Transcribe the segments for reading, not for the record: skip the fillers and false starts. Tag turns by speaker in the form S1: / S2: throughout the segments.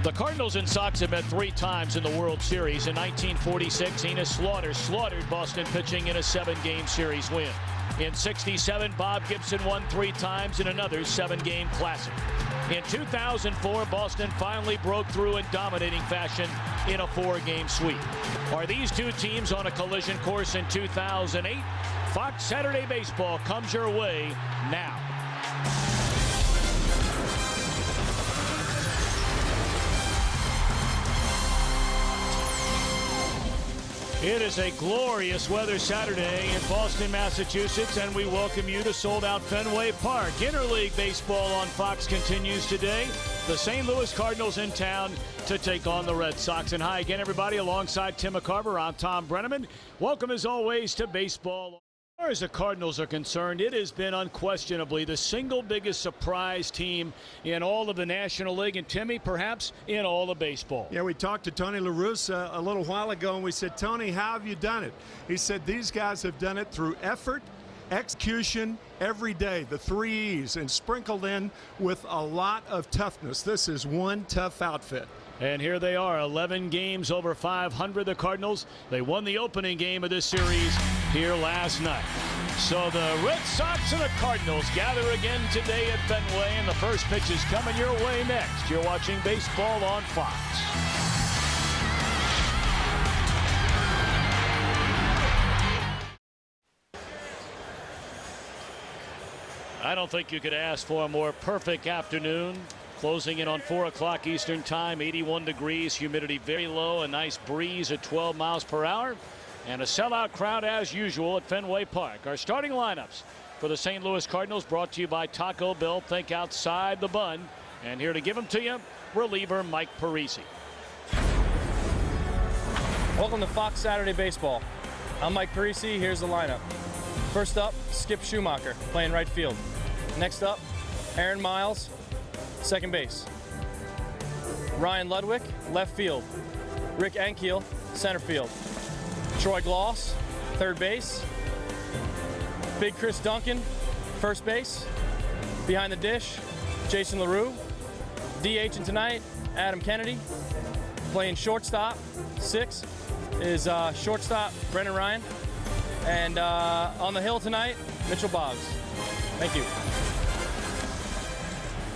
S1: The Cardinals and Sox have met 3 times in the World Series. In 1946, Enos Slaughter slaughtered Boston pitching in a 7-game series win. In '67, Bob Gibson won 3 times in another 7-game classic. In 2004, Boston finally broke through in dominating fashion in a 4-game sweep. Are these 2 teams on a collision course in 2008? Fox Saturday Baseball comes your way now. It is a glorious weather Saturday in Boston, Massachusetts, and we welcome you to sold-out Fenway Park. Interleague baseball on Fox continues today. The St. Louis Cardinals in town to take on the Red Sox. And hi again, everybody. Alongside Tim McCarver, I'm Tom Brenneman. Welcome, as always, to baseball. As far as the Cardinals are concerned, it has been unquestionably the single biggest surprise team in all of the National League, and Timmy, perhaps in all of baseball.
S2: Yeah, we talked to Tony La Russa a little while ago, and we said, Tony, how have you done it? He said these guys have done it through effort, execution, every day, the 3 E's, and sprinkled in with a lot of toughness. This is one tough outfit.
S1: And here they are, 11 games over 500, the Cardinals. They won the opening game of this series here last night. So the Red Sox and the Cardinals gather again today at Fenway, and the first pitch is coming your way next. You're watching baseball on Fox. I don't think you could ask for a more perfect afternoon. Closing in on 4 o'clock Eastern time, 81 degrees, humidity very low, a nice breeze at 12 miles per hour, and a sellout crowd as usual at Fenway Park. Our starting lineups for the St. Louis Cardinals brought to you by Taco Bell. Think outside the bun. And here to give them to you, reliever Mike Parisi.
S3: Welcome to Fox Saturday Baseball. I'm Mike Parisi. Here's the lineup. First up, Skip Schumacher, playing right field. Next up, Aaron Miles, second base. Ryan Ludwig, left field. Rick Ankiel, center field. Troy Gloss, third base. Big Chris Duncan, first base. Behind the dish, Jason LaRue. DHing tonight, Adam Kennedy. Playing shortstop, 6 is shortstop Brendan Ryan. And on the hill tonight, Mitchell Boggs. Thank you.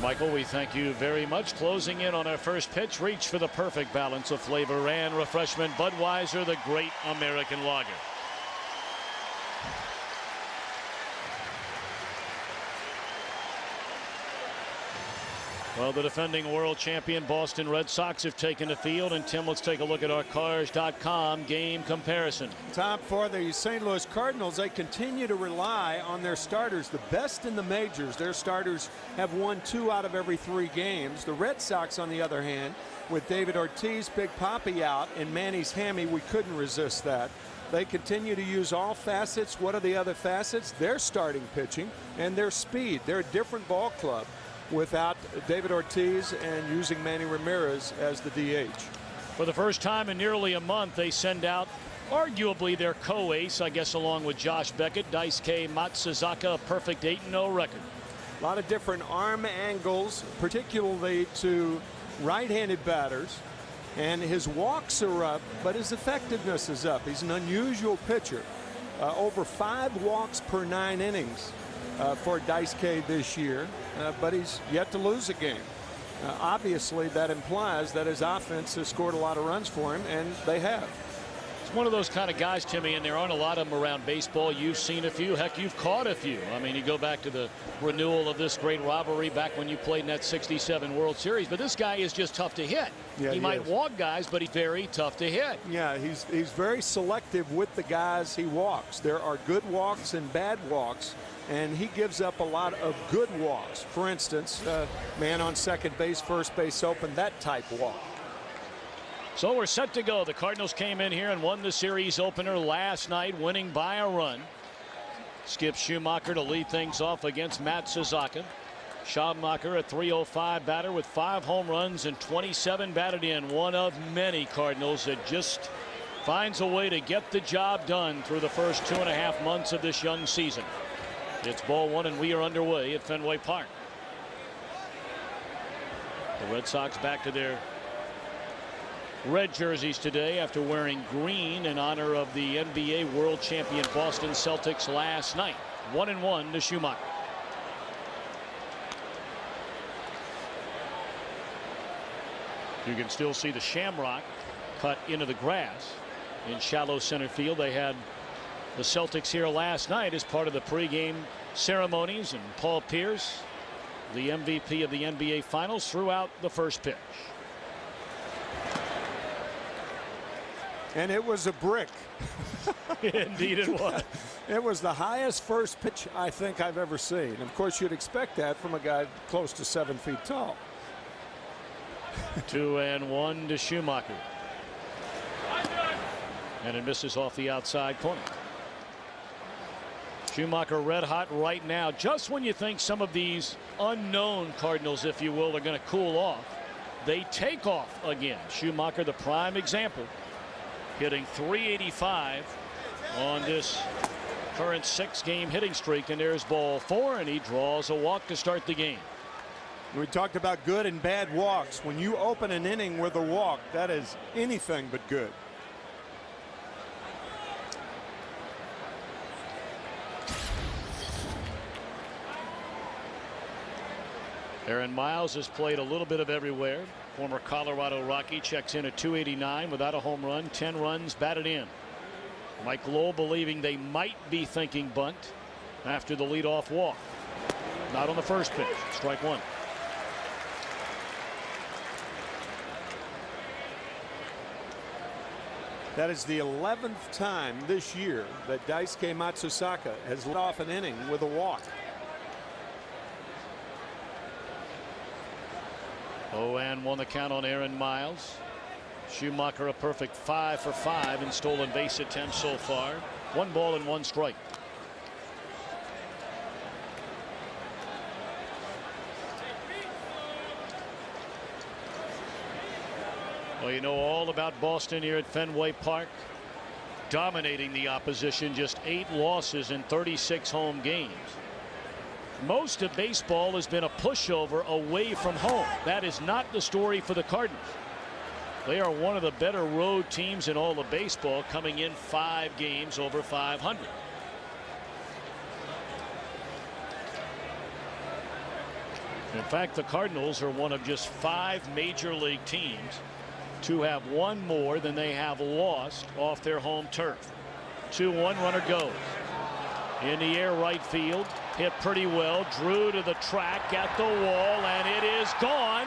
S1: Michael, we thank you very much. Closing in on our first pitch, reach for the perfect balance of flavor and refreshment. Budweiser, the great American lager. Well, the defending world champion Boston Red Sox have taken the field. And Tim, let's take a look at our Cars.com game comparison.
S2: Tom, for the St. Louis Cardinals, they continue to rely on their starters, the best in the majors. Their starters have won 2 out of every 3 games. The Red Sox, on the other hand, with David Ortiz, Big Papi out, and Manny's hammy, we couldn't resist that. They continue to use all facets. What are the other facets? Their starting pitching and their speed. They're a different ball club without David Ortiz and using Manny Ramirez as the DH.
S1: For the first time in nearly a month, they send out arguably their co-ace, I guess, along with Josh Beckett, Daisuke Matsuzaka, a perfect 8-0 record.
S2: A lot of different arm angles, particularly to right-handed batters. And his walks are up, but his effectiveness is up. He's an unusual pitcher. Over 5 walks per 9 innings for Daisuke this year, but he's yet to lose a game. Obviously, that implies that his offense has scored a lot of runs for him, and they have.
S1: He's one of those kind of guys, Timmy, and there aren't a lot of them around baseball. You've seen a few. Heck, you've caught a few. I mean, you go back to the renewal of this great rivalry back when you played in that '67 World Series. But this guy is just tough to hit. Yeah, he might walk guys, but he's very tough to hit.
S2: Yeah, he's very selective with the guys he walks. There are good walks and bad walks, and he gives up a lot of good walks. For instance, man on second base, first base open, that type walk.
S1: So we're set to go. The Cardinals came in here and won the series opener last night, winning by a run. Skip Schumacher to lead things off against Matsuzaka. Schumacher, a .305 batter with 5 home runs and 27 batted in. One of many Cardinals that just finds a way to get the job done through the first 2.5 months of this young season. It's ball 1 and we are underway at Fenway Park. The Red Sox back to their red jerseys today after wearing green in honor of the NBA world champion Boston Celtics last night. 1-1 to Schumacher. You can still see the shamrock cut into the grass in shallow center field. They had the Celtics here last night as part of the pregame ceremonies, and Paul Pierce, the MVP of the NBA Finals, threw out the first pitch.
S2: And it was a brick.
S1: Indeed it was.
S2: It was the highest first pitch I think I've ever seen. Of course, you'd expect that from a guy close to 7 feet tall.
S1: 2-1 to Schumacher. And it misses off the outside corner. Schumacher red hot right now. Just when you think some of these unknown Cardinals, if you will, are going to cool off, they take off again. Schumacher, the prime example, hitting .385 on this current 6-game hitting streak. And there's ball 4, and he draws a walk to start the game.
S2: We talked about good and bad walks. When you open an inning with a walk, that is anything but good.
S1: Aaron Miles has played a little bit of everywhere. Former Colorado Rocky checks in at .289 without a home run, 10 runs batted in. Mike Lowell believing they might be thinking bunt after the leadoff walk. Not on the first pitch. Strike one.
S2: That is the 11th time this year that Daisuke Matsusaka has led off an inning with a walk.
S1: 0-1 the count on Aaron Miles. Schumacher a perfect 5 for 5 in stolen base attempts so far. 1 ball and 1 strike. Well, you know all about Boston here at Fenway Park. Dominating the opposition, just 8 losses in 36 home games. Most of baseball has been a pushover away from home. That is not the story for the Cardinals. They are one of the better road teams in all of baseball, coming in 5 games over 500. In fact, the Cardinals are one of just 5 major league teams to have won more than they have lost off their home turf. 2-1 runner goes. In the air right field. Hit pretty well. Drew to the track at the wall, and it is gone.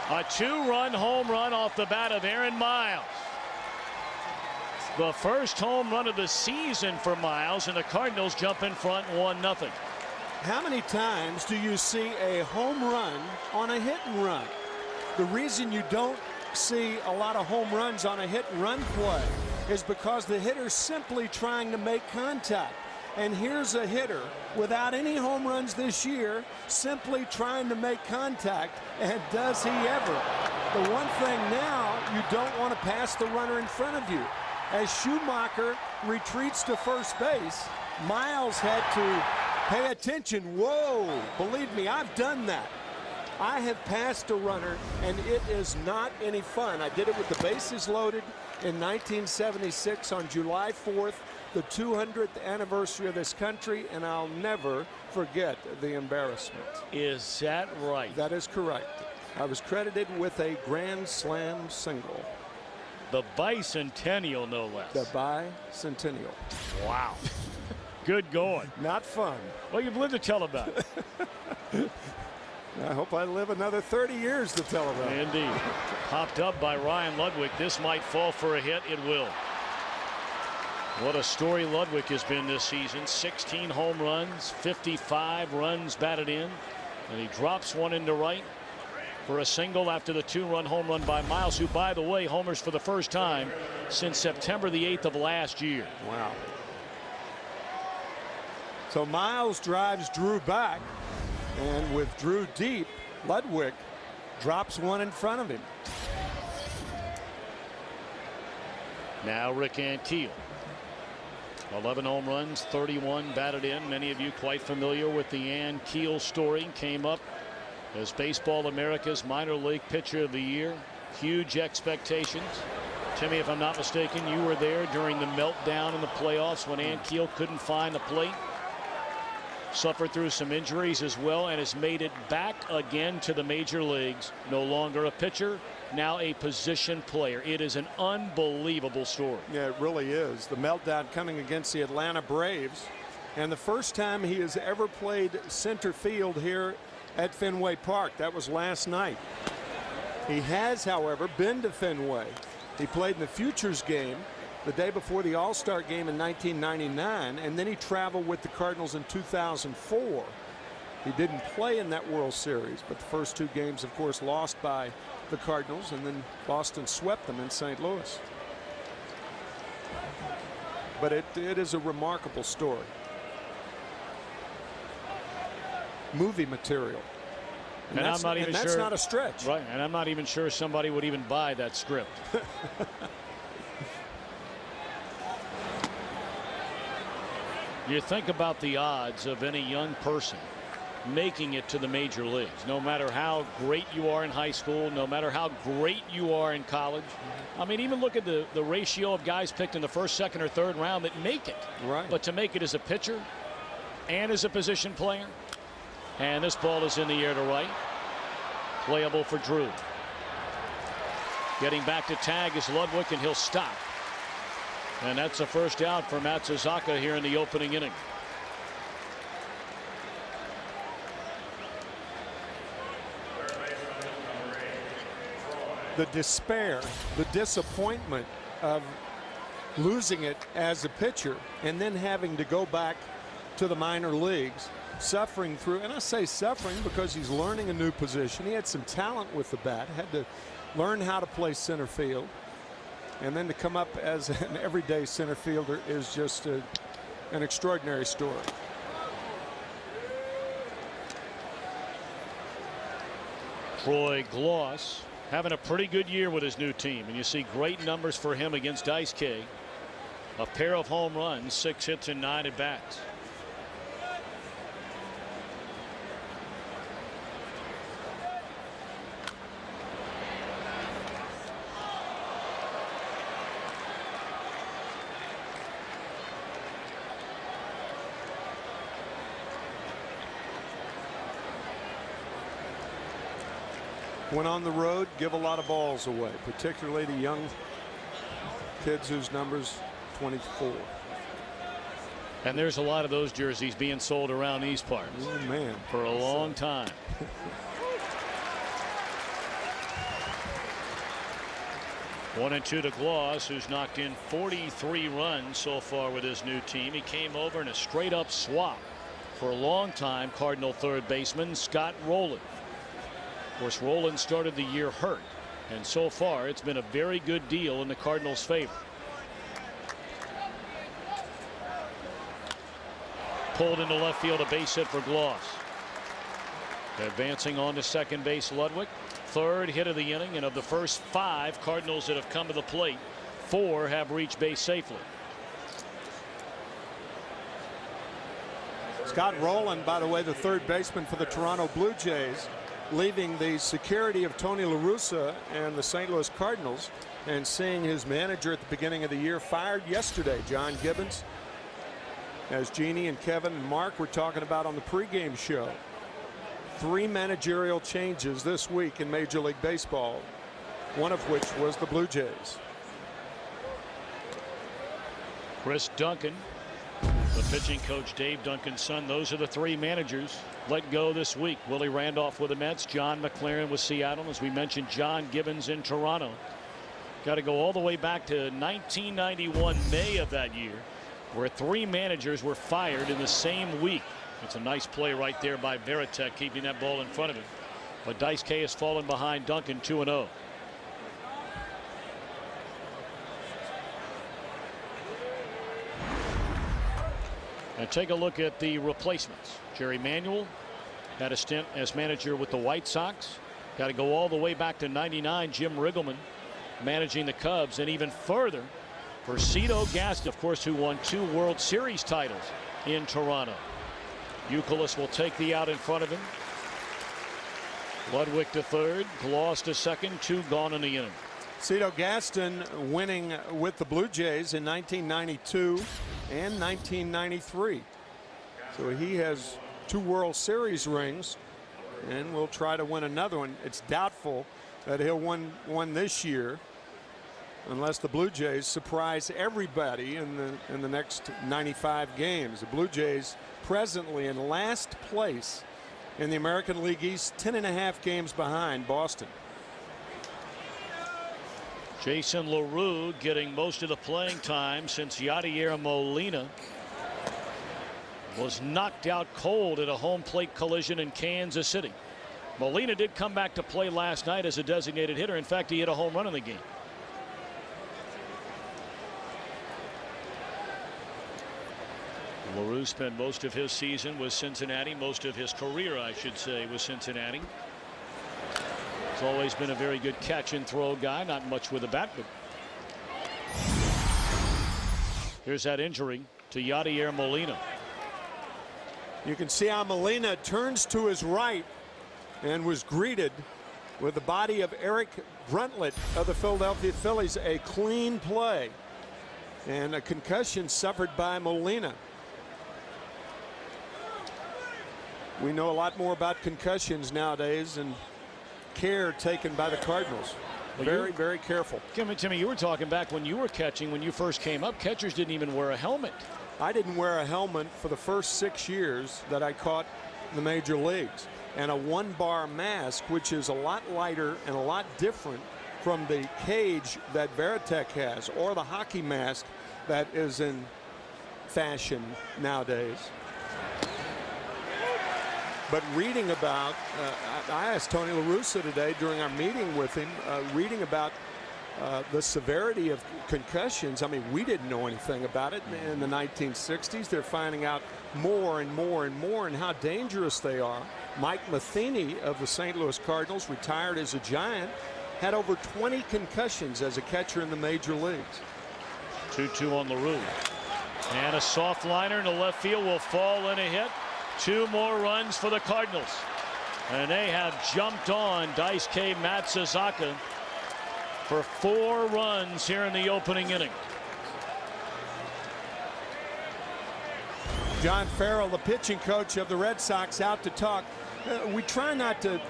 S1: A 2-run home run off the bat of Aaron Miles. The first home run of the season for Miles, and the Cardinals jump in front 1-0.
S2: How many times do you see a home run on a hit and run? The reason you don't see a lot of home runs on a hit and run play is because the hitter's simply trying to make contact. And here's a hitter without any home runs this year, simply trying to make contact. And does he ever? The one thing now, you don't want to pass the runner in front of you. As Schumacher retreats to first base, Miles had to pay attention. Whoa, believe me, I've done that. I have passed a runner, and it is not any fun. I did it with the bases loaded in 1976 on July 4th. The 200th anniversary of this country, and I'll never forget the embarrassment.
S1: Is that right?
S2: That is correct. I was credited with a grand slam single.
S1: The bicentennial, no less.
S2: The bicentennial.
S1: Wow. Good going.
S2: Not fun.
S1: Well, you've lived to tell about it.
S2: I hope I live another 30 years to tell about it.
S1: Indeed. Popped up by Ryan Ludwig. This might fall for a hit. It will. What a story Ludwig has been this season. 16 home runs, 55 runs batted in, and he drops one into right for a single after the 2-run home run by Miles, who, by the way, homers for the first time since September the 8th of last year.
S2: Wow. So Miles drives Drew back, and with Drew deep, Ludwig drops one in front of him.
S1: Now Rick Ankiel. 11 home runs, 31 batted in. Many of you quite familiar with the Ankiel story. Came up as Baseball America's minor league pitcher of the year Huge expectations. Timmy, if I'm not mistaken, you were there during the meltdown in the playoffs when Ankiel couldn't find the plate. Suffered through some injuries as well and has made it back again to the major leagues. No longer a pitcher, now a position player. It is an unbelievable story.
S2: Yeah, it really is. The meltdown coming against the Atlanta Braves, and the first time he has ever played center field here at Fenway Park. That was last night. He has, however, been to Fenway. He played in the Futures game the day before the All-Star game in 1999, and then he traveled with the Cardinals in 2004. He didn't play in that World Series, but the first two games, of course, lost by the Cardinals, and then Boston swept them in St. Louis. But it is a remarkable story. Movie material.
S1: And I'm not even sure.
S2: That's not a stretch.
S1: Right, and I'm not even sure somebody would even buy that script. You think about the odds of any young person making it to the major leagues, no matter how great you are in high school, no matter how great you are in college. I mean, even look at the ratio of guys picked in the first, second, or third round that make it.
S2: Right.
S1: But to make it as a pitcher and as a position player. And this ball is in the air to right. Playable for Drew. Getting back to tag is Ludwig, and he'll stop. And that's a first out for Matsuzaka here in the opening inning.
S2: The despair, the disappointment of losing it as a pitcher and then having to go back to the minor leagues, suffering through, and I say suffering because he's learning a new position. He had some talent with the bat, had to learn how to play center field. And then to come up as an everyday center fielder is just an extraordinary story.
S1: Troy Gloss having a pretty good year with his new team, and you see great numbers for him against Dice K. A pair of home runs, 6 hits and 9 at bats.
S2: When on the road, give a lot of balls away, particularly to young kids whose number's 24.
S1: And there's a lot of those jerseys being sold around these parts.
S2: Oh, man.
S1: For a long time. One and two to Gloss, who's knocked in 43 runs so far with his new team. He came over in a straight up swap for a long time. Cardinal third baseman Scott Rowland. Of course, Rowland started the year hurt, and so far it's been a very good deal in the Cardinals' favor. Pulled into left field, a base hit for Gloss. Advancing on to second base, Ludwig. Third hit of the inning, and of the first 5 Cardinals that have come to the plate, 4 have reached base safely.
S2: Scott Rowland, by the way, the third baseman for the Toronto Blue Jays, leaving the security of Tony La Russa and the St. Louis Cardinals, and seeing his manager at the beginning of the year fired yesterday, John Gibbons, as Jeannie and Kevin and Mark were talking about on the pregame show. 3 managerial changes this week in Major League Baseball, one of which was the Blue Jays.
S1: Chris Duncan, the pitching coach Dave Duncan's son. Those are the 3 managers let go this week. Willie Randolph with the Mets, John McLaren with Seattle, as we mentioned, John Gibbons in Toronto. Got to go all the way back to 1991, May of that year, where 3 managers were fired in the same week. It's a nice play right there by Veritek, keeping that ball in front of him. But Dice K has fallen behind Duncan 2-0. And take a look at the replacements. Jerry Manuel had a stint as manager with the White Sox. Got to go all the way back to '99. Jim Riggleman managing the Cubs, and even further for Cito Gaston, of course, who won 2 World Series titles in Toronto. Youkilis will take the out in front of him. Ludwig to third, Gloss to second, 2 gone in the inning.
S2: Cito Gaston winning with the Blue Jays in 1992 and 1993. So he has 2 World Series rings and will try to win another one. It's doubtful that he'll win one this year unless the Blue Jays surprise everybody in the next 95 games. The Blue Jays presently in last place in the American League East, 10.5 games behind Boston.
S1: Jason LaRue getting most of the playing time since Yadier Molina was knocked out cold at a home plate collision in Kansas City. Molina did come back to play last night as a designated hitter. In fact, he hit a home run in the game. LaRue spent most of his season with Cincinnati, most of his career, I should say, with Cincinnati. He's always been a very good catch and throw guy, not much with a bat, but here's that injury to Yadier Molina.
S2: You can see how Molina turns to his right and was greeted with the body of Eric Bruntlett of the Philadelphia Phillies. A clean play and a concussion suffered by Molina. We know a lot more about concussions nowadays and care taken by the Cardinals. Well, very careful.
S1: Timmy, you were talking back when you were catching, when you first came up, catchers didn't even wear a helmet.
S2: I didn't wear a helmet for the first 6 years that I caught in the major leagues. And a 1-bar mask, which is a lot lighter and a lot different from the cage that Veritek has or the hockey mask that is in fashion nowadays. But reading about, I asked Tony La Russa today during our meeting with him, reading about the severity of concussions. I mean, we didn't know anything about it in the 1960s. They're finding out more and more and more and how dangerous they are. Mike Matheny of the St. Louis Cardinals, retired as a Giant, had over 20 concussions as a catcher in the major leagues.
S1: 2-2 on LaRue. And a soft liner to left field will fall in a hit. 2 more runs for the Cardinals. And they have jumped on Daisuke Matsuzaka for 4 runs here in the opening inning.
S2: John Farrell, the pitching coach of the Red Sox, out to talk. We try not to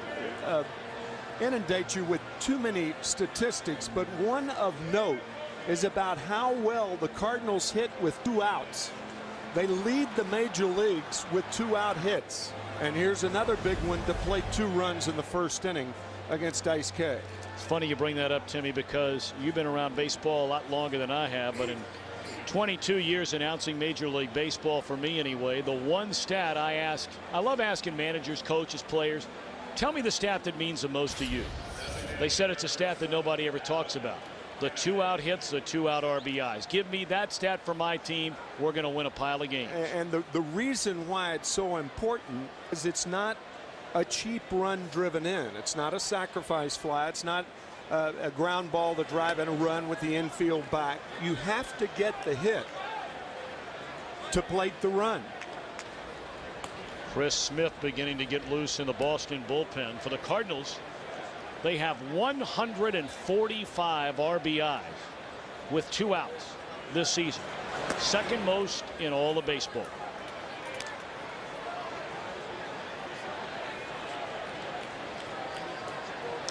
S2: inundate you with too many statistics, but one of note is about how well the Cardinals hit with 2 outs. They lead the major leagues with 2-out hits. And here's another big one to play 2 runs in the first inning against Daisuke.
S1: It's funny you bring that up, Timmy, because you've been around baseball a lot longer than I have, but in 22 years announcing Major League Baseball, for me anyway, the one stat I love asking managers, coaches, players, tell me the stat that means the most to you. They said it's a stat that nobody ever talks about. The 2-out hits, the 2-out RBIs. Give me that stat for my team. We're going to win a pile of games.
S2: And the reason why it's so important is it's not a cheap run driven in. It's not a sacrifice fly. It's not a ground ball to drive in a run with the infield back. You have to get the hit to plate the run.
S1: Chris Smith beginning to get loose in the Boston bullpen. For the Cardinals, they have 145 RBIs with 2 outs this season. Second most in all of baseball.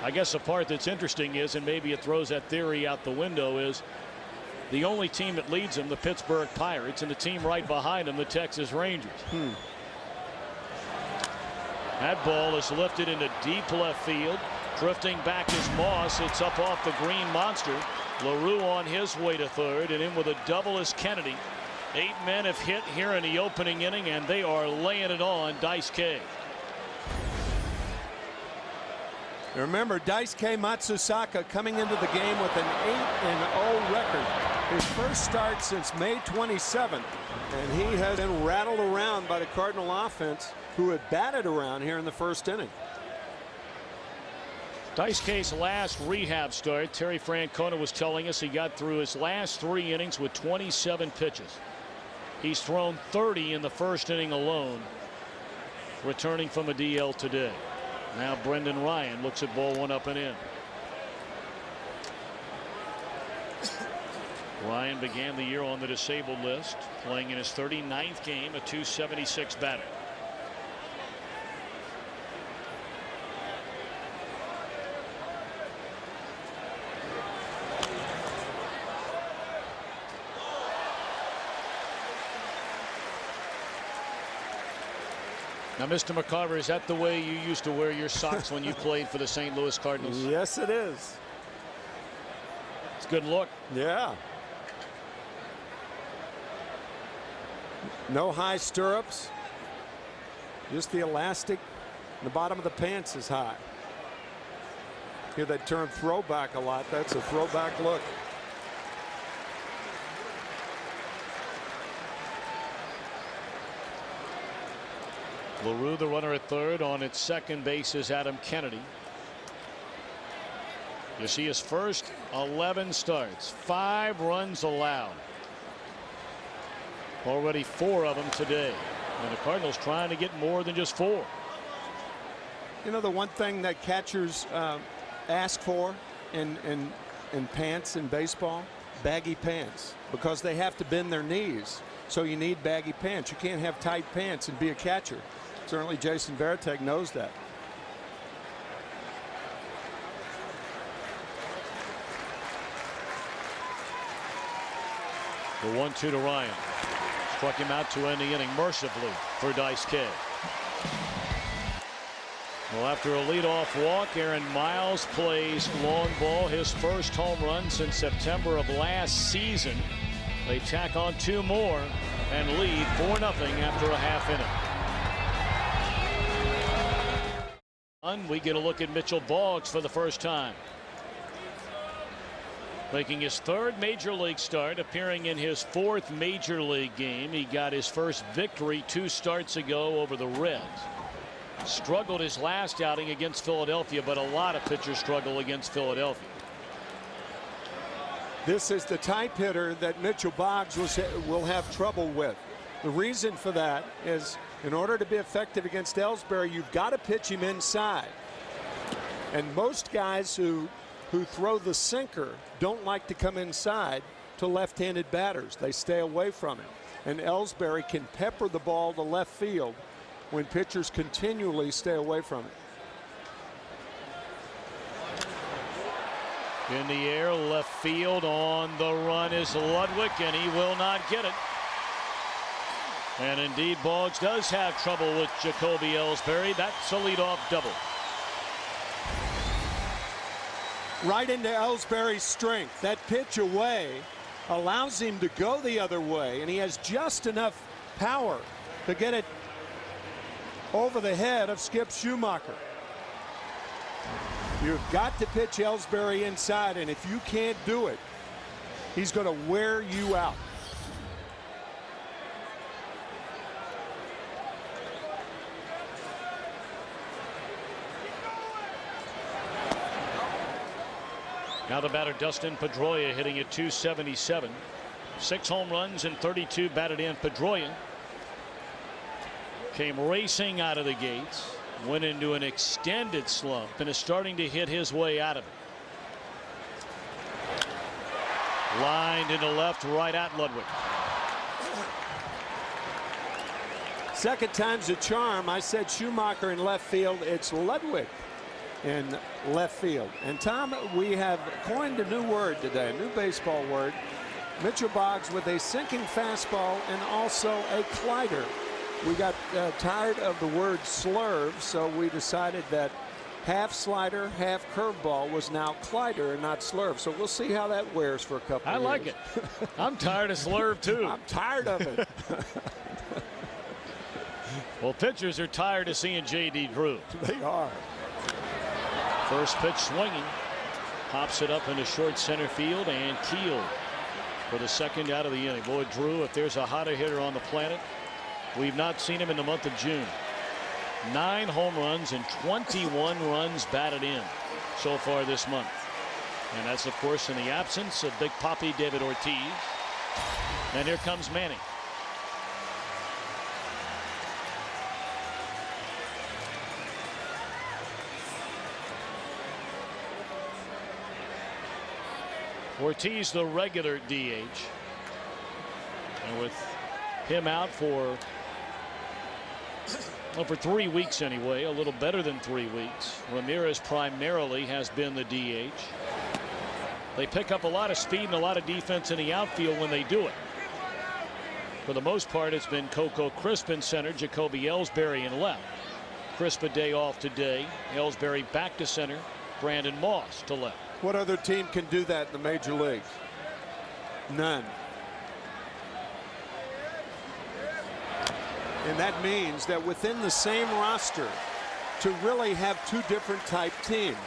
S1: I guess the part that's interesting is, and maybe it throws that theory out the window, is the only team that leads them, the Pittsburgh Pirates, and the team right behind them, the Texas Rangers. That ball is lifted into deep left field. Drifting back is Moss. It's up off the green monster. LaRue on his way to third, and in with a double is Kennedy. 8 men have hit here in the opening inning, and they are laying it on Daisuke.
S2: Remember, Daisuke Matsuzaka coming into the game with an 8-0 record. His first start since May 27th, and he has been rattled around by the Cardinal offense, who had batted around here in the first inning.
S1: Daisuke's last rehab start, Terry Francona was telling us he got through his last 3 innings with 27 pitches. He's thrown 30 in the first inning alone, returning from a DL today. Now Brendan Ryan looks at ball one up and in. Ryan began the year on the disabled list, playing in his 39th game, a .276 batter. Now, Mr. McCarver, is that the way you used to wear your socks when you played for the St. Louis Cardinals?
S2: Yes, it is.
S1: It's a good look.
S2: Yeah. No high stirrups. Just the elastic. The bottom of the pants is high. Hear that term throwback a lot. That's a throwback look.
S1: LaRue, the runner at third. On its second base is Adam Kennedy. You see his first 11 starts, 5 runs allowed. Already 4 of them today. And the Cardinals trying to get more than just 4.
S2: You know, the one thing that catchers ask for in pants in baseball, baggy pants, because they have to bend their knees. So you need baggy pants. You can't have tight pants and be a catcher. Certainly Jason Varitek knows that.
S1: The 1-2 to Ryan. Struck him out to end the inning mercifully for Dice K. Well, after a leadoff walk, Aaron Miles plays long ball, his first home run since September of last season. They tack on 2 more and lead 4-0 after a half inning. We get a look at Mitchell Boggs for the first time. Making his 3rd major league start, appearing in his 4th major league game. He got his first victory 2 starts ago over the Reds. Struggled his last outing against Philadelphia, but a lot of pitchers struggle against Philadelphia.
S2: This is the type hitter that Mitchell Boggs will have trouble with. The reason for that is, in order to be effective against Ellsbury, you've got to pitch him inside. And most guys who throw the sinker don't like to come inside to left-handed batters. They stay away from it. And Ellsbury can pepper the ball to left field when pitchers continually stay away from it.
S1: In the air, left field. On the run is Ludwig, and he will not get it. And indeed, Boggs does have trouble with Jacoby Ellsbury. That's a leadoff double.
S2: Right into Ellsbury's strength. That pitch away allows him to go the other way, and he has just enough power to get it over the head of Skip Schumacher. You've got to pitch Ellsbury inside, and if you can't do it, he's going to wear you out.
S1: Now the batter Dustin Pedroia hitting at .277. 6 home runs and 32 batted in. Pedroia came racing out of the gates, went into an extended slump, and is starting to hit his way out of it. Lined into left, right at Ludwig.
S2: Second time's a charm. I said Schumacher in left field. It's Ludwig in left field. And Tom, we have coined a new word today, a new baseball word. Mitchell Boggs with a sinking fastball and also a clider. We got tired of the word slurve, so we decided that half slider, half curveball was now clider and not slurve. So we'll see how that wears for a couple of years.
S1: I like it. I'm tired of slurve too.
S2: I'm tired of it.
S1: Well, pitchers are tired of seeing J.D. Drew.
S2: They are.
S1: First pitch swinging. Pops it up into short center field and Keel for the second out of the inning. Boy, Drew, if there's a hotter hitter on the planet, we've not seen him in the month of June. 9 home runs and 21 runs batted in so far this month. And that's, of course, in the absence of Big Papi David Ortiz. And here comes Manning. Ortiz, the regular DH. And with him out for 3 weeks anyway, a little better than 3 weeks. Ramirez primarily has been the DH. They pick up a lot of speed and a lot of defense in the outfield when they do it. For the most part, it's been Coco Crisp in center, Jacoby Ellsbury in left. Crisp a day off today. Ellsbury back to center. Brandon Moss to left.
S2: What other team can do that in the major leagues? None. And that means that within the same roster, to really have two different type teams.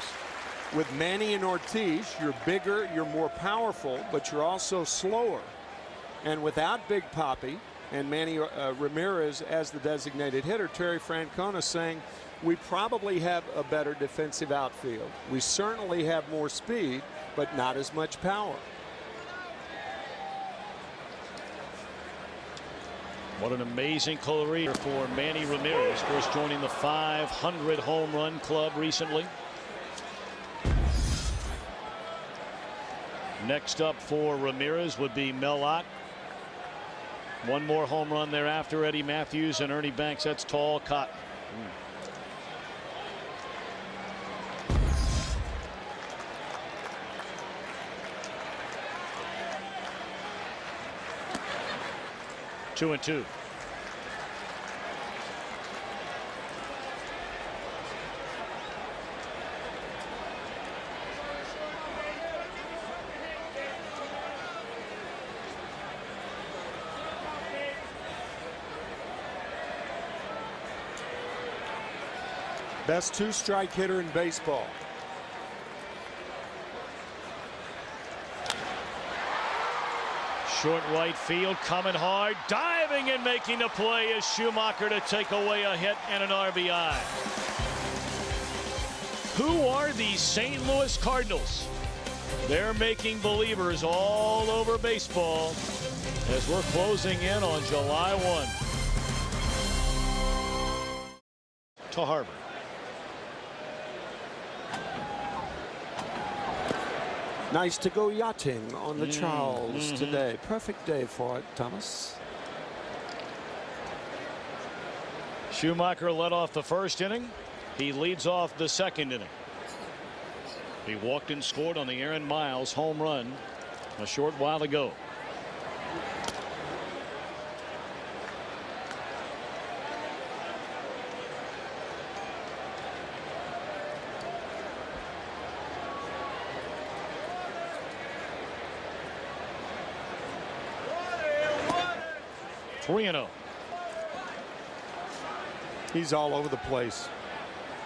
S2: With Manny and Ortiz, you're bigger, you're more powerful, but you're also slower. And without Big Papi and Manny Ramirez as the designated hitter, Terry Francona saying we probably have a better defensive outfield. We certainly have more speed, but not as much power.
S1: What an amazing career for Manny Ramirez, first joining the 500 home run club recently. Next up for Ramirez would be Mel Ott. One more home run thereafter, Eddie Matthews and Ernie Banks. That's tall cotton. 2-2.
S2: Best two-strike hitter in baseball.
S1: Short right field, coming hard, diving and making the play is Schumacher to take away a hit and an RBI. Who are these St. Louis Cardinals? They're making believers all over baseball as we're closing in on July 1. To Harbor.
S2: Nice to go yachting on the Charles today. Perfect day for it, Thomas.
S1: Schumacher led off the first inning. He leads off the second inning. He walked and scored on the Aaron Miles home run a short while ago. Three and 0.
S2: He's all over the place.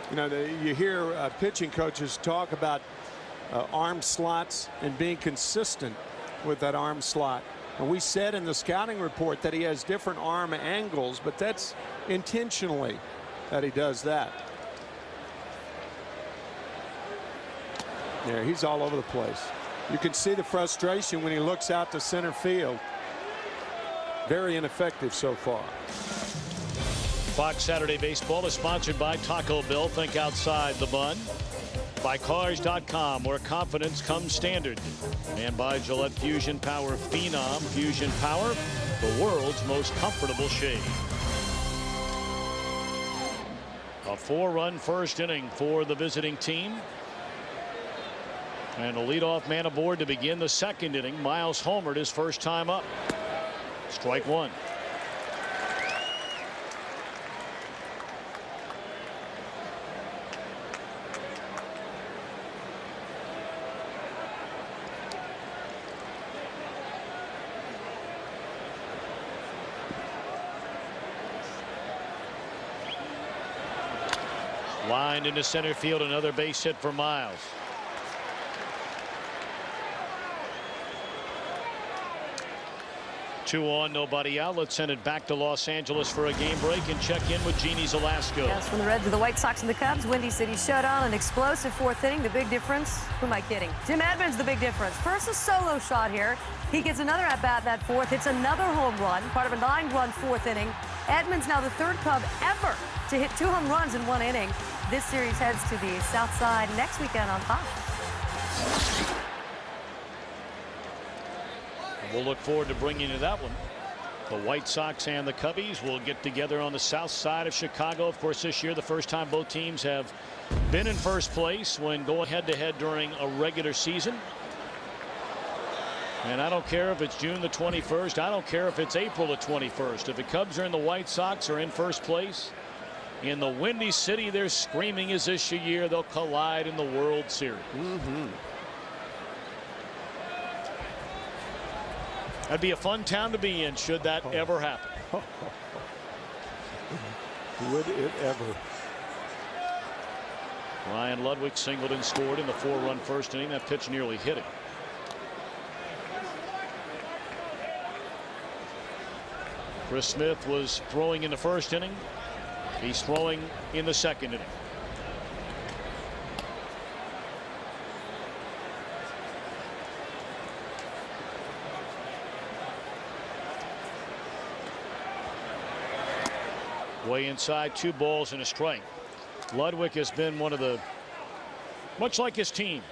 S2: You know, you hear pitching coaches talk about arm slots and being consistent with that arm slot. And we said in the scouting report that he has different arm angles, but that's intentionally that he does that. Yeah, he's all over the place. You can see the frustration when he looks out to center field. Very ineffective so far.
S1: Fox Saturday Baseball is sponsored by Taco Bell. Think outside the bun. By Cars.com, where confidence comes standard. And by Gillette Fusion Power Phenom. Fusion Power, the world's most comfortable shave. A 4-run first inning for the visiting team. And a leadoff man aboard to begin the second inning. Miles homered his first time up. Strike one. Lined into center field, another base hit for Miles. Two on, nobody out. Let's send it back to Los Angeles for a game break and check in with Jeannie Zelasco.
S4: Yes, from the Reds to the White Sox and the Cubs, Windy City showdown, an explosive fourth inning. The big difference, who am I kidding? Jim Edmonds, the big difference. First a solo shot here. He gets another at bat that fourth, hits another home run, part of a 9-run fourth inning. Edmonds now the third Cub ever to hit 2 home runs in 1 inning. This series heads to the South Side next weekend on Fox.
S1: we'll look forward to bringing you that one. The White Sox and the Cubbies will get together on the south side of Chicago. Of course, this year the first time both teams have been in first place when going head-to-head during a regular season. And I don't care if it's June the 21st. I don't care if it's April the 21st. If the Cubs are in the White Sox are in first place in the Windy City, they're screaming as this year they'll collide in the World Series. That'd be a fun town to be in should that ever happen.
S2: Would it ever?
S1: Ryan Ludwig singled and scored in the 4-run first inning. That pitch nearly hit him. Chris Smith was throwing in the first inning. He's throwing in the second inning. Way inside, 2 balls and a strike. Ludwig has been one of the, much like his team,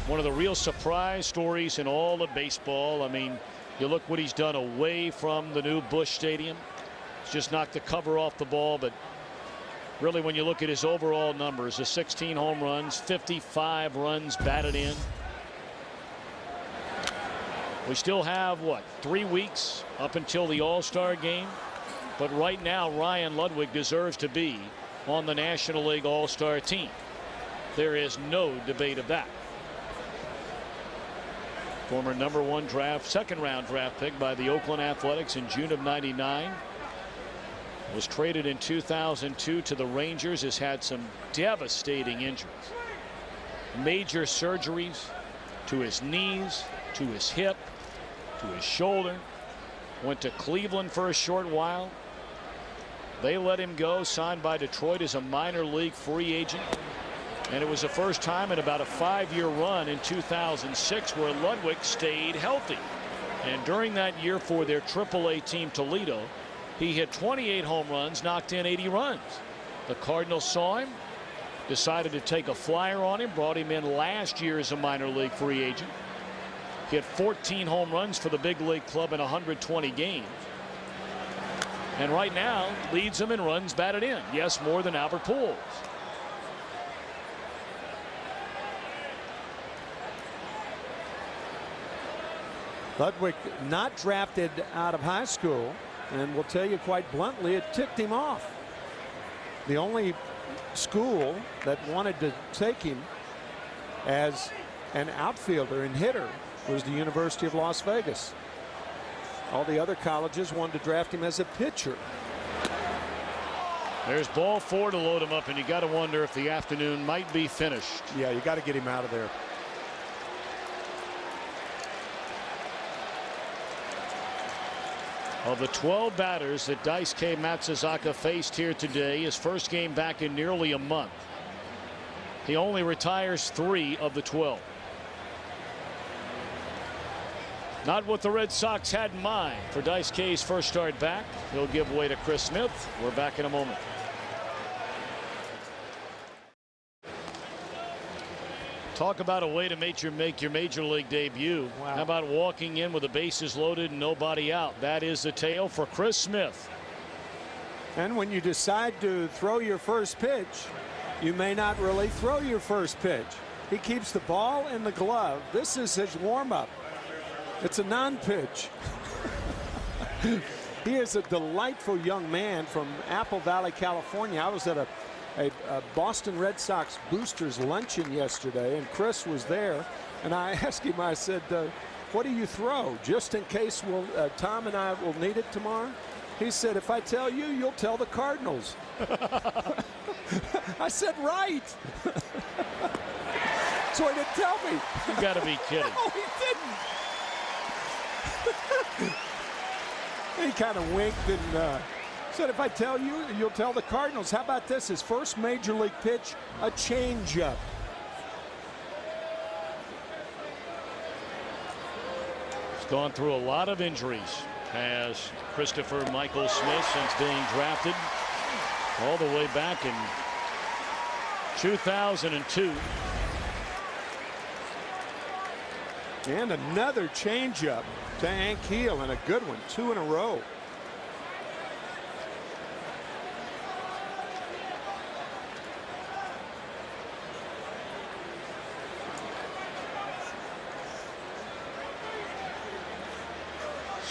S1: one of the real surprise stories in all of baseball. I mean, you look what he's done away from the new Busch Stadium. He's just knocked the cover off the ball, but really when you look at his overall numbers, the 16 home runs, 55 runs batted in. We still have, what, 3 weeks up until the All-Star game? But right now, Ryan Ludwig deserves to be on the National League All-Star team. There is no debate of that. Former #1 draft, second-round draft pick by the Oakland Athletics in June of '99. Was traded in 2002 to the Rangers. Has had some devastating injuries. Major surgeries to his knees, to his hip, to his shoulder. Went to Cleveland for a short while. They let him go, signed by Detroit as a minor league free agent. And it was the first time in about a 5-year run in 2006 where Ludwig stayed healthy. And during that year for their AAA team Toledo, he hit 28 home runs, knocked in 80 runs. The Cardinals saw him, decided to take a flyer on him, brought him in last year as a minor league free agent. Hit 14 home runs for the big league club in 120 games. And right now leads them in runs batted in. Yes, more than Albert Pujols.
S2: Ludwig not drafted out of high school, and we'll tell you quite bluntly, it ticked him off. The only school that wanted to take him as an outfielder and hitter was the University of Las Vegas. All the other colleges wanted to draft him as a pitcher.
S1: There's ball 4 to load him up, and you got to wonder if the afternoon might be finished.
S2: Yeah, you got to get him out of there.
S1: Of the 12 batters that Daisuke Matsuzaka faced here today, his first game back in nearly a month, he only retires 3 of the 12. Not what the Red Sox had in mind for Daisuke's first start back. He'll give way to Chris Smith. We're back in a moment. Talk about a way to make your major league debut.
S2: Wow.
S1: How about walking in with the bases loaded and nobody out? That is the tale for Chris Smith.
S2: And when you decide to throw your first pitch, you may not really throw your first pitch. He keeps the ball in the glove. This is his warm-up. It's a non-pitch. He is a delightful young man from Apple Valley, California. I was at a Boston Red Sox boosters luncheon yesterday, and Chris was there, and I asked him, I said, what do you throw just in case Tom and I will need it tomorrow? He said, if I tell you, you'll tell the Cardinals. I said, right. So he didn't tell me.
S1: You got to be kidding.
S2: No, he didn't. He kind of winked and said, if I tell you, you'll tell the Cardinals. How about this? His first major league pitch, a changeup.
S1: He's gone through a lot of injuries, has Christopher Michael Smith, since being drafted all the way back in 2002.
S2: And another changeup. to Ankiel, and a good one, 2 in a row.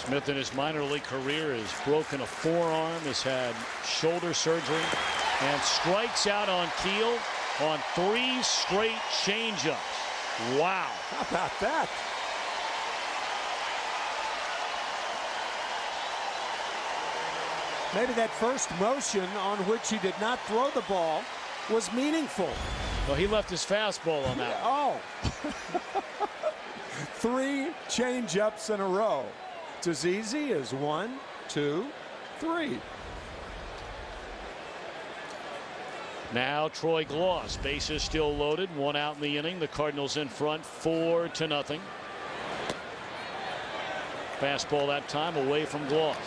S1: Smith in his minor league career has broken a forearm, has had shoulder surgery, and strikes out on Keel on 3 straight changeups. Wow.
S2: How about that? Maybe that first motion on which he did not throw the ball was meaningful.
S1: Well, he left his fastball on that.
S2: Oh. 3 change-ups in a row. It's as easy as 1, 2, 3.
S1: Now Troy Gloss, bases still loaded, 1 out in the inning. The Cardinals in front 4-0. Fastball that time away from Gloss.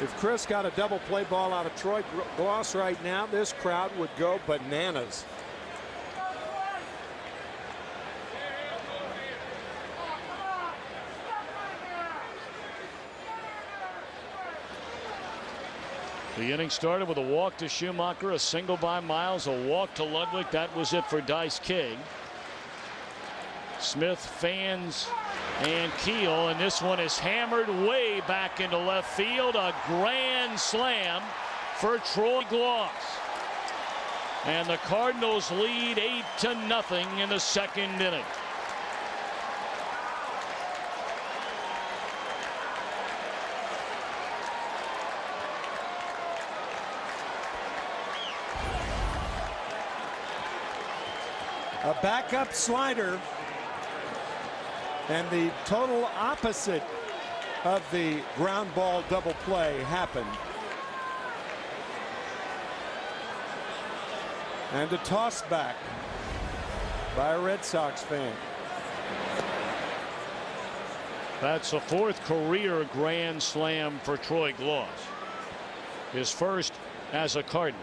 S2: If Chris got a double play ball out of Troy Gloss right now, this crowd would go bananas.
S1: The inning started with a walk to Schumacher, a single by Miles, a walk to Ludwig. That was it for Dice King. Smith fans and Keel, and this one is hammered way back into left field. A grand slam for Troy Gloss. And the Cardinals lead 8-0 in the second inning.
S2: A backup slider, and the total opposite of the ground ball double play happened. And a toss back by a Red Sox fan.
S1: That's the 4th career grand slam for Troy Gloss. His first as a Cardinal.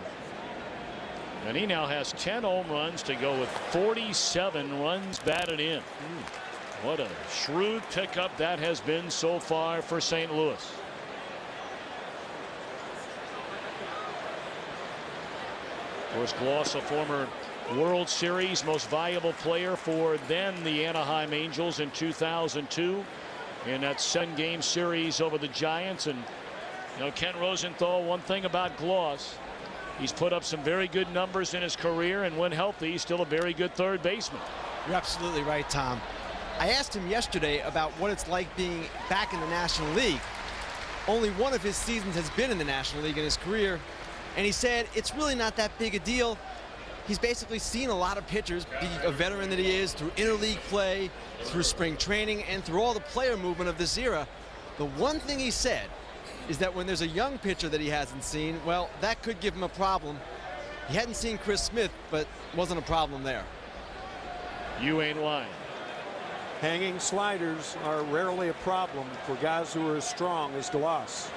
S1: And he now has 10 home runs to go with 47 runs batted in. What a shrewd pickup that has been so far for St. Louis. Of course, Gloss, a former World Series most valuable player for then the Anaheim Angels in 2002 in that 7-game series over the Giants. And you know, Ken Rosenthal, one thing about Gloss, he's put up some very good numbers in his career, and when healthy, he's still a very good third baseman.
S5: You're absolutely right, Tom. I asked him yesterday about what it's like being back in the National League. Only one of his seasons has been in the National League in his career, and he said it's really not that big a deal. He's basically seen a lot of pitchers, being a veteran that he is, through interleague play, through spring training, and through all the player movement of this era. The one thing he said is that when there's a young pitcher that he hasn't seen, well, that could give him a problem. He hadn't seen Chris Smith, but wasn't a problem there.
S1: You ain't lying.
S2: Hanging sliders are rarely a problem for guys who are as strong as Gloss.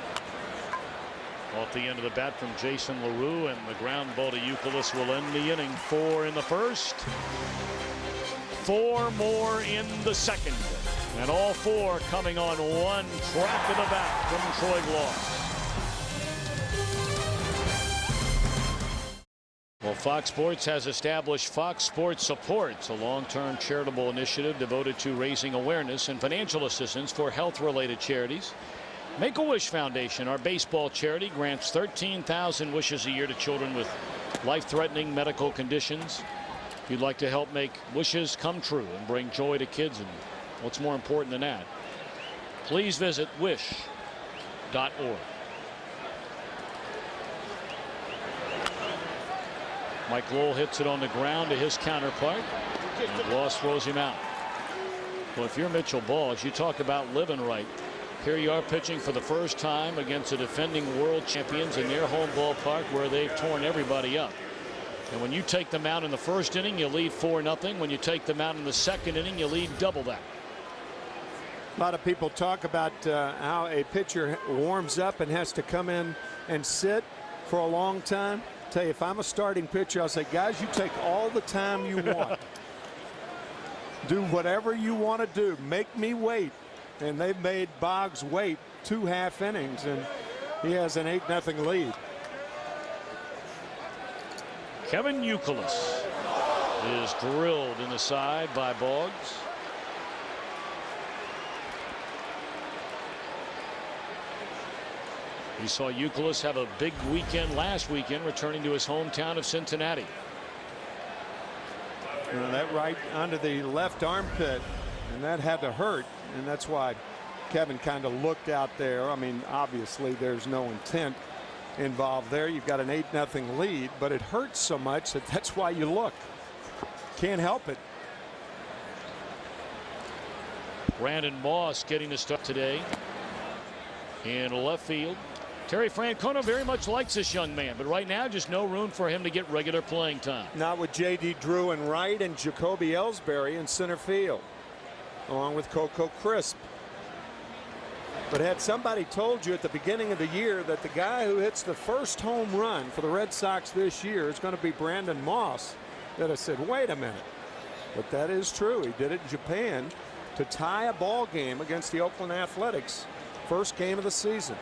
S1: Off the end of the bat from Jason LaRue, and the ground ball to Youkilis will end the inning. 4 in the first, 4 more in the second. And all 4 coming on one track of the bat from Troy Gloss. Well, Fox Sports has established Fox Sports Supports, a long-term charitable initiative devoted to raising awareness and financial assistance for health-related charities. Make-A-Wish Foundation, our baseball charity, grants 13,000 wishes a year to children with life-threatening medical conditions. If you'd like to help make wishes come true and bring joy to kids, and what's more important than that, please visit wish.org. Mike Lowell hits it on the ground to his counterpart, and Gloss throws him out. Well, if you're Mitchell Balls, you talk about living right. Here you are pitching for the first time against the defending world champions in their home ballpark, where they've torn everybody up. And when you take them out in the first inning, you lead 4-0. When you take them out in the second inning, you lead double that.
S2: A lot of people talk about how a pitcher warms up and has to come in and sit for a long time. Tell you, if I'm a starting pitcher, I'll say, guys, you take all the time you want. Do whatever you want to do. Make me wait. And they've made Boggs wait 2 half innings, and he has an 8-0 lead.
S1: Kevin Youkilis is drilled in the side by Boggs. We saw Youkilis have a big weekend last weekend, returning to his hometown of Cincinnati.
S2: That right under the left armpit, and that had to hurt, and that's why Kevin kind of looked out there. I mean, obviously there's no intent involved there. You've got an 8-0 lead, but it hurts so much that that's why you look. Can't help it.
S1: Brandon Moss getting the start today in left field. Terry Francona very much likes this young man, but right now just no room for him to get regular playing time.
S2: Not with J.D. Drew in right and Jacoby Ellsbury in center field, along with Coco Crisp. But had somebody told you at the beginning of the year that the guy who hits the first home run for the Red Sox this year is going to be Brandon Moss, that I said, wait a minute. But that is true. He did it in Japan to tie a ball game against the Oakland Athletics. First game of the season.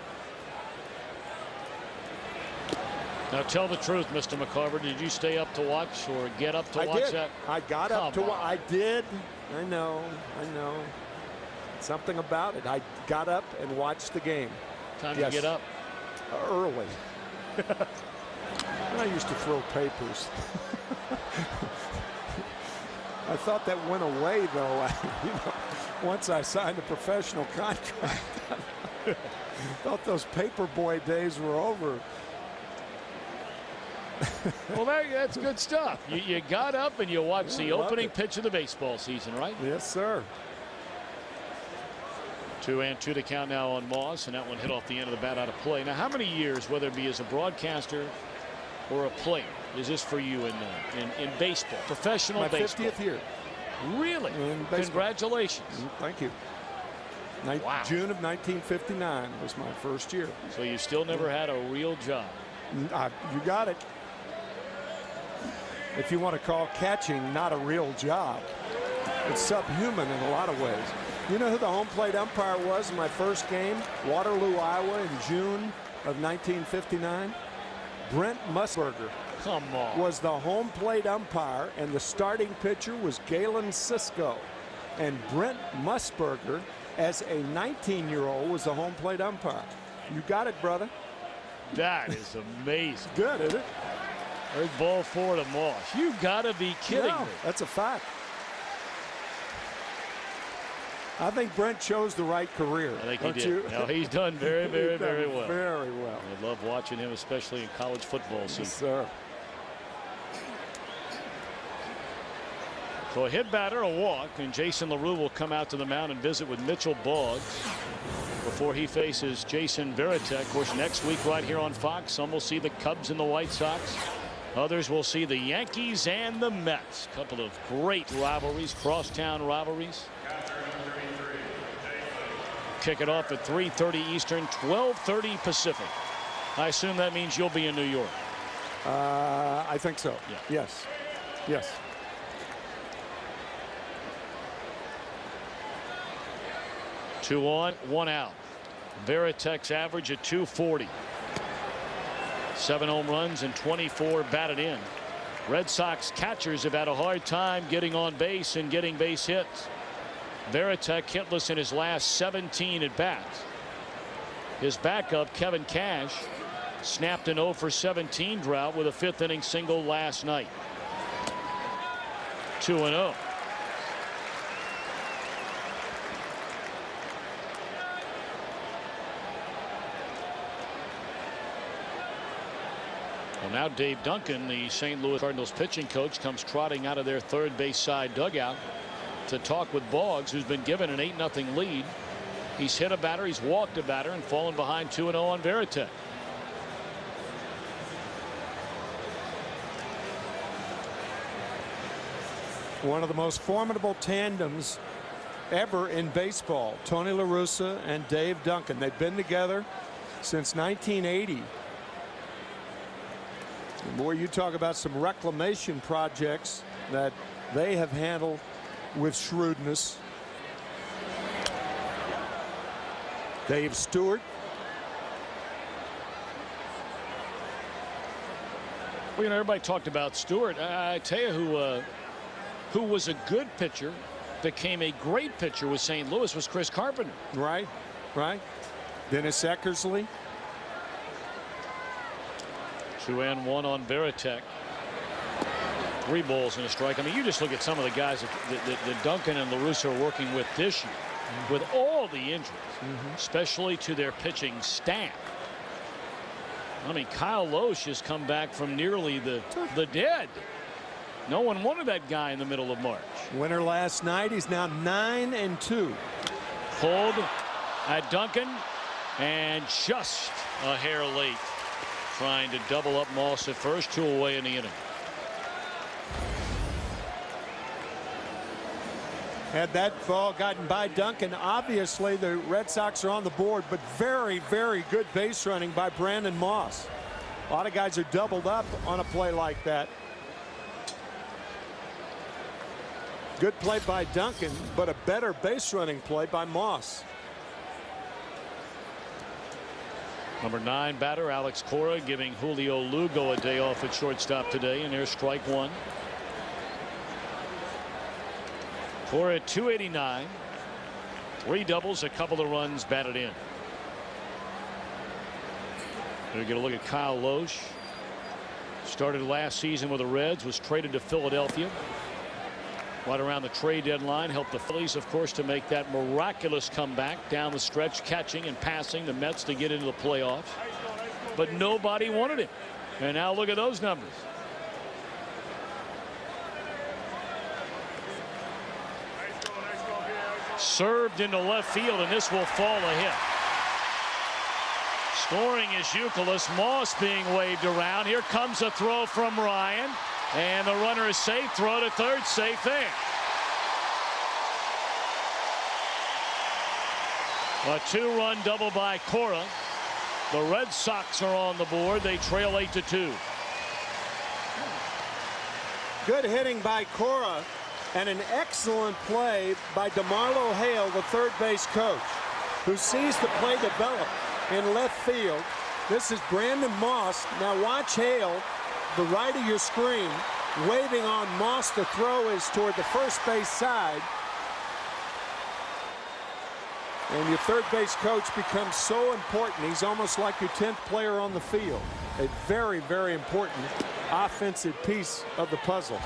S1: Now tell the truth, Mr. McCarver. Did you stay up to watch or get up to watch that?
S2: I got up to watch. I did. I know. Something about it. I got up and watched the game.
S1: Time to get up?
S2: Early. I used to throw papers. I thought that went away, though. Once I signed a professional contract. Thought those paper boy days were over.
S1: Well, that's good stuff. You got up and you watched the opening pitch of the baseball season, right?
S2: Yes, sir.
S1: 2-2 to count now on Moss, and that one hit off the end of the bat out of play. Now, how many years, whether it be as a broadcaster or a player, is this for you in baseball, professional baseball?
S2: My 50th year.
S1: Really? Congratulations.
S2: Thank you.
S1: Wow.
S2: June of 1959 was my first year.
S1: So you still never had a real job.
S2: You got it. If you want to call catching not a real job, it's subhuman in a lot of ways. You know who the home plate umpire was in my first game? Waterloo, Iowa, in June of 1959? Brent Musburger.
S1: Come on.
S2: Was the home plate umpire, and the starting pitcher was Galen Cisco. And Brent Musburger, as a 19-year-old, was the home plate umpire. You got it, brother.
S1: That is amazing.
S2: Good, isn't it?
S1: There's ball 4 to Moss. You gotta be kidding me.
S2: That's a fact. I think Brent chose the right career.
S1: I think he did. No, he's done very, very, very well.
S2: Very well.
S1: I love watching him, especially in college football season.
S2: Yes, sir.
S1: So a hit batter, a walk, and Jason LaRue will come out to the mound and visit with Mitchell Boggs before he faces Jason Varitek. Of course, next week right here on Fox, some will see the Cubs and the White Sox. Others will see the Yankees and the Mets. A couple of great rivalries, crosstown rivalries. Kick it off at 3:30 Eastern, 12:30 Pacific. I assume that means you'll be in New York.
S2: I think so.
S1: Yeah.
S2: Yes. Yes.
S1: Two on, one out. Varitek's average at .240. 7 home runs and 24 batted in. Red Sox catchers have had a hard time getting on base and getting base hits. Varitek hitless in his last 17 at bats. His backup, Kevin Cash, snapped an 0 for 17 drought with a 5th inning single last night. 2-0. Well, now Dave Duncan, the St. Louis Cardinals pitching coach, comes trotting out of their third base side dugout to talk with Boggs, who's been given an 8-0 lead. He's hit a batter, he's walked a batter, and fallen behind 2-0 on Varitek.
S2: One of the most formidable tandems ever in baseball, Tony La Russa and Dave Duncan. They've been together since 1980. Boy, you talk about some reclamation projects that they have handled with shrewdness. Dave Stewart.
S1: Well, you know, everybody talked about Stewart. I tell you who was a good pitcher, became a great pitcher with St. Louis, was Chris Carpenter.
S2: Right, right. Dennis Eckersley.
S1: 2-1 on Veritek. 3 balls and a strike. I mean, you just look at some of the guys that Duncan and LaRussa are working with this year, with all the injuries, especially to their pitching staff. I mean, Kyle Loesch has come back from nearly the dead. No one wanted that guy in the middle of March.
S2: Winner last night. He's now 9-2.
S1: Pulled at Duncan, and just a hair late, trying to double up Moss at first. 2 away in the inning.
S2: Had that ball gotten by Duncan, obviously the Red Sox are on the board, but very, very good base running by Brandon Moss. A lot of guys are doubled up on a play like that. Good play by Duncan, but a better base running play by Moss.
S1: Number 9 batter Alex Cora giving Julio Lugo a day off at shortstop today, and there's strike 1. Cora at 289. 3 doubles, a couple of runs batted in. We're going to look at Kyle Loesch. Started last season with the Reds, was traded to Philadelphia right around the trade deadline. Helped the Phillies, of course, to make that miraculous comeback down the stretch, catching and passing the Mets to get into the playoffs. But nobody wanted him. And now look at those numbers. Served into left field, and this will fall a hit. Scoring is Youkilis. Moss being waved around. Here comes a throw from Ryan, and the runner is safe. Throw to third, safe there. A 2-run double by Cora. The Red Sox are on the board. They trail 8-2.
S2: Good hitting by Cora, and an excellent play by DeMarlo Hale, the third base coach, who sees the play develop in left field. This is Brandon Moss. Now watch Hale, the right of your screen, waving on Moss. The throw is toward the first base side. And your third base coach becomes so important. He's almost like your 10th player on the field. A very, very important offensive piece of the puzzle.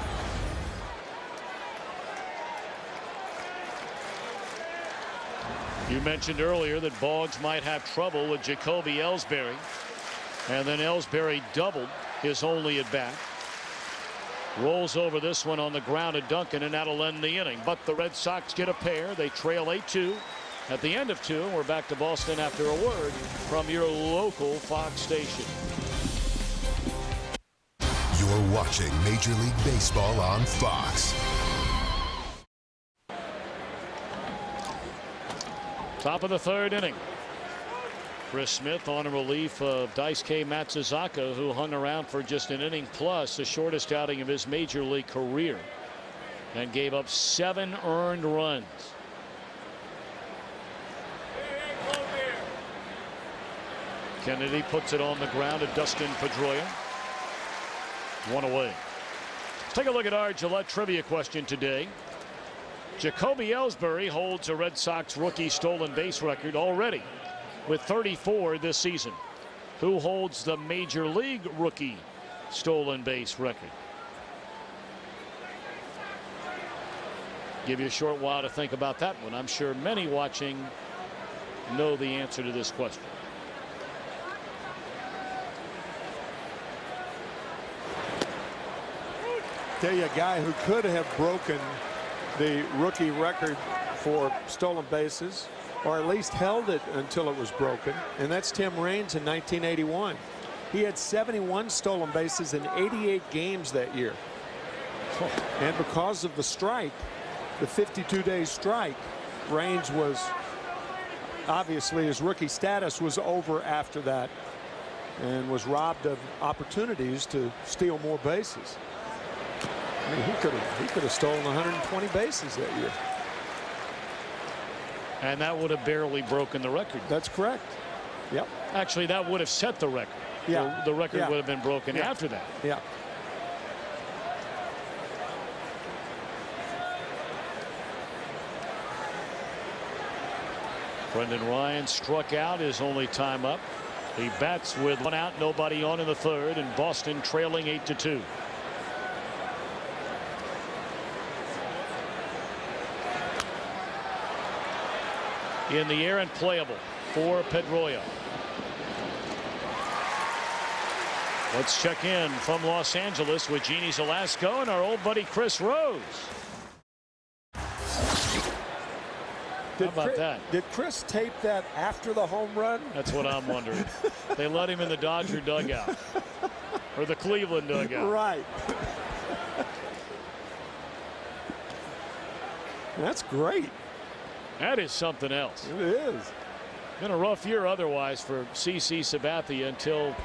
S1: You mentioned earlier that Boggs might have trouble with Jacoby Ellsbury, and then Ellsbury doubled his only at bat. Rolls over this one on the ground at Duncan, and that'll end the inning. But the Red Sox get a pair. They trail 8-2 at the end of 2. We're back to Boston after a word from your local Fox station.
S6: You're watching Major League Baseball on Fox.
S1: Top of the 3rd inning. Chris Smith on a relief of Daisuke Matsuzaka, who hung around for just an inning plus, the shortest outing of his major league career, and gave up 7 earned runs. Kennedy puts it on the ground at Dustin Pedroia. 1 away. Let's take a look at our Gillette trivia question today. Jacoby Ellsbury holds a Red Sox rookie stolen base record already with 34 this season. Who holds the major league rookie stolen base record? Give you a short while to think about that one. I'm sure many watching know the answer to this question.
S2: Tell you a guy who could have broken the rookie record for stolen bases, or at least held it until it was broken, and that's Tim Raines in 1981. He had 71 stolen bases in 88 games that year. And because of the strike, the 52-day strike, Raines was obviously, his rookie status was over after that. and was robbed of opportunities to steal more bases. I mean, he could have stolen 120 bases that year.
S1: And that would have barely broken the record.
S2: That's correct. Yep.
S1: Actually, that would have set the record.
S2: Yeah.
S1: The record would have been broken after that.
S2: Yeah.
S1: Brendan Ryan struck out his only time up. He bats with one out, nobody on in the third, and Boston trailing 8-2. In the air and playable for Pedroia. Let's check in from Los Angeles with Jeannie Zelasco and our old buddy Chris Rose. How about that?
S2: Did Chris tape that after the home run?
S1: That's what I'm wondering. They let him in the Dodger dugout or the Cleveland dugout.
S2: Right. That's great.
S1: That is something else.
S2: It is.
S1: Been a rough year otherwise for CC Sabathia until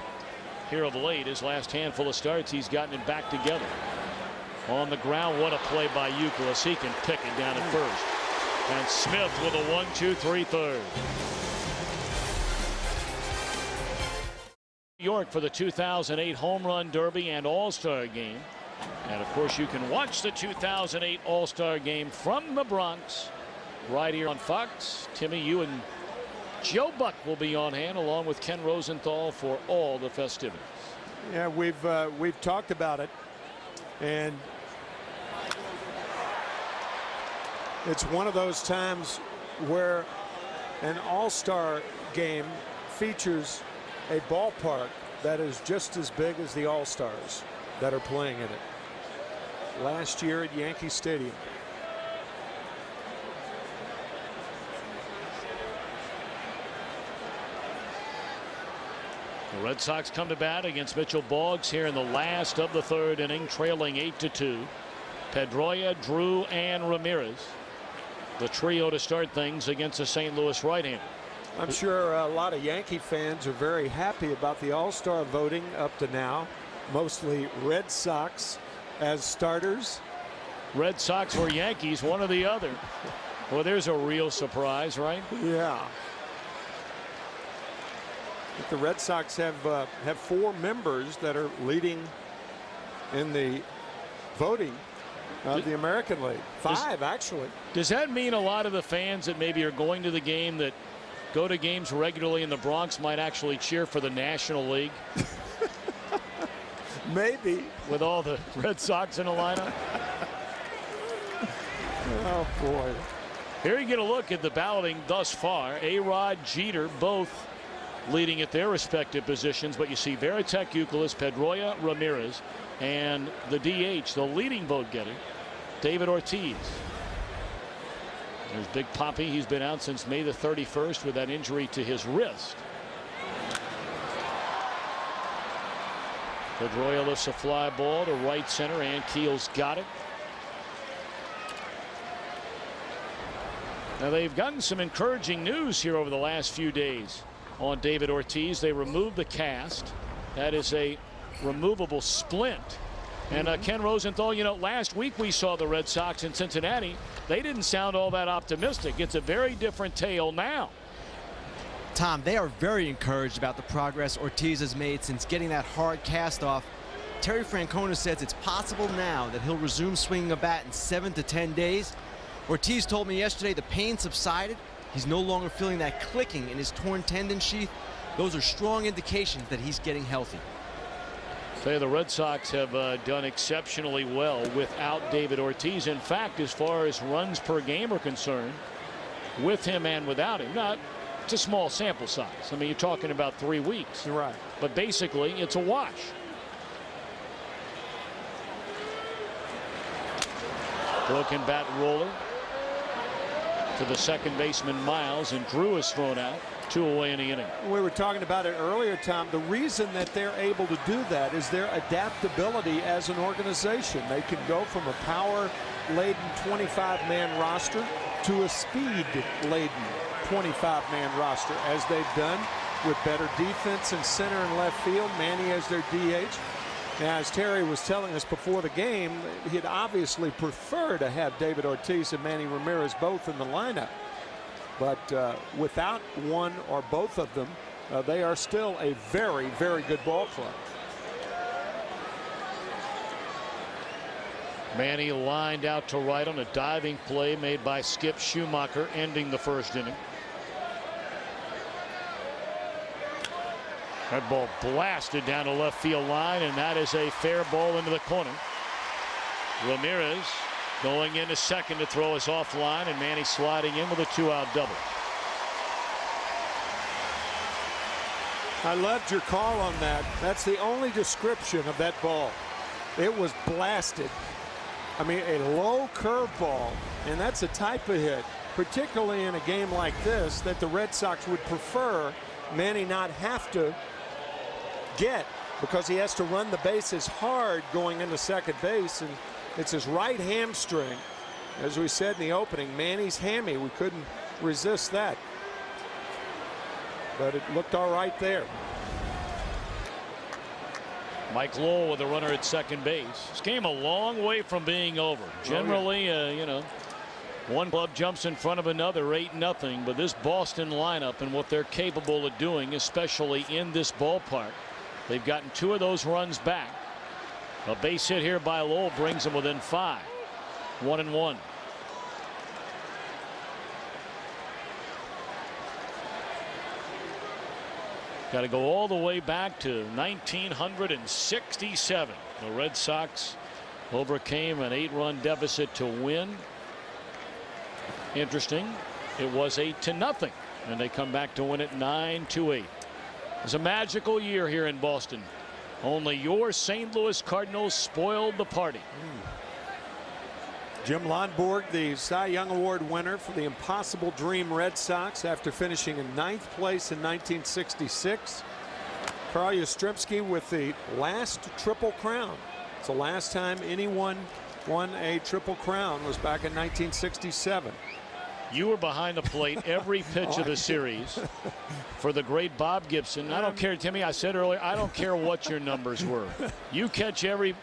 S1: here of late. His last handful of starts, he's gotten it back together. On the ground, what a play by Youkilis. He can pick it down at first. And Smith with a 1-2-3 third. New York for the 2008 Home Run Derby and All-Star Game. And of course, you can watch the 2008 All-Star Game from the Bronx right here on Fox. Timmy, you and Joe Buck will be on hand along with Ken Rosenthal for all the festivities.
S2: Yeah, we've talked about it, and it's one of those times where an all-star game features a ballpark that is just as big as the all-stars that are playing in it. Last year at Yankee Stadium.
S1: The Red Sox come to bat against Mitchell Boggs here in the last of the third inning, trailing 8-2. Pedroia, Drew, and Ramirez. The trio to start things against the St. Louis right-hander.
S2: I'm sure a lot of Yankee fans are very happy about the all-star voting up to now. Mostly Red Sox as starters.
S1: Red Sox or Yankees, one or the other. Well, there's a real surprise, right?
S2: Yeah. The Red Sox have 4 members that are leading in the voting of the American League. 5, actually.
S1: Does that mean a lot of the fans that maybe are going to the game, that go to games regularly in the Bronx, might actually cheer for the National League?
S2: Maybe.
S1: With all the Red Sox in the lineup?
S2: Oh, boy.
S1: Here you get a look at the balloting thus far. A-Rod, Jeter, both leading at their respective positions, but you see Veritek, Youkilis, Pedroia, Ramirez, and the DH, the leading vote getter, David Ortiz. There's Big Papi. He's been out since May the 31st with that injury to his wrist. Pedroia lifts a fly ball to right center, and Keel's got it. Now they've gotten some encouraging news here over the last few days on David Ortiz. They removed the cast. That is a removable splint. And Ken Rosenthal, you know, last week we saw the Red Sox in Cincinnati. They didn't sound all that optimistic. It's a very different tale now.
S5: Tom, they are very encouraged about the progress Ortiz has made since getting that hard cast off. Terry Francona says it's possible now that he'll resume swinging a bat in 7 to 10 days. Ortiz told me yesterday the pain subsided. He's no longer feeling that clicking in his torn tendon sheath. Those are strong indications that he's getting healthy.
S1: Say the Red Sox have done exceptionally well without David Ortiz. In fact, as far as runs per game are concerned, with him and without him, not it's a small sample size. I mean, you're talking about 3 weeks.
S2: You're right.
S1: But basically, it's a wash. Broken bat roller to the second baseman Miles, and Drew is thrown out. 2 away in the inning.
S2: We were talking about it earlier, Tom. The reason that they're able to do that is their adaptability as an organization. They can go from a power-laden 25-man roster to a speed-laden 25-man roster, as they've done with better defense in center and left field. Manny as their DH. Now, as Terry was telling us before the game, he'd obviously prefer to have David Ortiz and Manny Ramirez both in the lineup. But without one or both of them, they are still a very, very good ball club.
S1: Manny lined out to right on a diving play made by Skip Schumacher, ending the first inning. That ball blasted down the left field line, and that is a fair ball into the corner. Ramirez going into second to throw us offline, and Manny sliding in with a 2-out double.
S2: I loved your call on that. That's the only description of that ball. It was blasted. I mean, a low curveball, and that's a type of hit, particularly in a game like this, that the Red Sox would prefer Manny not have to get, because he has to run the bases hard going into second base, and it's his right hamstring. As we said in the opening, Manny's hammy. We couldn't resist that, but it looked all right there.
S1: Mike Lowell with a runner at second base. This game a long way from being over. Generally, you know, one club jumps in front of another 8-0, but this Boston lineup and what they're capable of doing, especially in this ballpark, they've gotten 2 of those runs back. A base hit here by Lowell brings them within 5. 1-1. Got to go all the way back to 1967. The Red Sox overcame an 8-run deficit to win. Interesting. It was 8-0, and they come back to win it 9-8. It was a magical year here in Boston. Only your St. Louis Cardinals spoiled the party.
S2: Jim Lonborg, the Cy Young Award winner for the Impossible Dream Red Sox after finishing in 9th place in 1966. Carl Yastrzemski with the last Triple Crown. It's the last time anyone won a Triple Crown was back in 1967.
S1: You were behind the plate every pitch of the series for the great Bob Gibson. I don't care, Timmy. I said earlier, I don't care what your numbers were. You catch every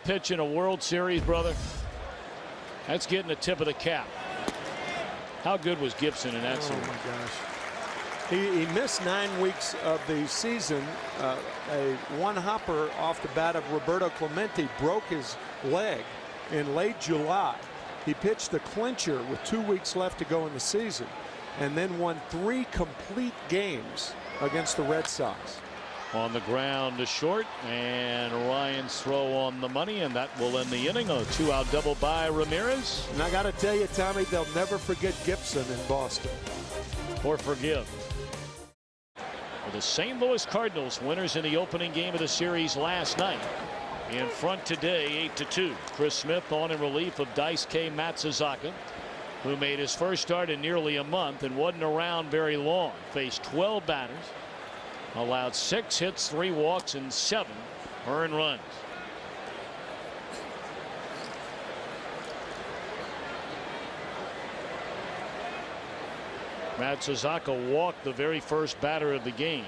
S1: pitch in a World Series, brother. That's getting the tip of the cap. How good was Gibson in that series?
S2: Oh my gosh. He missed 9 weeks of the season. A one-hopper off the bat of Roberto Clemente broke his leg in late July. He pitched the clincher with 2 weeks left to go in the season, and then won 3 complete games against the Red Sox.
S1: On the ground to short, and Ryan's throw on the money, and that will end the inning. A 2-out double by Ramirez.
S2: And I got to tell you, Tommy, they'll never forget Gibson in Boston.
S1: Or forgive. Well, the St. Louis Cardinals, winners in the opening game of the series last night, in front today 8-2. Chris Smith on in relief of Daisuke Matsuzaka, who made his first start in nearly a month and wasn't around very long. Faced 12 batters, allowed 6 hits, 3 walks, and 7 earned runs. Matsuzaka walked the very first batter of the game,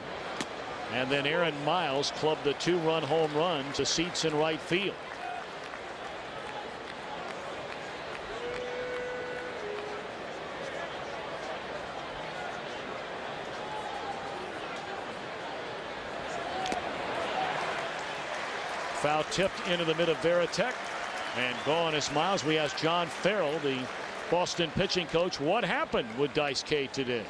S1: and then Aaron Miles clubbed the 2-run home run to seats in right field. Foul tipped into the mid of Veritek, and gone is Miles. We asked John Farrell, the Boston pitching coach, what happened with Daisuke today.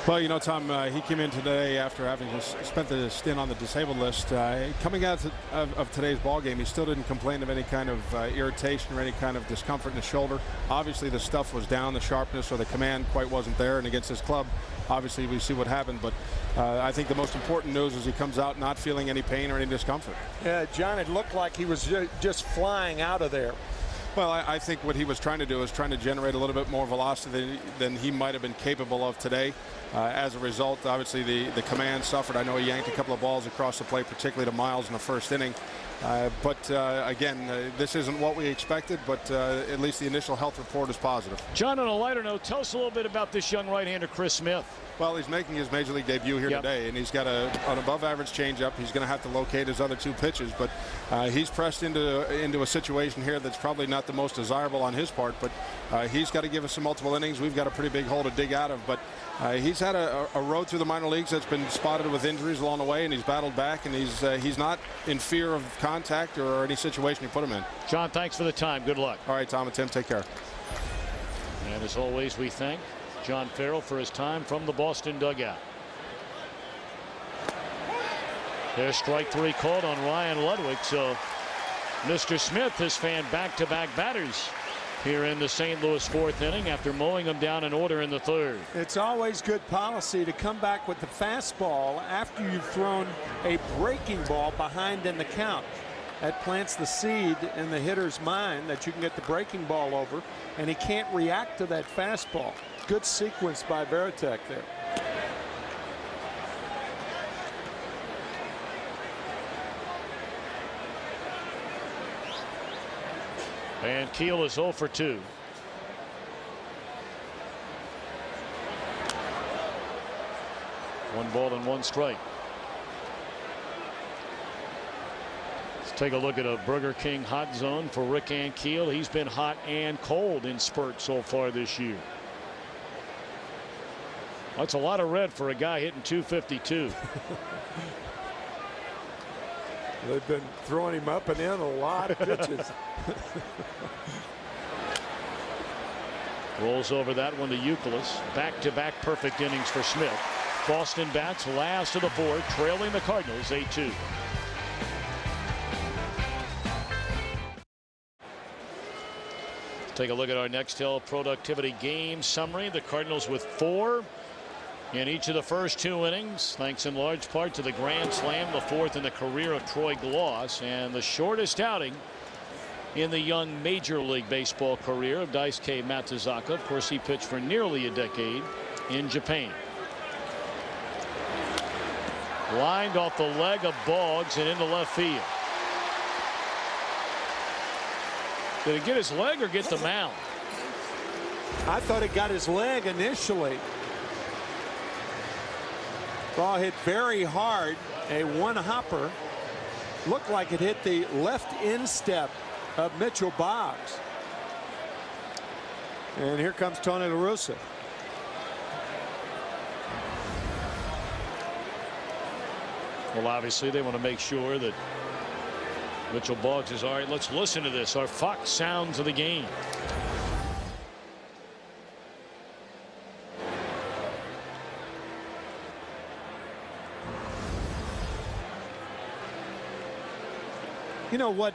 S7: Well, you know, Tom, he came in today after having spent the stint on the disabled list. Coming out of today's ball game, he still didn't complain of any kind of irritation or any kind of discomfort in the shoulder. Obviously, the stuff was down, the sharpness or the command quite wasn't there. And against his club, obviously, we see what happened. But I think the most important news is he comes out not feeling any pain or any discomfort.
S2: Yeah, John, it looked like he was just flying out of there.
S7: Well, I think what he was trying to do is trying to generate a little bit more velocity than he might have been capable of today. As a result, obviously, the command suffered. I know he yanked a couple of balls across the plate, particularly to Miles in the first inning. Again, this isn't what we expected, but at least the initial health report is positive.
S1: John, on a lighter note, tell us a little bit about this young right-hander, Chris Smith.
S7: Well, he's making his major league debut here today, and he's got an above-average changeup. He's going to have to locate his other two pitches, but he's pressed into a situation here that's probably not the most desirable on his part, but he's got to give us some multiple innings. We've got a pretty big hole to dig out of, but he's had a road through the minor leagues that's been spotted with injuries along the way, and he's battled back, and he's not in fear of contact or any situation you put him in.
S1: John, thanks for the time. Good luck.
S7: All right, Tom and Tim, take care.
S1: And as always, we thank John Farrell for his time from the Boston dugout. There's strike three called on Ryan Ludwig, so Mr. Smith has fanned back-to-back batters here in the St. Louis fourth inning after mowing them down in order in the third.
S2: It's always good policy to come back with the fastball after you've thrown a breaking ball behind in the count. That plants the seed in the hitter's mind that you can get the breaking ball over, and he can't react to that fastball. Good sequence by Veritek there.
S1: And Keel is 0 for 2. One ball and one strike. Let's take a look at a Burger King hot zone for Rick Ankiel. He's been hot and cold in spurts so far this year. That's a lot of red for a guy hitting 252.
S2: They've been throwing him up and in a lot of pitches.
S1: Rolls over that one to Youkilis. Back-to-back perfect innings for Smith. Boston bats last of the four, trailing the Cardinals 8-2. Take a look at our Nextel productivity game summary. The Cardinals with 4 in each of the first 2 innings, thanks in large part to the grand slam, the 4th in the career of Troy Gloss, and the shortest outing in the young Major League Baseball career of Daisuke Matsuzaka. Of course, he pitched for nearly a decade in Japan. Lined off the leg of Boggs and into left field. Did it get his leg or get the mound?
S2: I thought it got his leg initially. Ball hit very hard. A one-hopper. Looked like it hit the left instep of Mitchell Boggs. And here comes Tony La Russa.
S1: Well, obviously they want to make sure that Mitchell Boggs is all right. Let's listen to this. Our Fox sounds of the game.
S2: You know what?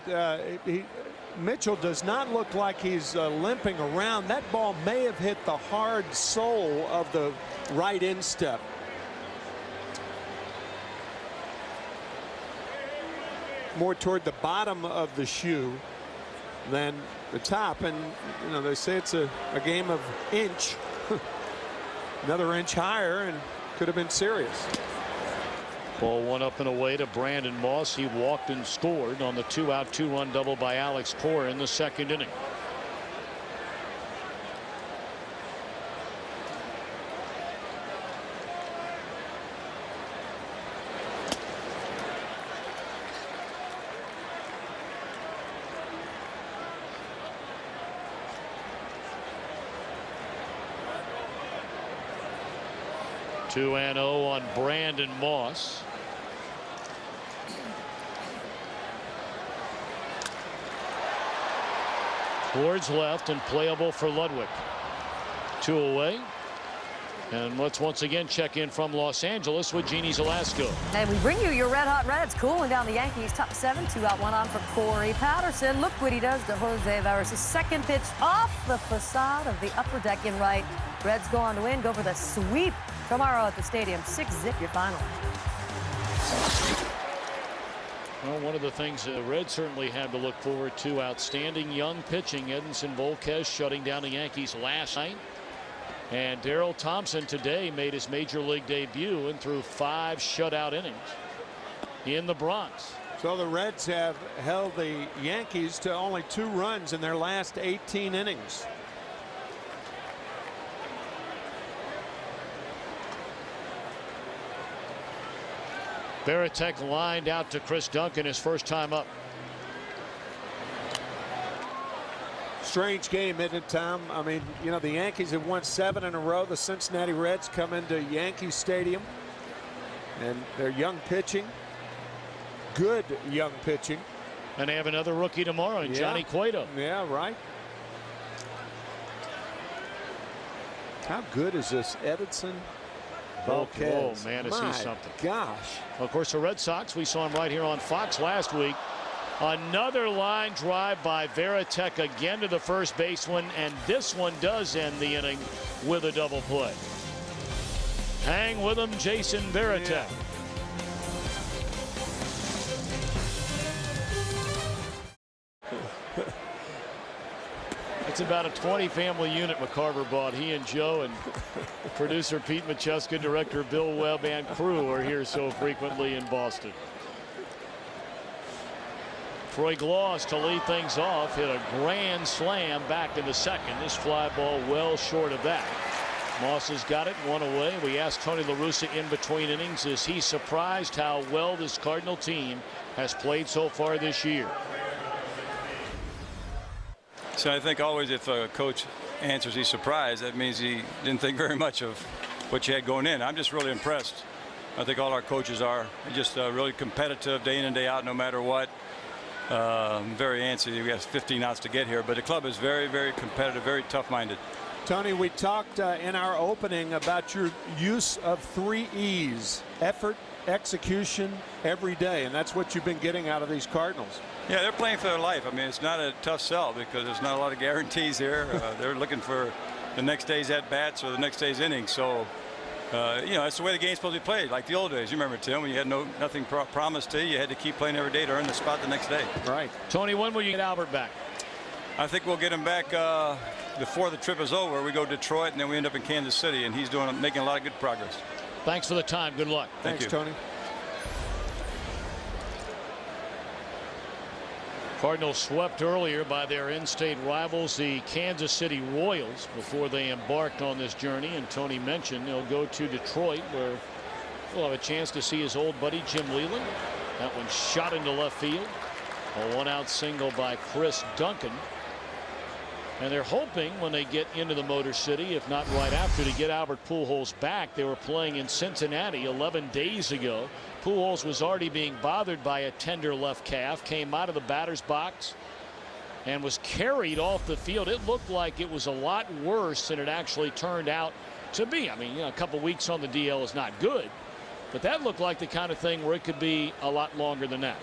S2: Mitchell does not look like he's limping around. That ball may have hit the hard sole of the right instep. More toward the bottom of the shoe than the top. And, you know, they say it's a game of inch. Another inch higher and could have been serious.
S1: Ball one up and away to Brandon Moss. He walked and scored on the 2-out 2-run double by Alex Cora in the second inning. Two and 0 on Brandon Moss. Towards left and playable for Ludwig. 2 away. And let's once again check in from Los Angeles with Jeannie Zelasco.
S4: And we bring you your red hot Reds cooling down the Yankees top 7. 2 out 1 on for Corey Patterson. Look what he does to Jose Vargas. Second pitch off the facade of the upper deck in right. Reds go on to win. Go for the sweep tomorrow at the stadium. 6-zip your final.
S1: Well, one of the things the Reds certainly had to look forward to, outstanding young pitching. Edinson Volquez shutting down the Yankees last night. And Darrell Thompson today made his major league debut and threw 5 shutout innings in the Bronx.
S2: So the Reds have held the Yankees to only 2 runs in their last 18 innings.
S1: Varitek lined out to Chris Duncan his first time up.
S2: Strange game, isn't it, Tom? I mean, you know, the Yankees have won 7 in a row. The Cincinnati Reds come into Yankee Stadium, and they're young pitching. Good young pitching.
S1: And they have another rookie tomorrow in Johnny Cueto.
S2: Yeah, right. How good is this Edinson Volquez?
S1: Oh, man, is he something.
S2: Gosh.
S1: Of course, the Red Sox, we saw him right here on Fox last week. Another line drive by Varitek again to the first baseman, and this one does end the inning with a double play. Hang with him, Jason Varitek.
S2: Yeah.
S1: It's about a 20-family unit McCarver bought. He and Joe and producer Pete Machuska, director Bill Webb, and crew are here so frequently in Boston. Troy Gloss to lead things off hit a grand slam back in the second. This fly ball well short of that. Moss has got it, 1 away. We asked Tony La Russa in between innings, is he surprised how well this Cardinal team has played so far this year?
S8: So I think always if a coach answers he's surprised, that means he didn't think very much of what you had going in. I'm just really impressed. I think all our coaches are just really competitive day in and day out, no matter what. Very antsy. We have 15 outs to get here, but the club is very, very competitive, very tough-minded.
S2: Tony, we talked in our opening about your use of 3 E's: effort, execution, every day, and that's what you've been getting out of these Cardinals.
S8: Yeah, they're playing for their life. I mean, it's not a tough sell because there's not a lot of guarantees here. They're looking for the next day's at-bats or the next day's innings. So, you know, that's the way the game's supposed to be played, like the old days. You remember, Tim, when you had nothing promised to you, you had to keep playing every day to earn the spot the next day.
S2: Right.
S1: Tony, when will you get Albert back?
S8: I think we'll get him back before the trip is over. We go to Detroit, and then we end up in Kansas City, and he's making a lot of good progress.
S1: Thanks for the time. Good luck.
S2: Thanks, Tony.
S1: Cardinals swept earlier by their in-state rivals, the Kansas City Royals, before they embarked on this journey. And Tony mentioned they'll go to Detroit, where we'll have a chance to see his old buddy Jim Leland. That one shot into left field. A 1-out single by Chris Duncan. And they're hoping when they get into the Motor City, if not right after, to get Albert Pujols back. They were playing in Cincinnati 11 days ago. Pujols was already being bothered by a tender left calf, came out of the batter's box and was carried off the field. It looked like it was a lot worse than it actually turned out to be. I mean, you know, a couple weeks on the DL is not good, but that looked like the kind of thing where it could be a lot longer than that.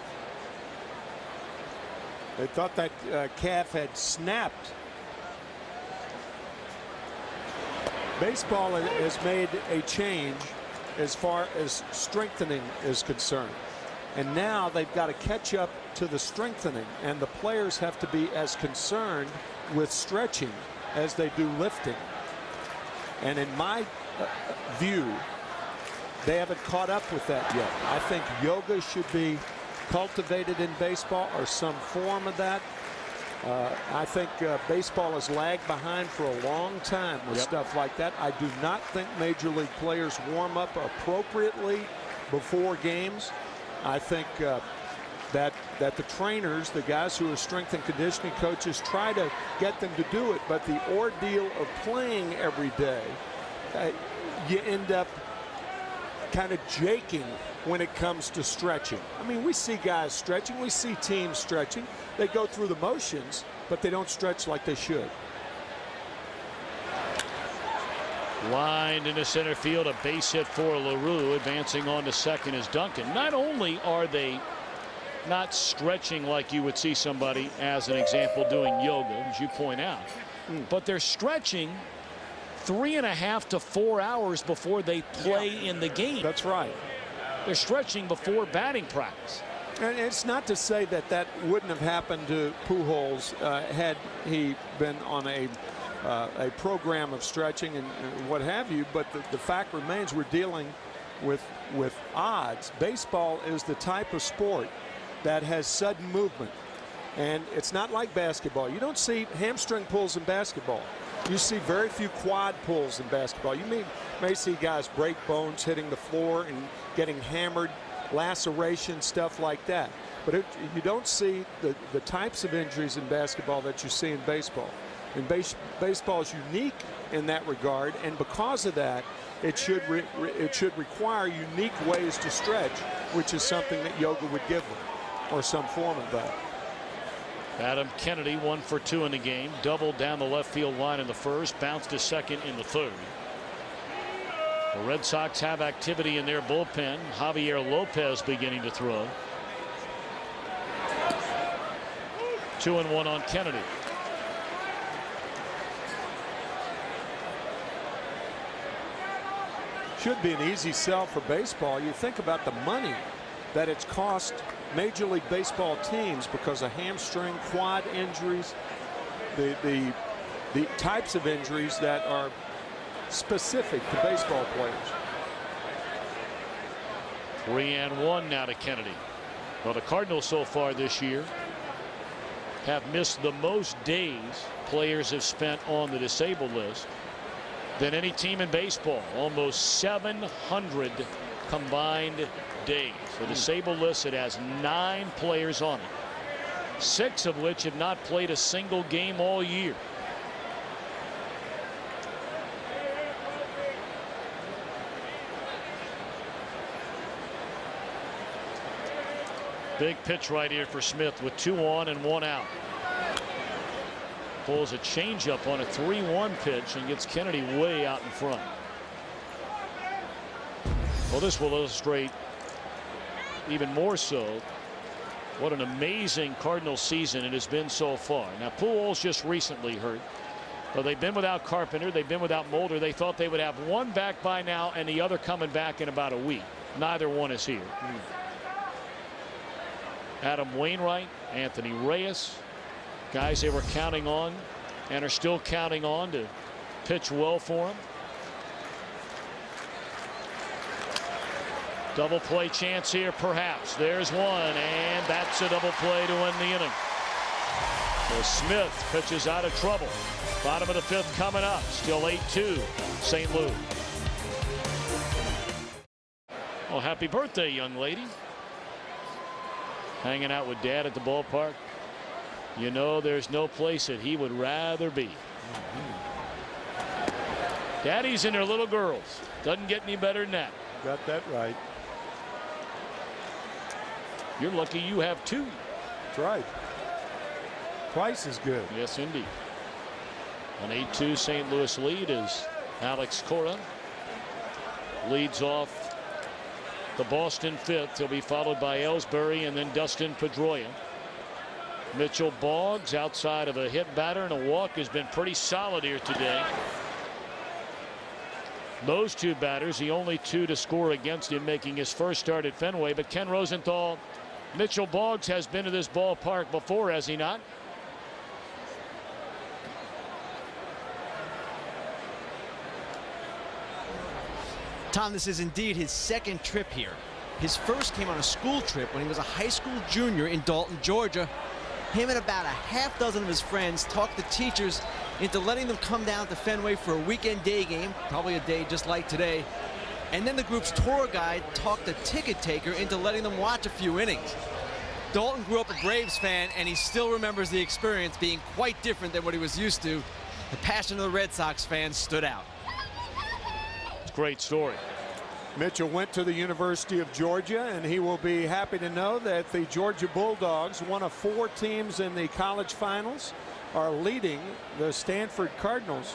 S2: They thought that calf had snapped. Baseball has made a change as far as strengthening is concerned. And now they've got to catch up to the strengthening, and the players have to be as concerned with stretching as they do lifting. And in my view, they haven't caught up with that yet. I think yoga should be cultivated in baseball, or some form of that. I think baseball has lagged behind for a long time with stuff like that. I do not think major league players warm up appropriately before games. I think that the trainers, the guys who are strength and conditioning coaches, try to get them to do it. But the ordeal of playing every day, you end up kind of jaking when it comes to stretching. I mean, we see guys stretching, we see teams stretching. They go through the motions, but they don't stretch like they should.
S1: Lined into center field, a base hit for LaRue. Advancing on to second is Duncan. Not only are they not stretching like you would see somebody, as an example, doing yoga, as you point out, but they're stretching 3.5 to 4 hours before they play in the game.
S2: That's right.
S1: They're stretching before batting practice.
S2: And it's not to say that that wouldn't have happened to Pujols had he been on a program of stretching and what have you, but the fact remains we're dealing with odds. Baseball is the type of sport that has sudden movement. And it's not like basketball. You don't see hamstring pulls in basketball. You see very few quad pulls in basketball. You may see guys break bones hitting the floor and getting hammered, laceration, stuff like that. But you don't see the types of injuries in basketball that you see in baseball. And baseball is unique in that regard, and because of that, it should require unique ways to stretch, which is something that yoga would give them, or some form of that.
S1: Adam Kennedy 1 for 2 in the game, doubled down the left field line in the first, bounced to second in the third. The Red Sox have activity in their bullpen. Javier Lopez beginning to throw. 2-1 on Kennedy.
S2: Should be an easy sell for baseball. You think about the money that it's cost Major League Baseball teams because of hamstring, quad injuries, the types of injuries that are specific to baseball players.
S1: 3-1 now to Kennedy. Well, the Cardinals so far this year have missed the most days players have spent on the disabled list than any team in baseball. Almost 700 combined days. The disabled list, it has 9 players on it, 6 of which have not played a single game all year. Big pitch right here for Smith with 2 on and 1 out. Pulls a changeup on a 3-1 pitch and gets Kennedy way out in front. Well, this will illustrate even more so what an amazing Cardinals season it has been so far. Now, Pujols just recently hurt. But they've been without Carpenter. They've been without Mulder. They thought they would have one back by now and the other coming back in about a week. Neither one is here. Adam Wainwright, Anthony Reyes, guys they were counting on and are still counting on to pitch well for them. Double play chance here, perhaps. There's one, and that's a double play to end the inning. So Smith pitches out of trouble. Bottom of the 5th coming up. Still 8-2, St. Louis. Well, happy birthday, young lady. Hanging out with Dad at the ballpark. You know, there's no place that he would rather be. Daddies and their little girls. Doesn't get any better than that.
S2: Got that right.
S1: You're lucky you have 2.
S2: That's right. Twice as good.
S1: Yes, indeed. An 8-2 St. Louis lead as Alex Cora leads off the Boston 5th. He'll be followed by Ellsbury and then Dustin Pedroia. Mitchell Boggs, outside of a hit batter and a walk, has been pretty solid here today. Those 2 batters, the only 2 to score against him, making his first start at Fenway. But Ken Rosenthal, Mitchell Boggs has been to this ballpark before, has he not?
S5: Tom, this is indeed his 2nd trip here. His first came on a school trip when he was a high school junior in Dalton, Georgia. Him and about a half dozen of his friends talked the teachers into letting them come down to Fenway for a weekend day game, probably a day just like today. And then the group's tour guide talked the ticket taker into letting them watch a few innings. Dalton grew up a Braves fan, and he still remembers the experience being quite different than what he was used to. The passion of the Red Sox fans stood out.
S1: It's a great story.
S2: Mitchell went to the University of Georgia, and he will be happy to know that the Georgia Bulldogs, one of 4 teams in the college finals, are leading the Stanford Cardinals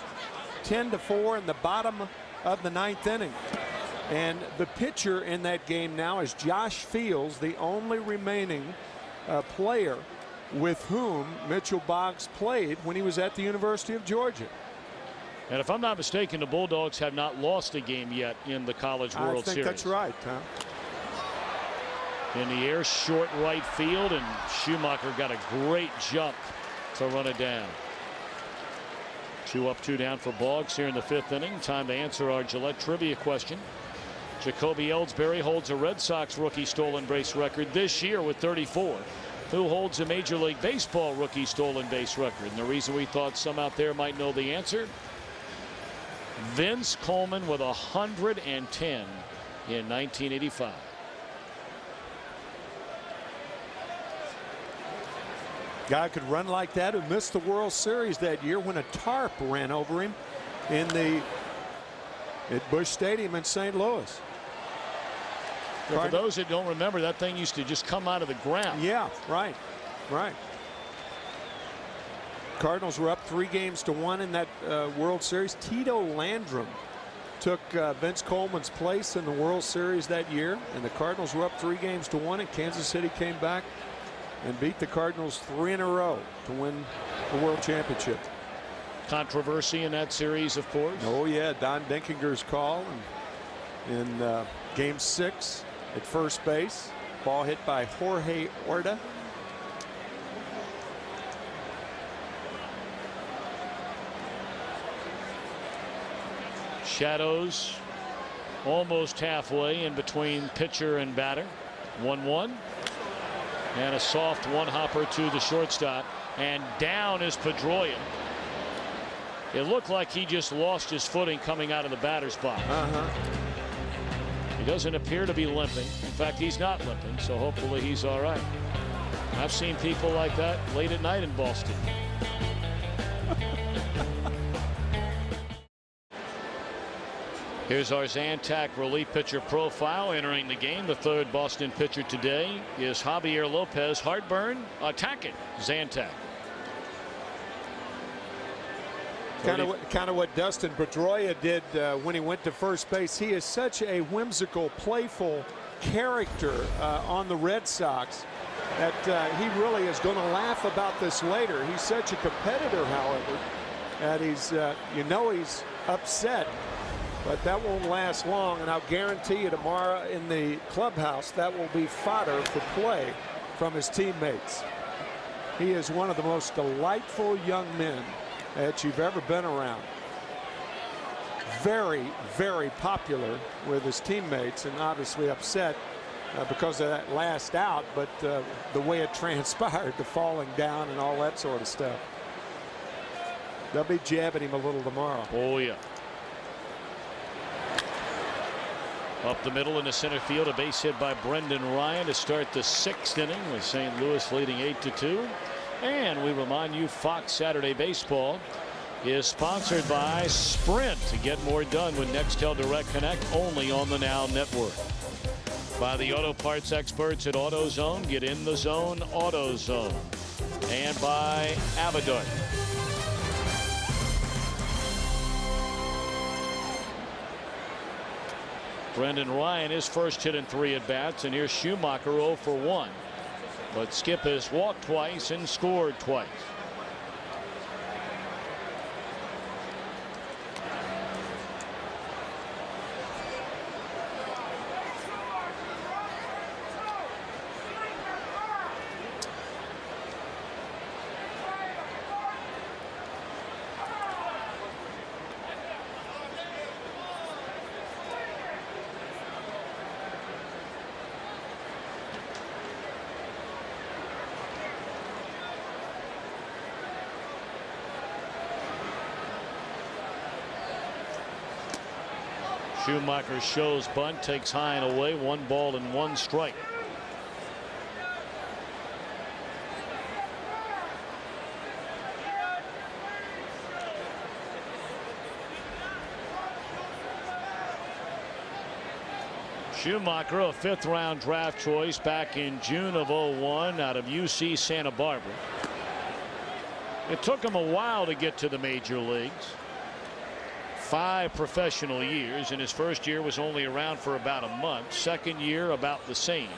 S2: 10-4 in the bottom of the 9th inning. And the pitcher in that game now is Josh Fields, the only remaining player with whom Mitchell Boggs played when he was at the University of Georgia.
S1: And if I'm not mistaken, the Bulldogs have not lost a game yet in the College World Series.
S2: I think that's right, Tom.
S1: In the air, short right field, and Schumacher got a great jump to run it down. 2 up, 2 down for Boggs here in the 5th inning. Time to answer our Gillette trivia question. Jacoby Ellsbury holds a Red Sox rookie stolen base record this year with 34. Who holds a Major League Baseball rookie stolen base record? And the reason we thought some out there might know the answer, Vince Coleman with 110 in 1985.
S2: Guy could run like that who missed the World Series that year when a tarp ran over him at Busch Stadium in St. Louis.
S1: For those that don't remember, that thing used to just come out of the ground.
S2: Yeah, right. Cardinals were up 3-1 in that World Series. Tito Landrum took Vince Coleman's place in the World Series that year, and the Cardinals were up 3-1, and Kansas City came back and beat the Cardinals 3 in a row to win the World Championship.
S1: Controversy in that series, of course.
S2: Oh yeah, Don Denkinger's call in Game 6 at first base. Ball hit by Jorge Orta.
S1: Shadows almost halfway in between pitcher and batter. 1-1. And a soft one-hopper to the shortstop. And down is Pedroia. It looked like he just lost his footing coming out of the batter's box. He doesn't appear to be limping. In fact, he's not limping, so hopefully he's all right. I've seen people like that late at night in Boston. Here's our Zantac relief pitcher profile entering the game. The third Boston pitcher today is Javier Lopez. Heartburn, attacking Zantac.
S2: Kind of what Dustin Pedroia did when he went to first base. He is such a whimsical, playful character on the Red Sox that he really is going to laugh about this later. He's such a competitor, however, that he's he's upset, but that won't last long. And I'll guarantee you tomorrow in the clubhouse that will be fodder for play from his teammates. He is one of the most delightful young men that you've ever been around. Very, very popular with his teammates, and obviously upset because of that last out, but the way it transpired, the falling down and all that sort of stuff. They'll be jabbing him a little tomorrow.
S1: Oh yeah. Up the middle in the center field, a base hit by Brendan Ryan to start the 6th inning with St. Louis leading 8-2. And we remind you, Fox Saturday Baseball is sponsored by Sprint. To get more done with Nextel Direct Connect, only on the Now Network. By the auto parts experts at AutoZone. Get in the zone, AutoZone. And by Avidart. Brendan Ryan, his first hit in 3 at-bats, and here's Schumacher 0 for 1. But Skip has walked twice and scored twice. Schumacher shows bunt, takes high and away, 1 ball and 1 strike. Schumacher, a 5th-round draft choice back in June of '01 out of UC Santa Barbara. It took him a while to get to the major leagues. 5 professional years, and his first year was only around for about a month. Second year about the same,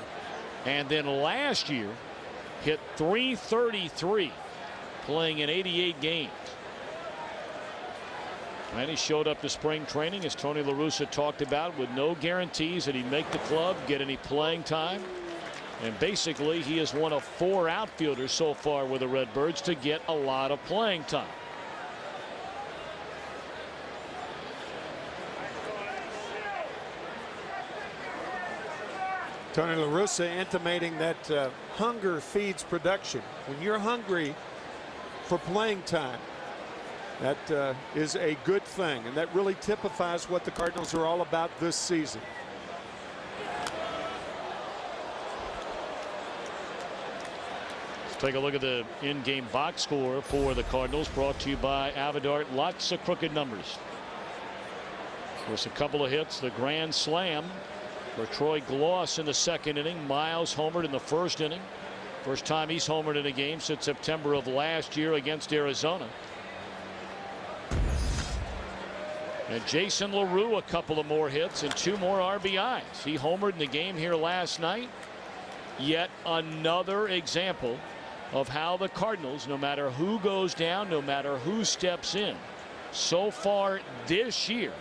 S1: and then last year hit .333 playing in 88 games. And he showed up to spring training, as Tony La Russa talked about, with no guarantees that he'd make the club, get any playing time. And basically he is one of 4 outfielders so far with the Redbirds to get a lot of playing time.
S2: Tony La Russa intimating that hunger feeds production. When you're hungry for playing time, that is a good thing, and that really typifies what the Cardinals are all about this season.
S1: Let's take a look at the in-game box score for the Cardinals, brought to you by Avidart. Lots of crooked numbers. Of course, a couple of hits, the grand slam for Troy Gloss in the second inning. Miles homered in the first inning. First time he's homered in a game since September of last year against Arizona. And Jason LaRue, a couple of more hits and 2 more RBIs. He homered in the game here last night. Yet another example of how the Cardinals, no matter who goes down, no matter who steps in, so far this year,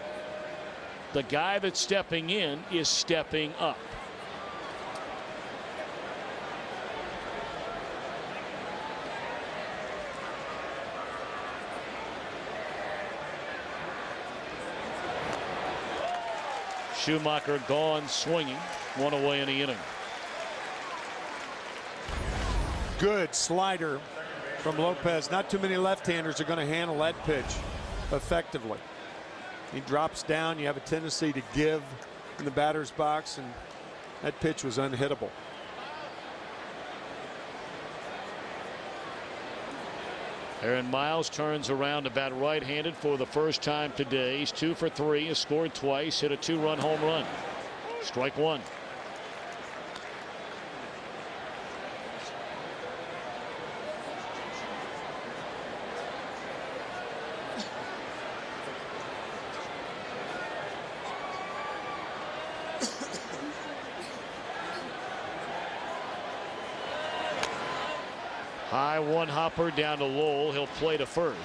S1: the guy that's stepping in is stepping up. Schumacher gone swinging, 1 away in the inning.
S2: Good slider from Lopez. Not too many left-handers are going to handle that pitch effectively. He drops down. You have a tendency to give in the batter's box, and that pitch was unhittable.
S1: Aaron Miles turns around to bat right-handed for the first time today. He's 2 for 3, has scored twice, hit a 2-run home run. Strike 1. High one hopper down to Lowell. He'll play to first.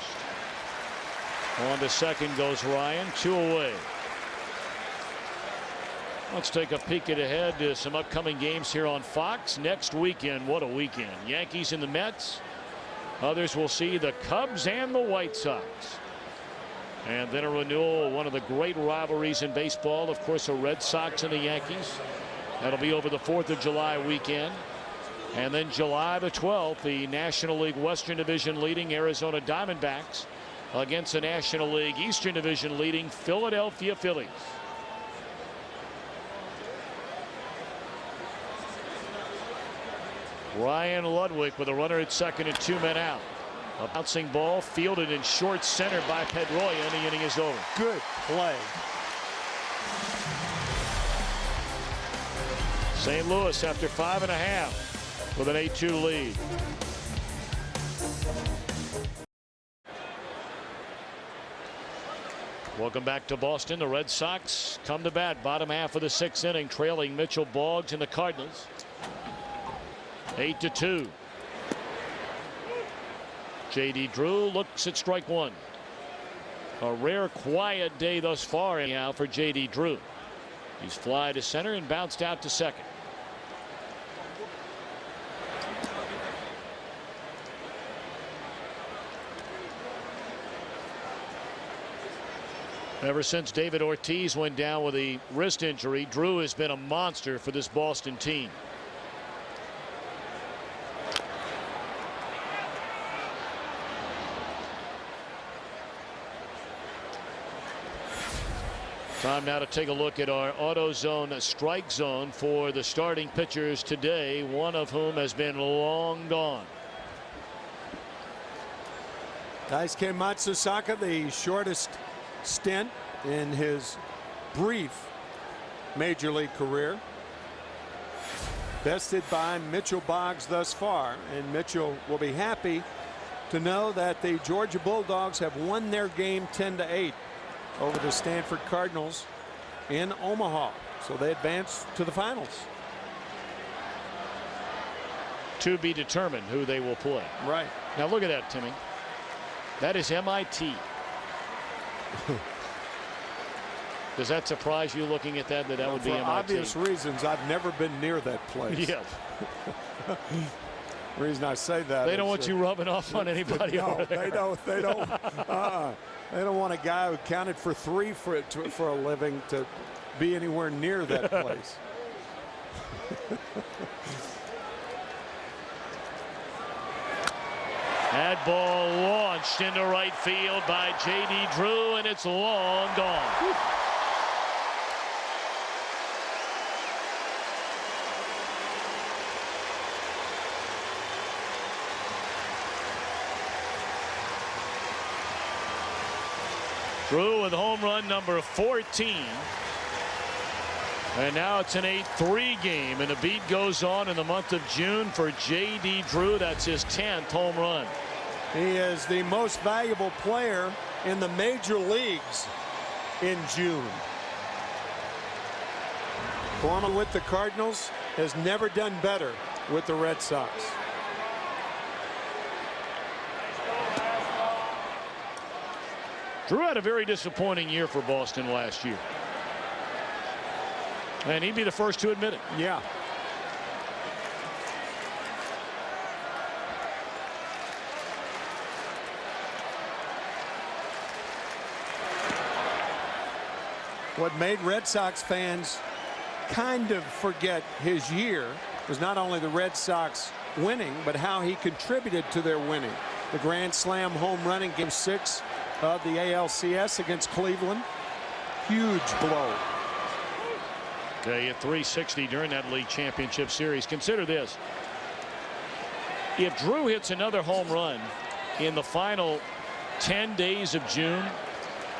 S1: On to second goes Ryan. 2 away. Let's take a peek ahead to some upcoming games here on Fox next weekend. What a weekend. Yankees and the Mets. Others will see the Cubs and the White Sox. And then a renewal, one of the great rivalries in baseball, of course, the Red Sox and the Yankees. That'll be over the 4th of July weekend. And then July the 12th, the National League Western Division leading Arizona Diamondbacks against the National League Eastern Division leading Philadelphia Phillies. Ryan Ludwig with a runner at second and 2 men out. A bouncing ball fielded in short center by Pedroia, and the inning is over.
S2: Good play.
S1: St. Louis after 5.5 with an 8-2 lead. Welcome back to Boston. The Red Sox come to bat, bottom half of the 6th inning, trailing Mitchell Boggs and the Cardinals 8-2. J.D. Drew looks at strike 1. A rare quiet day thus far anyhow for J.D. Drew. He's fly to center and bounced out to second. Ever since David Ortiz went down with a wrist injury, Drew has been a monster for this Boston team. Time now to take a look at our AutoZone strike zone for the starting pitchers today, one of whom has been long gone.
S2: Daisuke Matsusaka, the shortest stint in his brief major league career. Bested by Mitchell Boggs thus far, and Mitchell will be happy to know that the Georgia Bulldogs have won their game 10-8 over the Stanford Cardinals in Omaha, so they advance to the finals.
S1: To be determined who they will play.
S2: Right.
S1: Now look at that, Timmy. That is MIT. Does that surprise you looking at that? That would be MIT?
S2: For obvious reasons, I've never been near that place.
S1: Yeah.
S2: The reason I say that,
S1: they don't want you rubbing off on anybody.
S2: No,
S1: over there.
S2: they don't. They don't. They don't want a guy who counted for 3 for a living to be anywhere near that place.
S1: That ball launched into right field by J.D. Drew, and it's long gone. Drew with home run number 14. And now it's an 8-3 game, and the beat goes on in the month of June for J.D. Drew. That's his 10th home run.
S2: He is the most valuable player in the major leagues in June. Foreman with the Cardinals has never done better with the Red Sox.
S1: Drew had a very disappointing year for Boston last year. And he'd be the first to admit it.
S2: Yeah. What made Red Sox fans kind of forget his year was not only the Red Sox winning, but how he contributed to their winning. The grand slam home run in Game 6 of the ALCS against Cleveland. Huge blow.
S1: Okay, at 360 during that league championship series. Consider this. If Drew hits another home run in the final 10 days of June,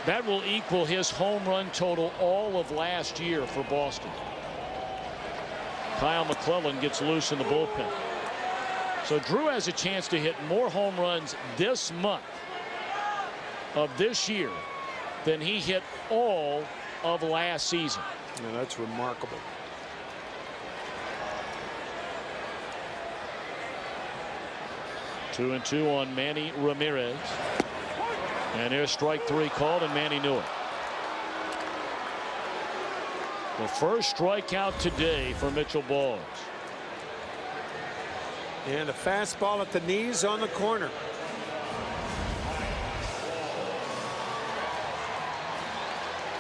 S1: that will equal his home run total all of last year for Boston. Kyle McClellan gets loose in the bullpen. So Drew has a chance to hit more home runs this month of this year than he hit all of last season.
S2: Yeah, that's remarkable.
S1: Two and two on Manny Ramirez. And there's strike three called, and Manny knew it. The first strikeout today for Mitchell Boggs.
S2: And a fastball at the knees on the corner.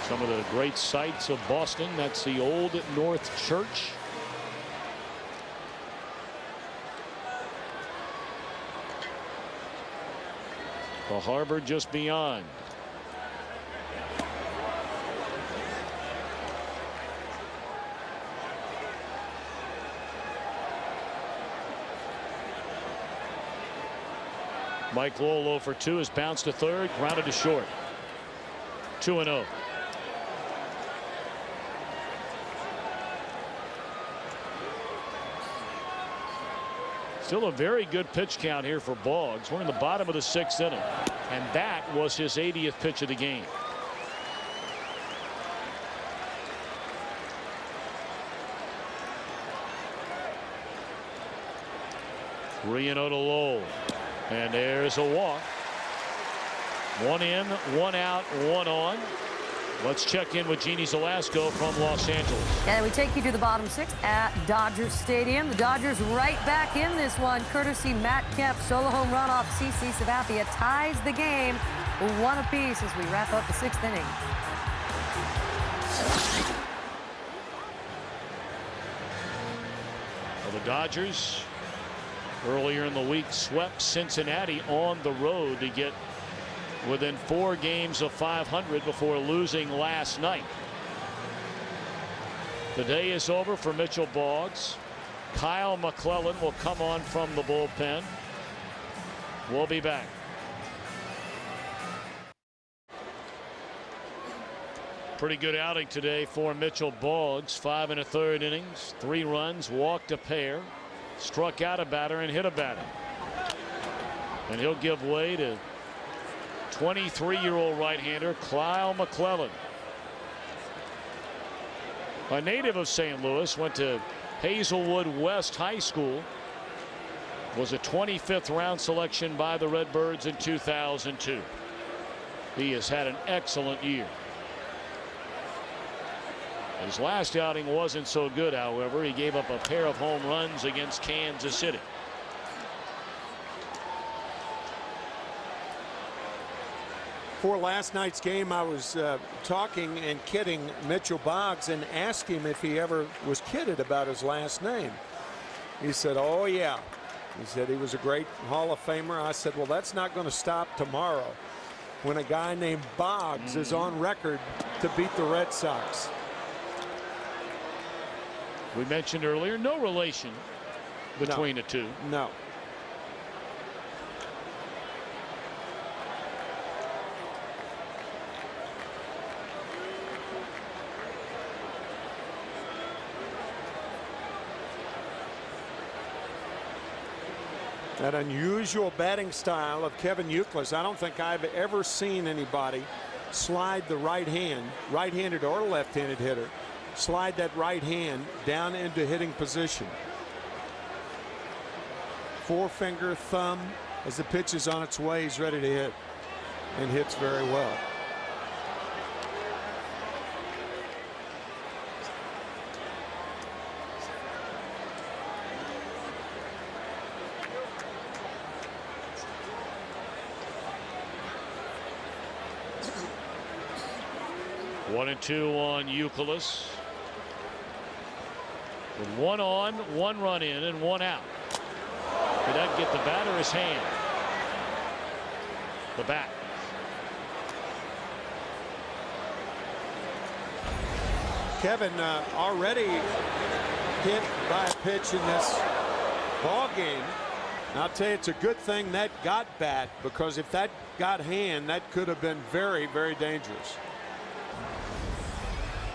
S1: Some of the great sights of Boston. That's the Old North Church. The harbor just beyond. Mike Lowell for 2 is bounced to third, grounded to short. 2-0. Still a very good pitch count here for Boggs. We're in the bottom of the 6th inning, and that was his 80th pitch of the game. Three and 0 to Lowell, and there's a walk. 1 in, 1 out, 1 on. Let's check in with Jeannie Zelasco from Los Angeles.
S4: And we take you to the bottom 6 at Dodger Stadium. The Dodgers right back in this one, courtesy Matt Kemp. Solo home run off CC Sabathia ties the game 1 apiece as we wrap up the 6th inning.
S1: Well, the Dodgers earlier in the week swept Cincinnati on the road to get within 4 games of 500 before losing last night. The day is over for Mitchell Boggs. Kyle McClellan will come on from the bullpen. We'll be back. Pretty good outing today for Mitchell Boggs. 5 1/3 innings, 3 runs, walked a pair, struck out a batter and hit a batter. And he'll give way to 23-year-old right-hander Kyle McClellan. A native of St. Louis, went to Hazelwood West High School, was a 25th round selection by the Redbirds in 2002. He has had an excellent year. His last outing wasn't so good, however. He gave up a pair of home runs against Kansas City.
S2: For last night's game, I was talking and kidding Mitchell Boggs and asked him if he ever was kidded about his last name. He said, oh, yeah. He said he was a great Hall of Famer. I said, well, that's not going to stop tomorrow when a guy named Boggs is on record to beat the Red Sox.
S1: We mentioned earlier, no relation between the two.
S2: No. That unusual batting style of Kevin Youkilis. I don't think I've ever seen anybody slide the right-handed or left-handed hitter, slide that right hand down into hitting position. Forefinger, thumb, as the pitch is on its way, he's ready to hit, and hits very well.
S1: One and two on Youkilis. With one on, one run in, and one out. Did that get the bat or his hand? The bat.
S2: Kevin already hit by a pitch in this ball game. And I'll tell you, it's a good thing that got bat, because if that got hand, that could have been very, very dangerous.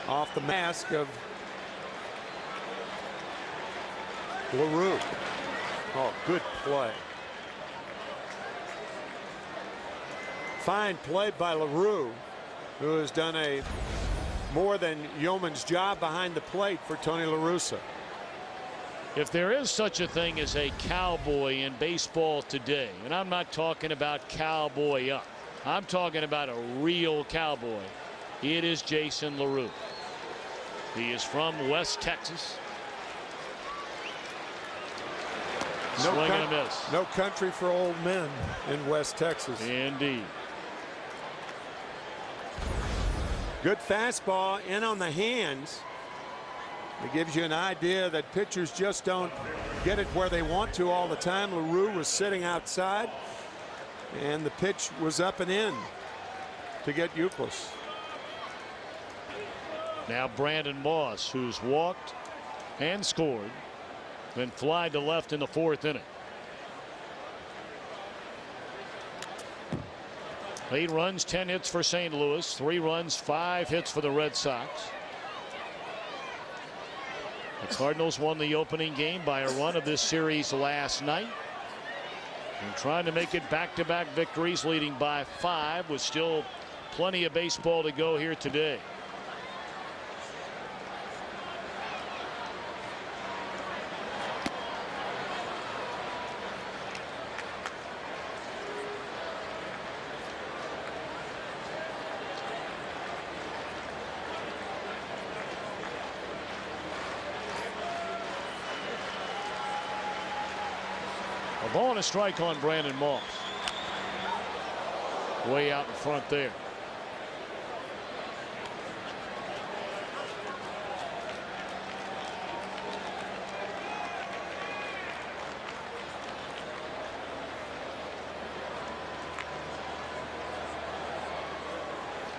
S2: Off the mask of LaRue. Oh, good play. Fine play by LaRue, who has done a more than yeoman's job behind the plate for Tony La Russa.
S1: If there is such a thing as a cowboy in baseball today, and I'm not talking about cowboy up, I'm talking about a real cowboy, it is Jason LaRue. He is from West Texas. Swing and a miss.
S2: No country for old men in West Texas.
S1: Indeed.
S2: Good fastball in on the hands. It gives you an idea that pitchers just don't get it where they want to all the time. LaRue was sitting outside, and the pitch was up and in to get Youkilis.
S1: Now Brandon Moss, who's walked and scored, then fly to left in the fourth inning. 8 runs, 10 hits for St. Louis, 3 runs, 5 hits for the Red Sox. The Cardinals won the opening game by a run of this series last night. And trying to make it back-to-back victories, leading by 5, with still plenty of baseball to go here today. A ball and a strike on Brandon Moss. Way out in front there.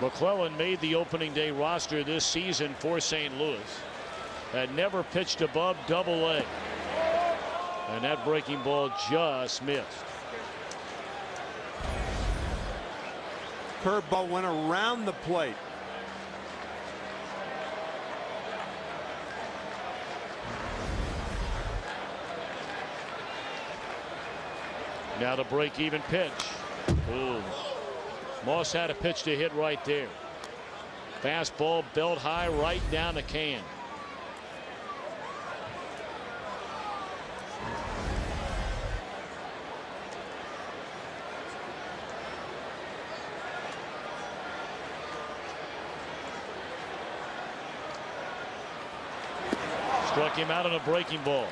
S1: McClellan made the opening day roster this season for St. Louis. Had never pitched above Double-A. And that breaking ball just missed.
S2: Curveball went around the plate.
S1: Now the break-even pitch. Ooh. Moss had a pitch to hit right there. Fastball belt high right down the can. Struck him out on a breaking ball.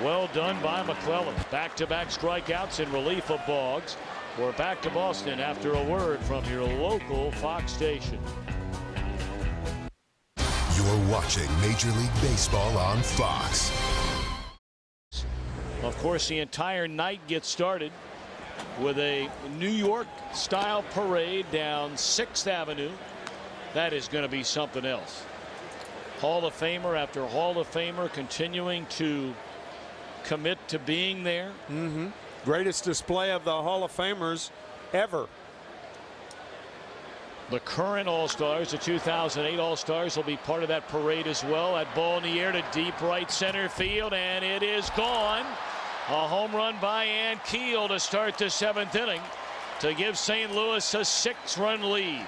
S1: Well done by McClellan. Back-to-back strikeouts in relief of Boggs. We're back to Boston after a word from your local Fox station.
S6: You're watching Major League Baseball on Fox.
S1: Of course, the entire night gets started with a New York style parade down 6th Avenue. That is going to be something else. Hall of Famer after Hall of Famer continuing to commit to being there.
S2: Greatest display of the Hall of Famers ever.
S1: The current All-Stars, the 2008 All-Stars, will be part of that parade as well. That ball in the air to deep right center field, and it is gone. A home run by Ann Keel to start the 7th inning to give St. Louis a 6-run lead.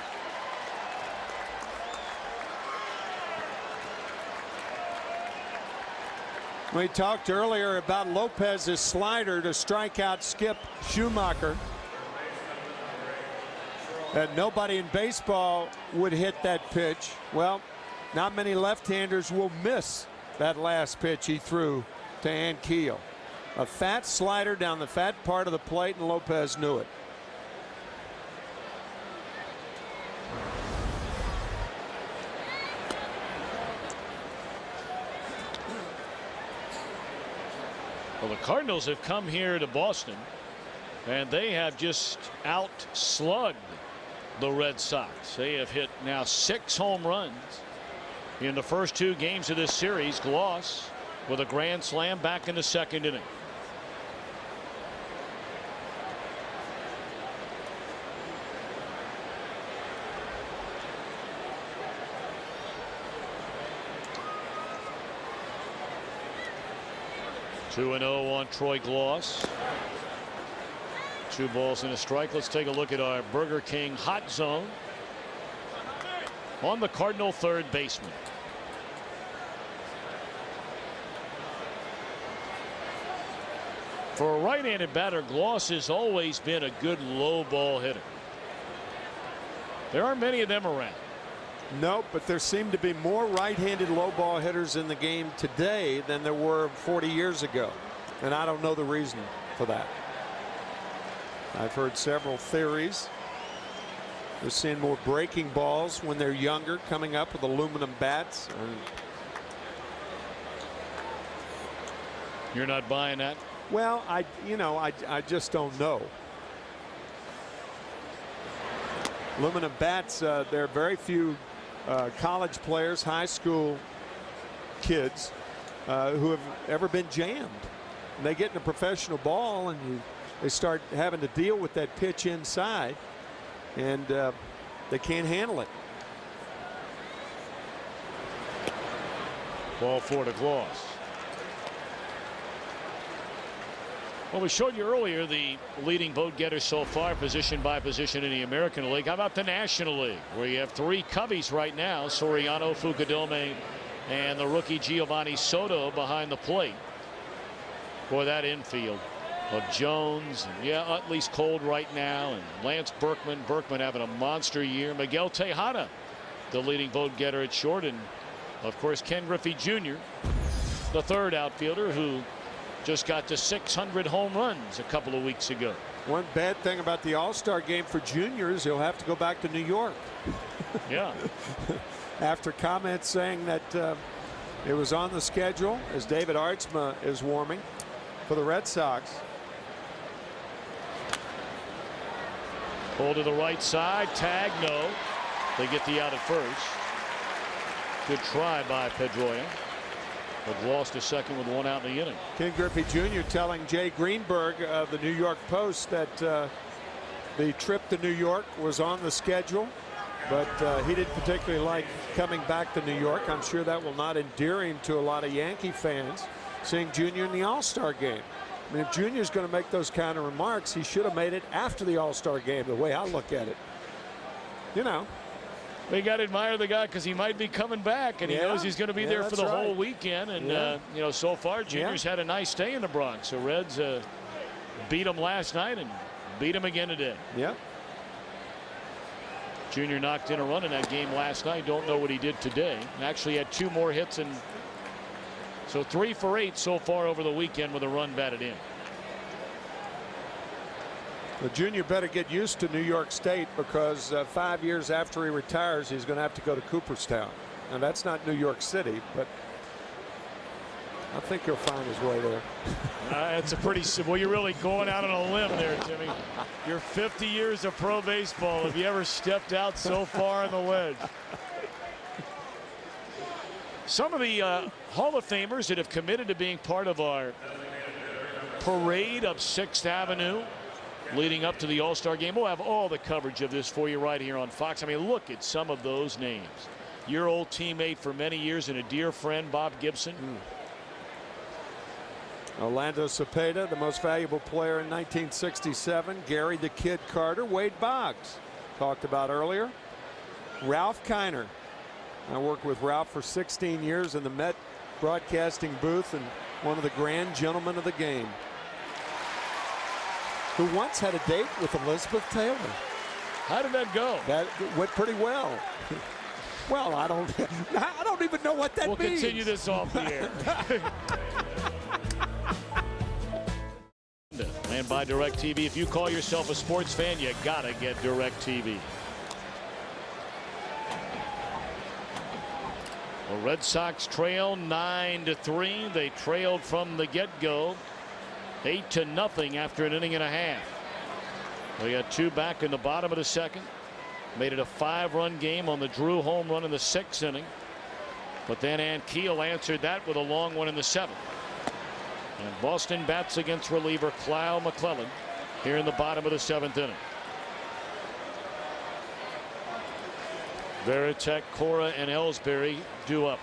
S2: We talked earlier about Lopez's slider to strike out Skip Schumacher. That nobody in baseball would hit that pitch. Well, not many left-handers will miss that last pitch he threw to Ann Keel. A fat slider down the fat part of the plate, and Lopez knew it.
S1: Well, the Cardinals have come here to Boston, and they have just out-slugged the Red Sox. They have hit now 6 home runs in the first 2 games of this series. Gloss with a grand slam back in the 2nd inning. Two and 0 on Troy Gloss. 2 balls and a strike. Let's take a look at our Burger King hot zone. On the Cardinal third baseman. For a right-handed batter, Gloss has always been a good low ball hitter. There aren't many of them around.
S2: Nope, but there seem to be more right-handed low ball hitters in the game today than there were 40 years ago. And I don't know the reason for that. I've heard several theories. They're seeing more breaking balls when they're younger, coming up with aluminum bats.
S1: You're not buying that?
S2: Well, I just don't know. Aluminum bats, there are very few college players, high school kids who have ever been jammed. And they get in a professional ball and they start having to deal with that pitch inside, and they can't handle it.
S1: Ball 4 to Gloss. Well, we showed you earlier the leading vote getters so far, position by position in the American League. How about the National League, where you have 3 Cubbies right now: Soriano, Fukudome, and the rookie Giovanni Soto behind the plate. Boy, that infield of Jones, and Utley's cold right now, and Lance Berkman having a monster year. Miguel Tejada, the leading vote getter at short, and of course Ken Griffey Jr., the third outfielder, who just got to 600 home runs a couple of weeks ago.
S2: One bad thing about the All-Star game for juniors, he'll have to go back to New York.
S1: Yeah.
S2: After comments saying that it was on the schedule, as David Artsma is warming for the Red Sox.
S1: Pull to the right side, tag, no. They get the out at first. Good try by Pedroia, but lost to second with 1 out in the inning.
S2: Ken Griffey Jr. telling Jay Greenberg of the New York Post that the trip to New York was on the schedule, but he didn't particularly like coming back to New York. I'm sure that will not endear him to a lot of Yankee fans, seeing Jr. in the All-Star game. I mean, if Junior's going to make those kind of remarks, he should have made it after the All-Star game, the way I look at it. You know.
S1: They got to admire the guy because he might be coming back, and he knows he's going to be there for the whole weekend. And so far, Junior's had a nice stay in the Bronx. The Reds beat him last night and beat him again today.
S2: Yeah.
S1: Junior knocked in a run in that game last night. Don't know what he did today. Actually had 2 more hits, and so 3 for 8 so far over the weekend with a run batted in.
S2: The junior better get used to New York State, because 5 years after he retires, he's going to have to go to Cooperstown. Now, that's not New York City, but I think he'll find his way there.
S1: It's a pretty well, you're really going out on a limb there, Jimmy. You're 50 years of pro baseball. Have you ever stepped out so far on the ledge? Some of the Hall of Famers that have committed to being part of our parade up 6th Avenue leading up to the All-Star game. We'll have all the coverage of this for you right here on Fox. I mean, look at some of those names. Your old teammate for many years and a dear friend, Bob Gibson.
S2: Orlando Cepeda, the most valuable player in 1967. Gary the Kid Carter. Wade Boggs, talked about earlier. Ralph Kiner. I worked with Ralph for 16 years in the Met broadcasting booth, and one of the grand gentlemen of the game, who once had a date with Elizabeth Taylor.
S1: How did that go?
S2: That went pretty well. Well, I don't even know what that means.
S1: We'll continue this off the air. And by DirecTV, if you call yourself a sports fan, you gotta get DirecTV. The Red Sox trail 9-3. They trailed from the get-go 8-0 after an inning and a half. They got 2 back in the bottom of the 2nd. Made it a 5-run game on the Drew home run in the 6th inning. But then Ankiel answered that with a long one in the 7th. And Boston bats against reliever Kyle McClellan here in the bottom of the 7th inning. Veritek, Cora, and Ellsbury due up.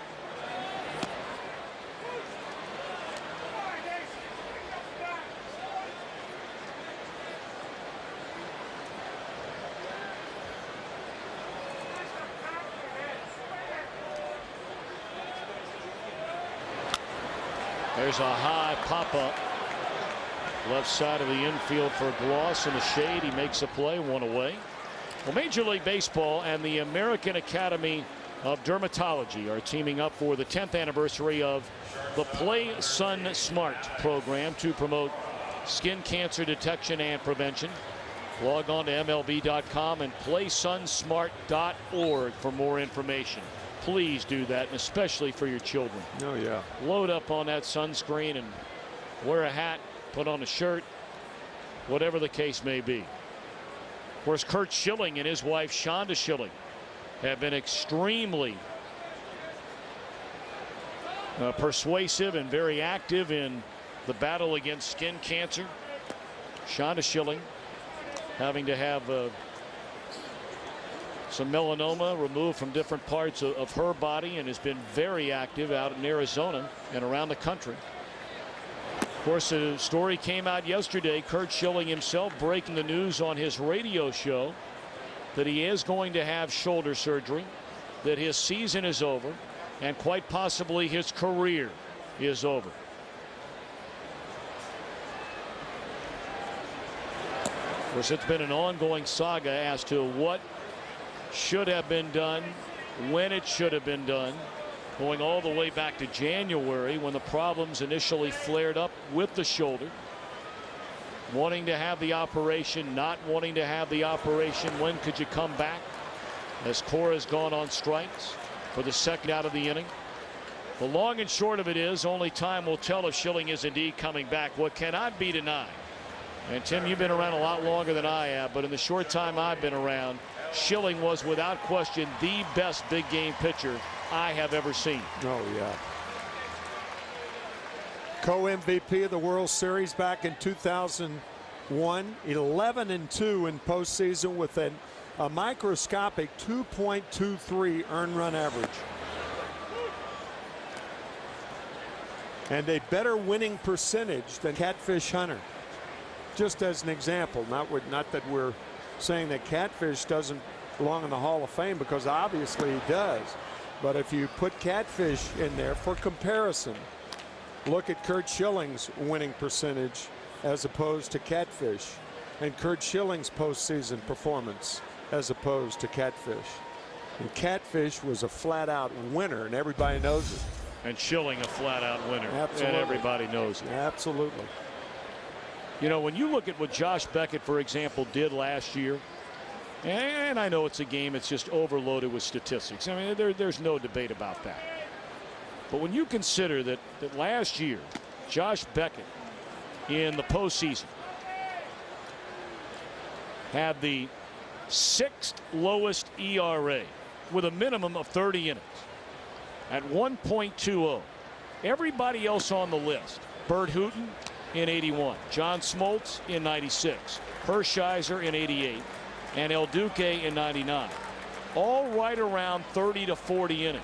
S1: There's a high pop-up left side of the infield for Gloss in the shade. He makes a play, 1 away. Well, Major League Baseball and the American Academy of Dermatology are teaming up for the 10th anniversary of the Play Sun Smart program to promote skin cancer detection and prevention. Log on to MLB.com and playsunsmart.org for more information. Please do that, and especially for your children.
S2: Oh, yeah.
S1: Load up on that sunscreen and wear a hat, put on a shirt, whatever the case may be. Of course, Curt Schilling and his wife Shonda Schilling have been extremely persuasive and very active in the battle against skin cancer. Shonda Schilling having to have some melanoma removed from different parts of her body, and has been very active out in Arizona and around the country. Of course, a story came out yesterday, Curt Schilling himself breaking the news on his radio show that he is going to have shoulder surgery, that his season is over, and quite possibly his career is over. Of course, it's been an ongoing saga as to what should have been done, when it should have been done, going all the way back to January when the problems initially flared up with the shoulder. Wanting to have the operation, not wanting to have the operation. When could you come back? As Cora's gone on strikes for the 2nd out of the inning. The long and short of it is, only time will tell if Schilling is indeed coming back. What cannot be denied, and Tim, you've been around a lot longer than I have, but in the short time I've been around, Schilling was without question the best big game pitcher I have ever seen.
S2: Oh, yeah. Co-MVP of the World Series back in 2001, 11-2 in postseason with a microscopic 2.23 earned run average. And a better winning percentage than Catfish Hunter. Just as an example, not that we're saying that Catfish doesn't belong in the Hall of Fame, because obviously he does. But if you put Catfish in there for comparison, look at Curt Schilling's winning percentage as opposed to Catfish, and Curt Schilling's postseason performance as opposed to Catfish. And Catfish was a flat-out winner, and everybody knows it.
S1: And Schilling a flat-out winner.
S2: Absolutely.
S1: And everybody knows it.
S2: Absolutely.
S1: You know, when you look at what Josh Beckett, for example, did last year, and I know it's a game, it's just overloaded with statistics. I mean, there's no debate about that. But when you consider that last year, Josh Beckett in the postseason had the 6th lowest ERA with a minimum of 30 innings at 1.20. Everybody else on the list, Bert Hooton in 81, John Smoltz in 96, Hershiser in 88, and El Duque in 99, all right around 30 to 40 innings.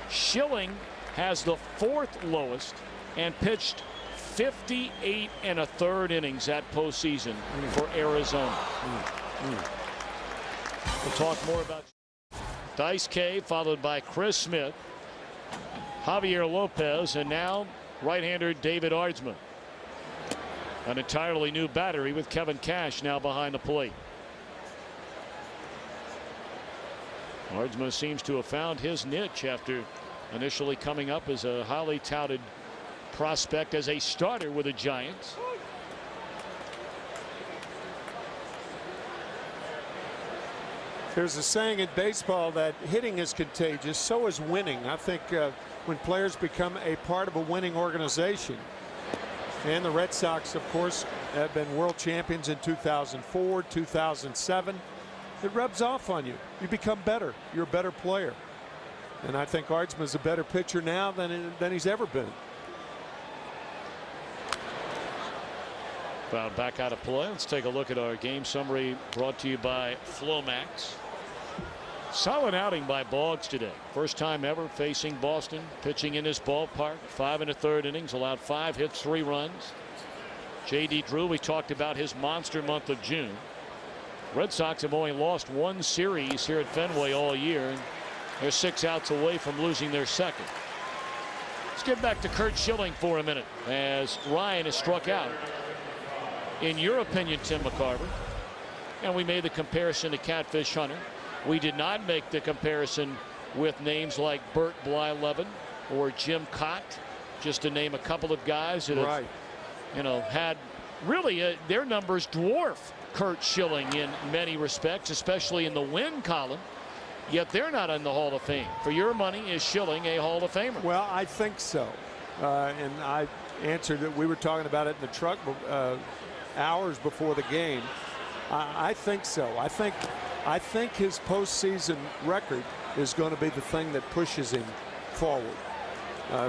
S1: Schilling has the 4th lowest and pitched 58 1/3 innings that postseason for Arizona. We'll talk more about Dice K, followed by Chris Smith, Javier Lopez, and now right-hander David Aardsma. An entirely new battery with Kevin Cash now behind the plate. Aardsma seems to have found his niche after initially coming up as a highly touted prospect as a starter with the Giants.
S2: There's a saying in baseball that hitting is contagious, so is winning. I think when players become a part of a winning organization, and the Red Sox, of course, have been world champions in 2004, 2007, it rubs off on you. You become better. You're a better player. And I think Aardsma is a better pitcher now than he's ever been.
S1: Fouled back out of play. Let's take a look at our game summary brought to you by Flomax. Solid outing by Boggs today. First time ever facing Boston, pitching in his ballpark. 5 1/3 innings, allowed 5 hits, 3 runs. J.D. Drew, we talked about his monster month of June. Red Sox have only lost 1 series here at Fenway all year, and they're 6 outs away from losing their 2nd. Let's get back to Curt Schilling for a minute as Ryan is struck out. In your opinion, Tim McCarver, and we made the comparison to Catfish Hunter. We did not make the comparison with names like Bert Blyleven or Jim Cott, just to name a couple of guys that have, you know, had really their numbers dwarf Curt Schilling in many respects, especially in the win column. Yet they're not in the Hall of Fame. For your money, is Schilling a Hall of Famer?
S2: Well, I think so. And I answered it. We were talking about it in the truck hours before the game. I think so. I think his postseason record is going to be the thing that pushes him forward.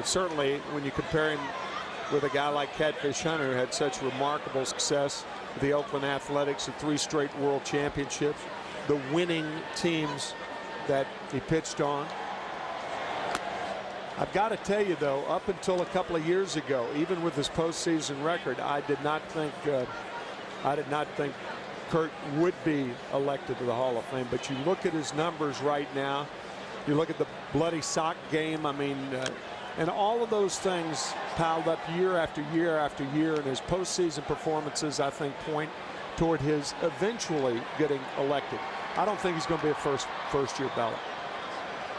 S2: Certainly, when you compare him with a guy like Catfish Hunter, who had such remarkable success with the Oakland Athletics, at 3 straight world championships, the winning teams that he pitched on. I've got to tell you, though, up until a couple of years ago, even with his postseason record, I did not think Curt would be elected to the Hall of Fame. But you look at his numbers right now, you look at the bloody sock game, I mean, and all of those things piled up year after year after year, and his postseason performances, I think, point toward his eventually getting elected. I don't think he's going to be a first-year ballot.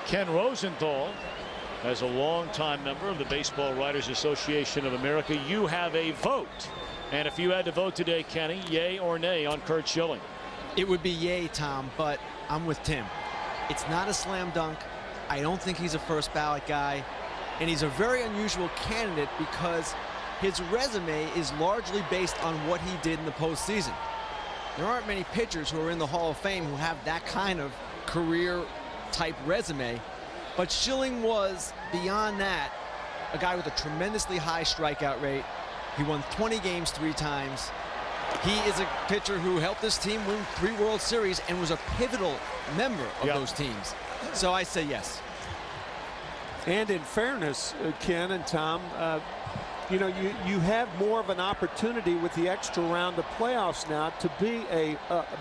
S1: Ken Rosenthal, as a longtime member of the Baseball Writers Association of America, you have a vote. And if you had to vote today, Kenny, yay or nay on Curt Schilling?
S5: It would be yay, Tom, but I'm with Tim. It's not a slam dunk. I don't think he's a first ballot guy. And he's a very unusual candidate because his resume is largely based on what he did in the postseason. There aren't many pitchers who are in the Hall of Fame who have that kind of career-type resume. But Schilling was, beyond that, a guy with a tremendously high strikeout rate. He won 20 games 3 times. He is a pitcher who helped this team win 3 World Series and was a pivotal member of those teams. So I say yes.
S2: And in fairness, Ken and Tom, you know, you have more of an opportunity with the extra round of playoffs now to be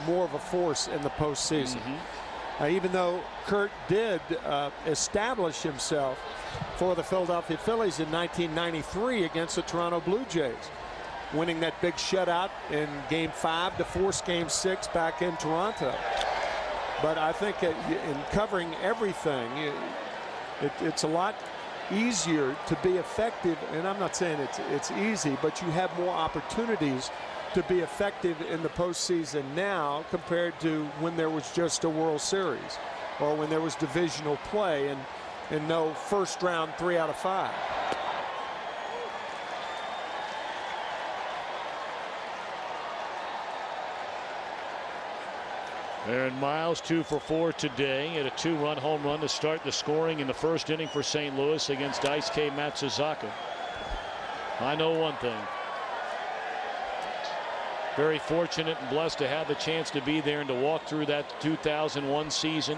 S2: more of a force in the postseason. Even though Curt did establish himself for the Philadelphia Phillies in 1993 against the Toronto Blue Jays, winning that big shutout in Game 5 to force Game 6 back in Toronto. But I think in covering everything, it's a lot easier to be effective, and I'm not saying it's easy, but you have more opportunities to be effective in the postseason now compared to when there was just a World Series or when there was divisional play and no first round 3 out of 5.
S1: Aaron Miles 2 for 4 today. Had a 2-run home run to start the scoring in the first inning for St. Louis against Daisuke Matsuzaka. I know one thing. Very fortunate and blessed to have the chance to be there and to walk through that 2001 season.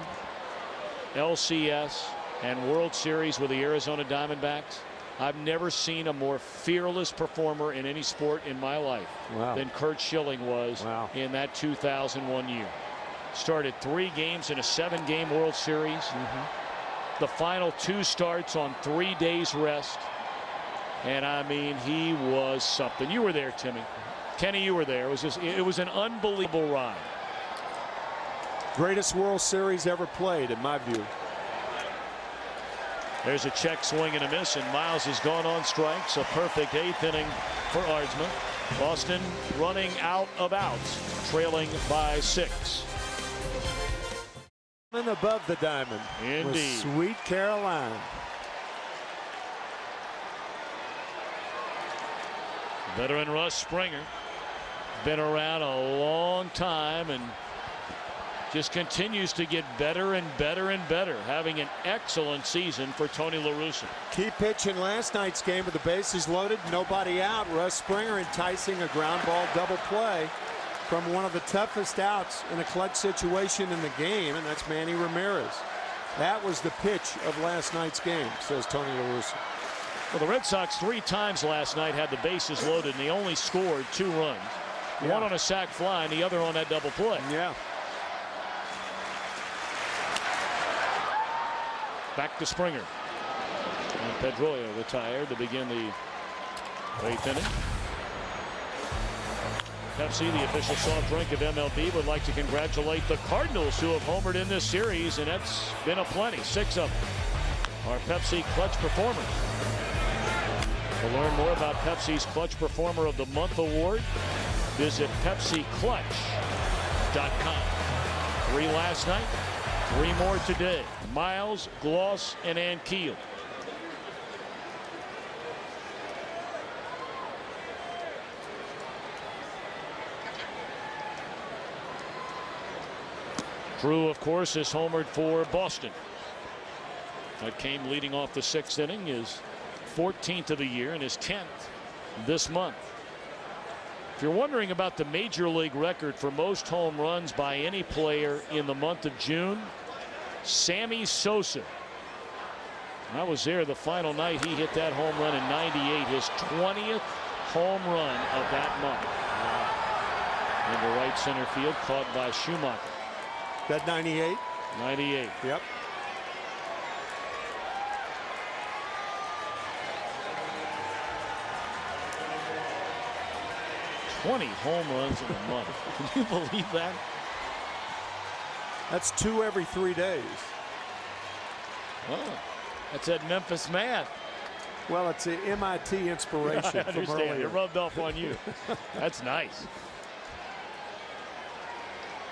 S1: LCS and World Series with the Arizona Diamondbacks. I've never seen a more fearless performer in any sport in my life than Curt Schilling was in that 2001 year. Started 3 games in a 7-game World Series. The final 2 starts on 3 days rest. And I mean, he was something. You were there, Timmy. Kenny, you were there. It was an unbelievable ride.
S2: Greatest World Series ever played, in my view.
S1: There's a check swing and a miss, and Miles has gone on strikes. A perfect 8th inning for Aardsma. Boston running out of outs, trailing by 6.
S2: And above the diamond.
S1: Indeed.
S2: Sweet Caroline.
S1: Veteran Russ Springer. Been around a long time and just continues to get better and better and better, having an excellent season for Tony La Russa.
S2: Key pitch in last night's game with the bases loaded, nobody out. Russ Springer enticing a ground ball double play from one of the toughest outs in a clutch situation in the game, and that's Manny Ramirez. That was the pitch of last night's game, says Tony La Russa.
S1: Well, the Red Sox 3 times last night had the bases loaded, and they only scored 2 runs. One on a sac fly and the other on that double play.
S2: Yeah.
S1: Back to Springer. And Pedroia retired to begin the 8th inning. Pepsi, the official soft drink of MLB, would like to congratulate the Cardinals who have homered in this series, and that's been a plenty. 6 of them are Pepsi Clutch Performers. To learn more about Pepsi's Clutch Performer of the Month award, visit PepsiClutch.com. 3 last night, 3 more today. Miles, Gloss, and Ankiel. Drew, of course, is homered for Boston. That came leading off the 6th inning, his 14th of the year and his 10th this month. If you're wondering about the major league record for most home runs by any player in the month of June, Sammy Sosa. I was there the final night he hit that home run in '98, his 20th home run of that month. Into right center field, caught by Schumacher.
S2: That 98?
S1: 98.
S2: Yep.
S1: "20 home runs in a month." Can you believe that?
S2: That's 2 every 3 days.
S1: Oh, that's that Memphis math.
S2: Well, it's an MIT inspiration
S1: I
S2: from
S1: understand.
S2: earlier.
S1: It rubbed off on you. That's nice.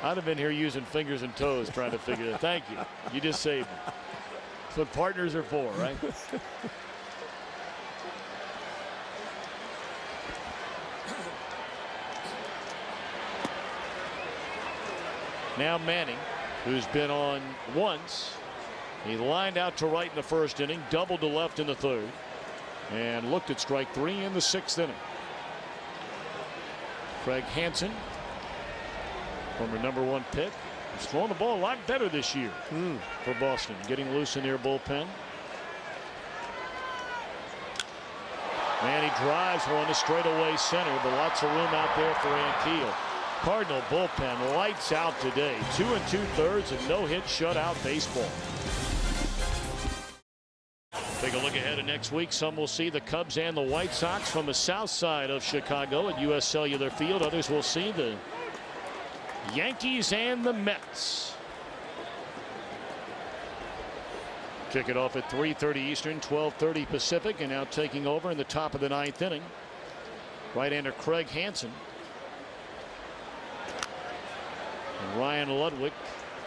S1: I'd have been here using fingers and toes trying to figure it. Thank you. You just saved me. That's what partners are for, right? Now Manning, who's been on once. He lined out to right in the first inning, doubled to left in the 3rd, and looked at strike 3 in the 6th inning. Craig Hansen, former #1 pick, has thrown the ball a lot better this year for Boston, getting loose in their bullpen. And he drives one to straightaway center, but lots of room out there for Ankiel. Cardinal bullpen lights out today. 2 2/3 and no-hit shutout baseball. Take a look ahead at next week. Some will see the Cubs and the White Sox from the south side of Chicago at U.S. Cellular Field. Others will see the Yankees and the Mets. Kick it off at 3:30 Eastern, 12:30 Pacific, and now taking over in the top of the 9th inning. Right-hander Craig Hansen. And Ryan Ludwig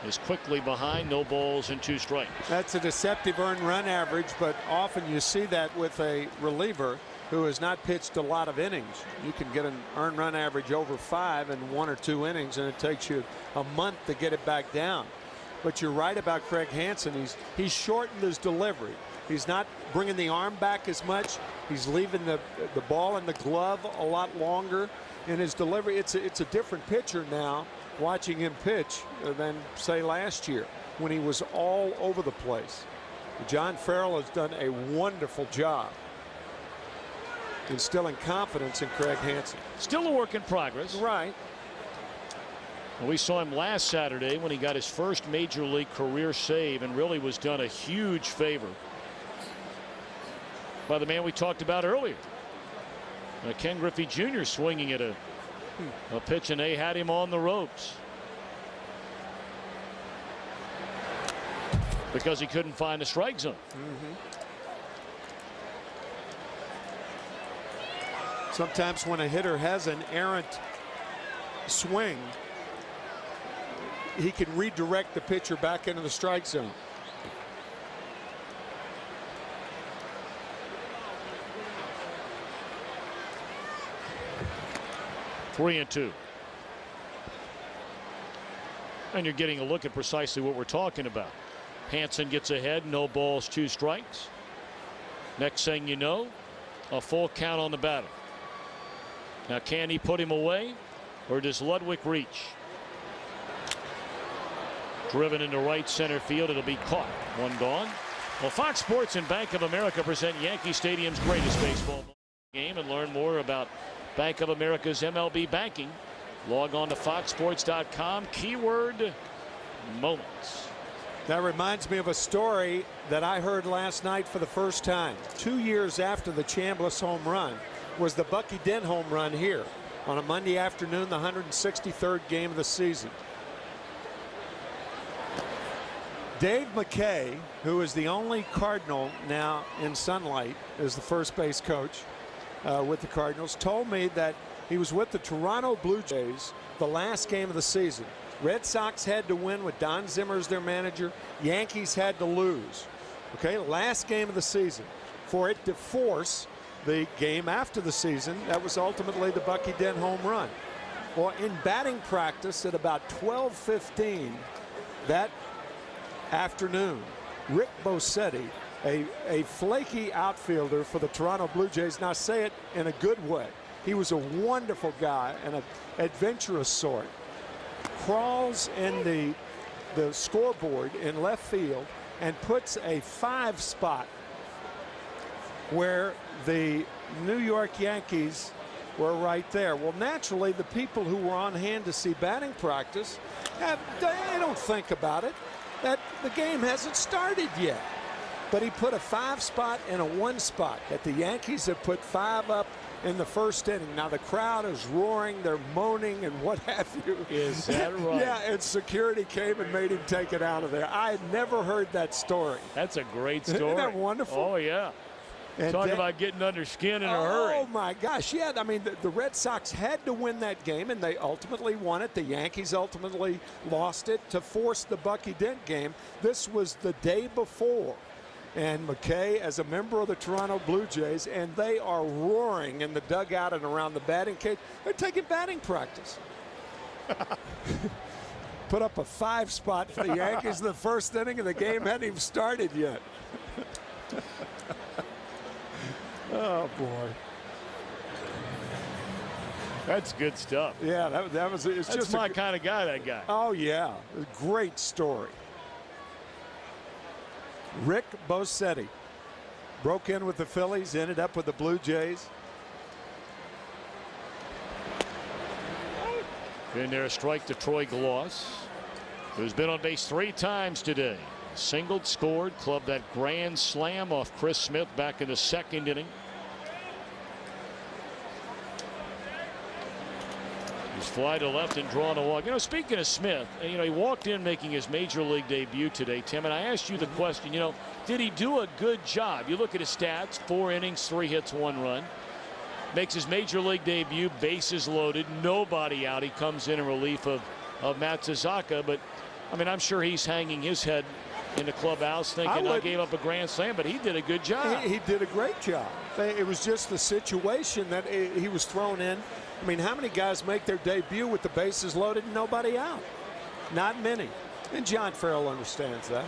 S1: is quickly behind. No balls and 2 strikes.
S2: That's a deceptive earned run average, but often you see that with a reliever who has not pitched a lot of innings. You can get an earned run average over 5 in 1 or 2 innings, and it takes you a month to get it back down. But you're right about Craig Hansen. He's shortened his delivery. He's not bringing the arm back as much. He's leaving the ball in the glove a lot longer in his delivery. It's a different pitcher now watching him pitch than, say, last year when he was all over the place. John Farrell has done a wonderful job instilling confidence in Craig Hansen.
S1: Still a work in progress.
S2: Right.
S1: We saw him last Saturday when he got his first major league career save and really was done a huge favor by the man we talked about earlier. Ken Griffey Jr. swinging at a pitch, and they had him on the ropes because he couldn't find the strike zone.
S2: Sometimes when a hitter has an errant swing, he can redirect the pitcher back into the strike zone.
S1: Three and 2. And you're getting a look at precisely what we're talking about. Hansen gets ahead, no balls, 2 strikes. Next thing you know, a full count on the batter. Now, can he put him away, or does Ludwig reach? Driven into right center field. It'll be caught. 1 gone. Well, Fox Sports and Bank of America present Yankee Stadium's greatest baseball game, and learn more about Bank of America's MLB banking. Log on to foxsports.com. Keyword moments.
S2: That reminds me of a story that I heard last night for the first time. 2 years after the Chambliss home run was the Bucky Dent home run here on a Monday afternoon, the 163rd game of the season. Dave McKay, who is the only Cardinal now in sunlight as the first base coach with the Cardinals, told me that he was with the Toronto Blue Jays the last game of the season. Red Sox had to win with Don Zimmer as their manager. Yankees had to lose. Okay, last game of the season. For it to force the game after the season, that was ultimately the Bucky Dent home run. Well, in batting practice at about 12:15 that afternoon, Rick Bossetti, a flaky outfielder for the Toronto Blue Jays, now say it in a good way, he was a wonderful guy and an adventurous sort, crawls in the scoreboard in left field and puts a 5 spot where the New York Yankees were right there. Well, naturally, the people who were on hand to see batting practice, they don't think about it. That the game hasn't started yet. But he put a 5 spot and a 1 spot. That the Yankees have put 5 up in the first inning. Now the crowd is roaring, they're moaning and what have you.
S1: Is that right?
S2: Yeah, and security came and made him take it out of there. I had never heard that story.
S1: That's a great story.
S2: Isn't that wonderful?
S1: Oh, yeah.
S2: And
S1: talk about getting under skin in a hurry.
S2: Oh, my gosh. Yeah, I mean, the Red Sox had to win that game, and they ultimately won it. The Yankees ultimately lost it to force the Bucky Dent game. This was the day before. And McKay, as a member of the Toronto Blue Jays, and they are roaring in the dugout and around the batting cage. They're taking batting practice. Put up a 5 spot for the Yankees in the first inning, and the game hadn't even started yet. Oh, boy.
S1: That's good stuff.
S2: Yeah, that was. It's
S1: That's
S2: just
S1: my kind of guy, that guy.
S2: Oh, yeah. Great story. Rick Bossetti broke in with the Phillies, ended up with the Blue Jays.
S1: In there, a strike to Troy Glaus, who's been on base 3 times today. Singled, scored, clubbed that grand slam off Chris Smith back in the 2nd inning. He's fly to left and drawn a walk. You know, speaking of Smith, you know, he walked in making his major league debut today, Tim, and I asked you the question, you know, did he do a good job? You look at his stats, 4 innings, 3 hits, 1 run. Makes his major league debut, bases loaded, nobody out. He comes in relief of of Matsuzaka. But I mean, I'm sure he's hanging his head in the clubhouse thinking I gave up a grand slam, but he did a good job.
S2: He did a great job. It was just the situation that he was thrown in. I mean, how many guys make their debut with the bases loaded and nobody out? Not many. And John Farrell understands that.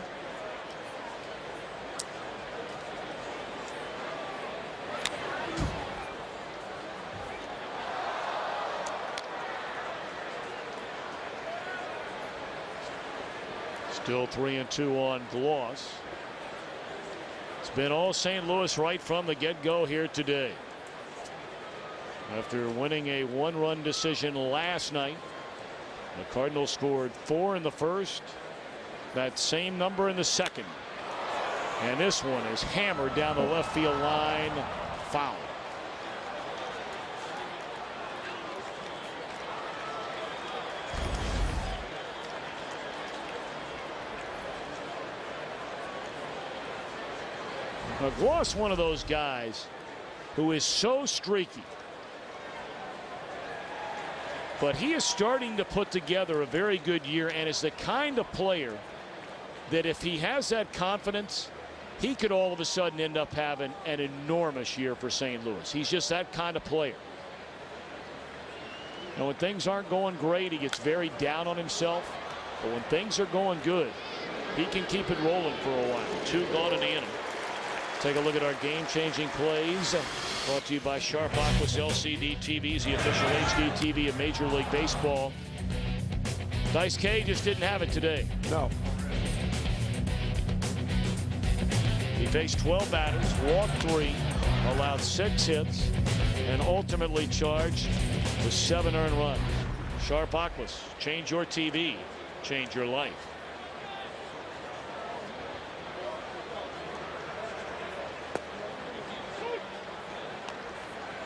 S1: Still 3-2 on Gloss. It's been all St. Louis right from the get-go here today. After winning a one-run decision last night, the Cardinals scored 4 in the first, that same number in the second. And this one is hammered down the left field line, foul. Now, Gloss, one of those guys who is so streaky, but he is starting to put together a very good year and is the kind of player that if he has that confidence, he could all of a sudden end up having an enormous year for St. Louis. He's just that kind of player. And when things aren't going great, he gets very down on himself. But when things are going good, he can keep it rolling for a while. 2 gone in the inning. Take a look at our game-changing plays. Brought to you by Sharp Aquas LCD TVs, the official HD TV of Major League Baseball. Dice K just didn't have it today.
S2: No.
S1: He faced 12 batters, walked 3, allowed 6 hits, and ultimately charged with 7 earned runs. Sharp Aquas, change your TV, change your life.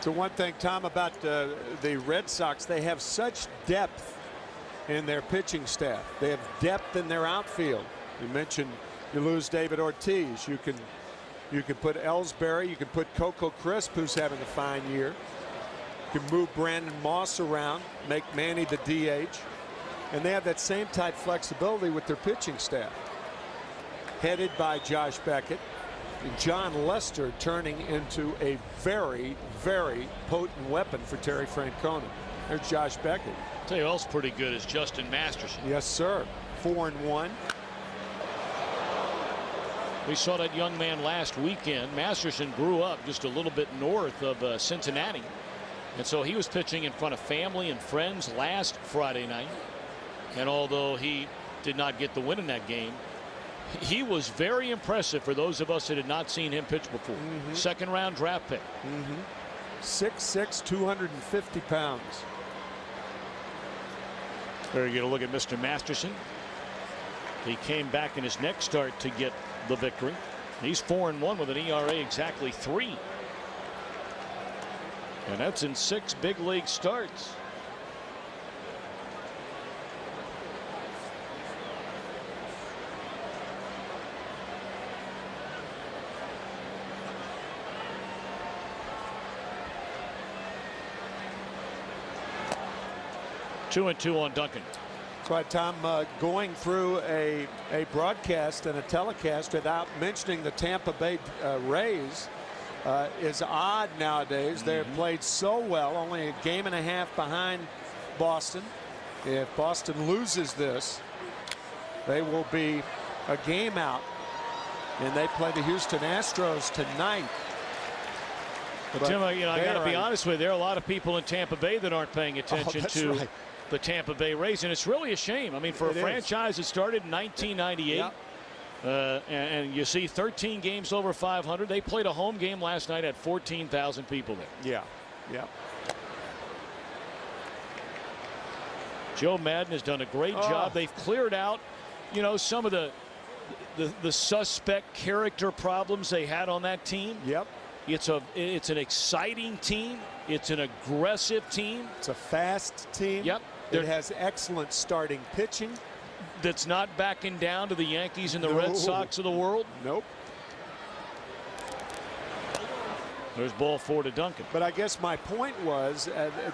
S2: So one thing, Tom, about the Red Sox, they have such depth in their pitching staff. They have depth in their outfield. You mentioned you lose David Ortiz. You can put Ellsbury. You can put Coco Crisp, who's having a fine year. You can move Brandon Moss around, make Manny the DH. And they have that same type flexibility with their pitching staff. Headed by Josh Beckett. John Lester turning into a very, very potent weapon for Terry Francona. There's Josh Beckett.
S1: I'll tell you who else pretty good is Justin Masterson.
S2: Yes, sir. 4-1.
S1: We saw that young man last weekend. Masterson grew up just a little bit north of Cincinnati. And so he was pitching in front of family and friends last Friday night. And although he did not get the win in that game, he was very impressive for those of us that had not seen him pitch before. Second round draft pick.
S2: 6'6", 250 pounds.
S1: There you get a look at Mr. Masterson. He came back in his next start to get the victory. He's 4-1 with an ERA exactly 3. And that's in 6 big league starts. Two and 2 on Duncan.
S2: That's why, Tom, going through a broadcast and a telecast without mentioning the Tampa Bay Rays is odd nowadays. They've played so well, only a game and a half behind Boston. If Boston loses this, they will be a game out, and they play the Houston Astros tonight.
S1: But Tim, I got to be honest with you, there are a lot of people in Tampa Bay that aren't paying attention to the Tampa Bay Rays, and it's really a shame. I mean, for a franchise that started in 1998, and you see 13 games over 500. They played a home game last night at 14,000 people there.
S2: Yeah.
S1: Joe Madden has done a great job. They've cleared out, some of the suspect character problems they had on that team.
S2: Yep.
S1: It's an exciting team. It's an aggressive team.
S2: It's a fast team.
S1: Yep.
S2: It has excellent starting pitching.
S1: That's not backing down to the Yankees and the Red Sox of the world.
S2: Nope.
S1: There's ball 4 to Duncan.
S2: But I guess my point was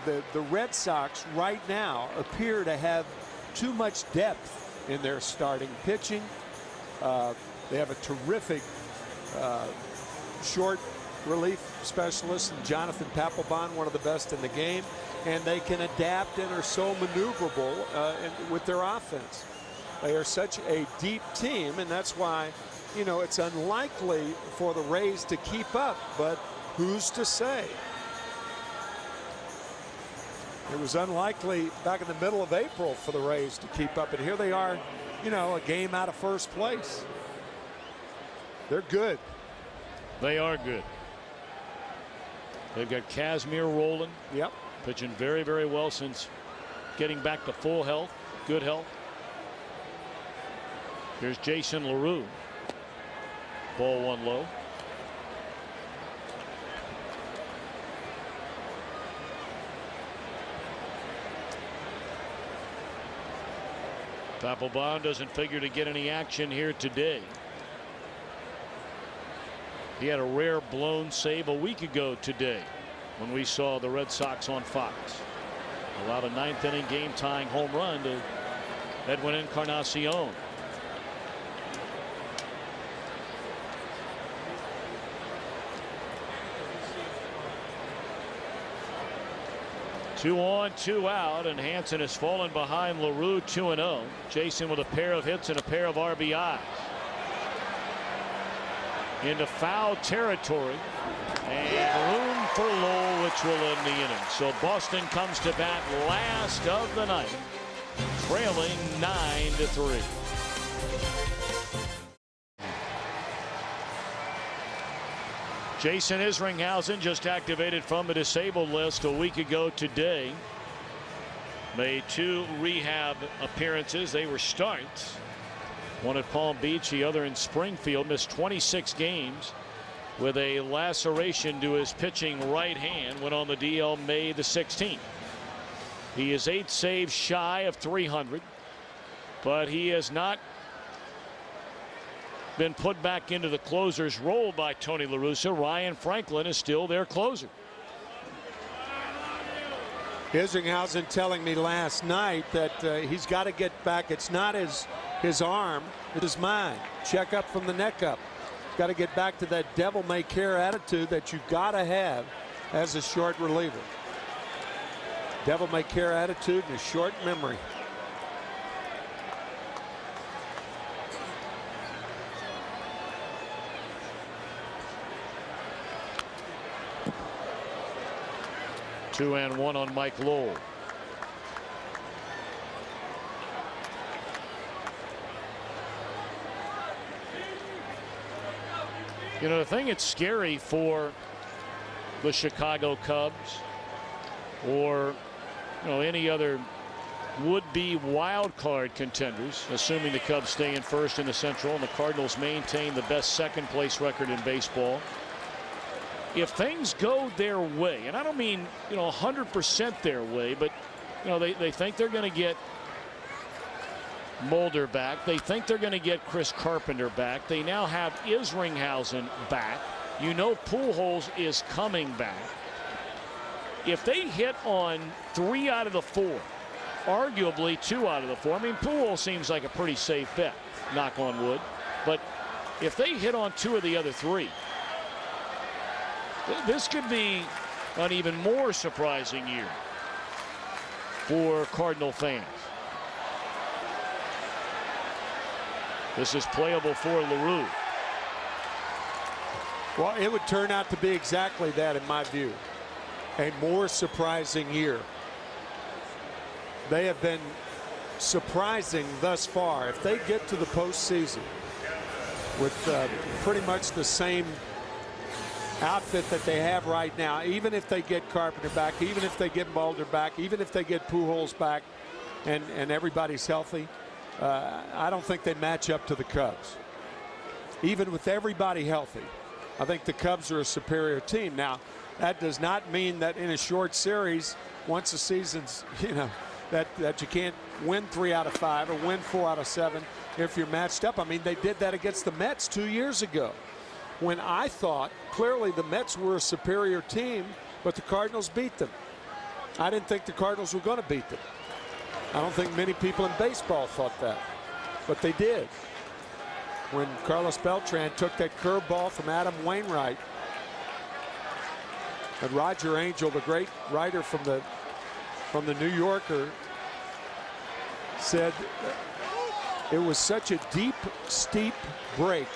S2: the Red Sox right now appear to have too much depth in their starting pitching. They have a terrific short relief specialist in Jonathan Papelbon, one of the best in the game, and they can adapt and are so maneuverable with their offense. They are such a deep team, and that's why, you know, it's unlikely for the Rays to keep up, but who's to say? It was unlikely back in the middle of April for the Rays to keep up, and here they are, you know, a game out of first place. They're good.
S1: They are good. They've got Kazmir rolling.
S2: Yep. Pitching
S1: very, very well since getting back to full health, good health. Here's Jason LaRue. Ball one low. Papelbon doesn't figure to get any action here today. He had a rare blown save a week ago today when we saw the Red Sox on Fox. Allowed a ninth inning game tying home run to Edwin Encarnacion. Two on, two out, and Hansen has fallen behind LaRue 2-0. Jason with a pair of hits and a pair of RBIs. Into foul territory, and room for Lowell, which will end the inning. So Boston comes to bat last of the night, trailing 9-3. Jason Isringhausen just activated from the disabled list a week ago today. Made 2 rehab appearances. They were starts. One at Palm Beach, the other in Springfield. Missed 26 games with a laceration to his pitching right hand. Went on the DL May the 16th. He is 8 saves shy of 300, but he has not been put back into the closer's role by Tony La Russa. Ryan Franklin is still their closer.
S2: Isringhausen telling me last night that he's got to get back. It's not his arm, it is mine. Check up from the neck up. Got to get back to that devil may care attitude that you've got to have as a short reliever. Devil may care attitude and a short memory.
S1: Two and one on Mike Lowell. You know, the thing that's scary for the Chicago Cubs or, you know, any other would-be wild card contenders, assuming the Cubs stay in first in the Central and the Cardinals maintain the best second place record in baseball. If things go their way, and I don't mean, you know, 100% their way, but, you know, they think they're going to get Mulder back. They think they're going to get Chris Carpenter back. They now have Isringhausen back. You know, Pujols is coming back. If they hit on 3 out of the 4, arguably 2 out of the 4, I mean, Pujols seems like a pretty safe bet, knock on wood. But if they hit on 2 of the other 3, this could be an even more surprising year for Cardinal fans. This is playable for LaRue.
S2: Well, it would turn out to be exactly that in my view. A more surprising year. They have been surprising thus far. If they get to the postseason with pretty much the same outfit that they have right now, even if they get Carpenter back, even if they get Mulder back, even if they get Pujols back and everybody's healthy, I don't think they match up to the Cubs. Even with everybody healthy, I think the Cubs are a superior team. Now, that does not mean that in a short series, once the season's, you know, that you can't win 3 out of 5 or win 4 out of 7 if you're matched up. I mean, they did that against the Mets 2 years ago, when I thought clearly the Mets were a superior team, but the Cardinals beat them. I didn't think the Cardinals were going to beat them. I don't think many people in baseball thought that, but they did. When Carlos Beltran took that curveball from Adam Wainwright, and Roger Angel, the great writer from the New Yorker, said it was such a deep, steep break.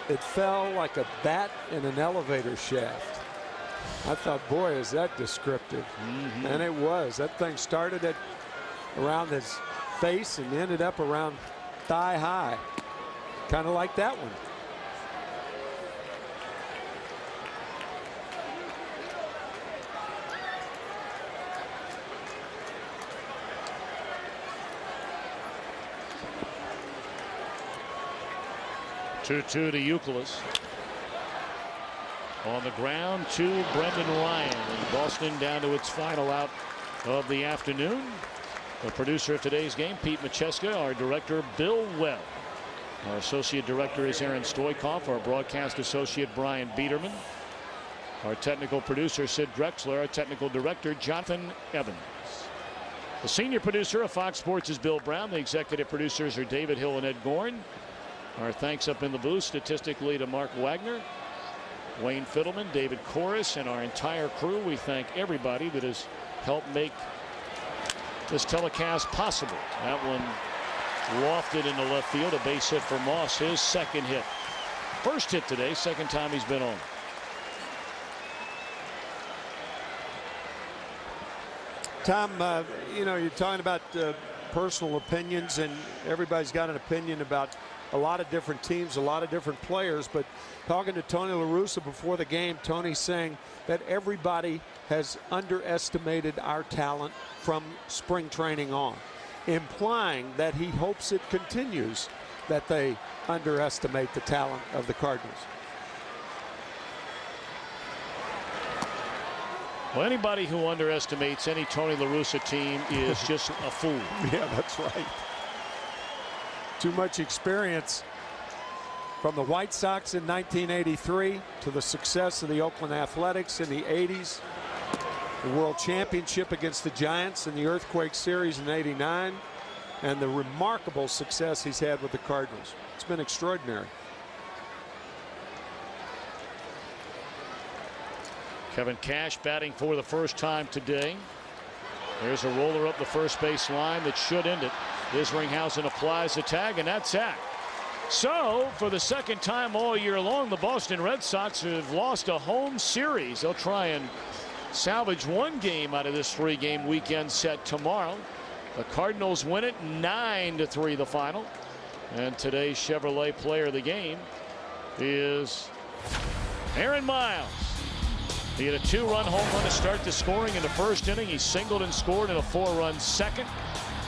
S2: It fell like a bat in an elevator shaft. I thought, boy, is that descriptive. And it was. That thing started at around his face and ended up around thigh high. Kind of like that one.
S1: Two to Euclid. On the ground to Brendan Ryan. And Boston down to its final out of the afternoon. The producer of today's game, Pete Macheska. Our director, Bill Webb. Our associate director is Aaron Stoikoff. Our broadcast associate, Brian Biederman. Our technical producer, Sid Drexler. Our technical director, Jonathan Evans. The senior producer of Fox Sports is Bill Brown. The executive producers are David Hill and Ed Gorn. Our thanks up in the booth statistically to Mark Wagner, Wayne Fiddleman, David Corris, and our entire crew. We thank everybody that has helped make this telecast possible. That one lofted into left field, a base hit for Moss, his second hit. First hit today, second time he's been on.
S2: Tom, you know, you're talking about personal opinions, and everybody's got an opinion about a lot of different teams, a lot of different players, but talking to Tony La Russa before the game, Tony's saying that everybody has underestimated our talent from spring training on, implying that he hopes it continues, that they underestimate the talent of the Cardinals.
S1: Well, anybody who underestimates any Tony La Russa team is just a fool.
S2: Yeah, that's right. Too much experience from the White Sox in 1983 to the success of the Oakland Athletics in the 80s, the World Championship against the Giants in the Earthquake Series in '89, and the remarkable success he's had with the Cardinals. It's been extraordinary.
S1: Kevin Cash batting for the first time today. There's a roller up the first base line that should end it. Isringhausen applies the tag, and that's that. So, for the second time all year long, the Boston Red Sox have lost a home series. They'll try and salvage one game out of this three-game weekend set tomorrow. The Cardinals win it 9-3 the final. And today's Chevrolet player of the game is Aaron Miles. He had a two-run home run to start the scoring in the first inning. He singled and scored in a four-run second.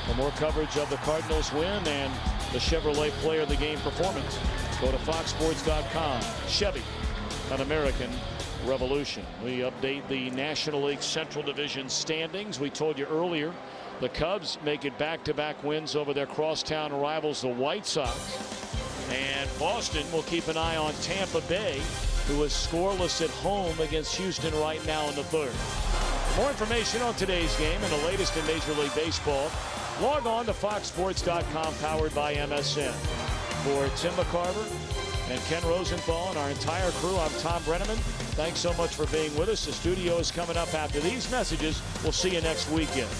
S1: For more coverage of the Cardinals win and the Chevrolet player of the game performance, go to foxsports.com. Chevy, an American revolution. We update the National League Central Division standings. We told you earlier the Cubs make it back-to-back wins over their crosstown rivals, the White Sox. And Boston will keep an eye on Tampa Bay, who is scoreless at home against Houston right now in the third. For more information on today's game and the latest in Major League Baseball, log on to foxsports.com, powered by MSN. For Tim McCarver and Ken Rosenthal and our entire crew, I'm Tom Brenneman. Thanks so much for being with us. The studio is coming up after these messages. We'll see you next weekend.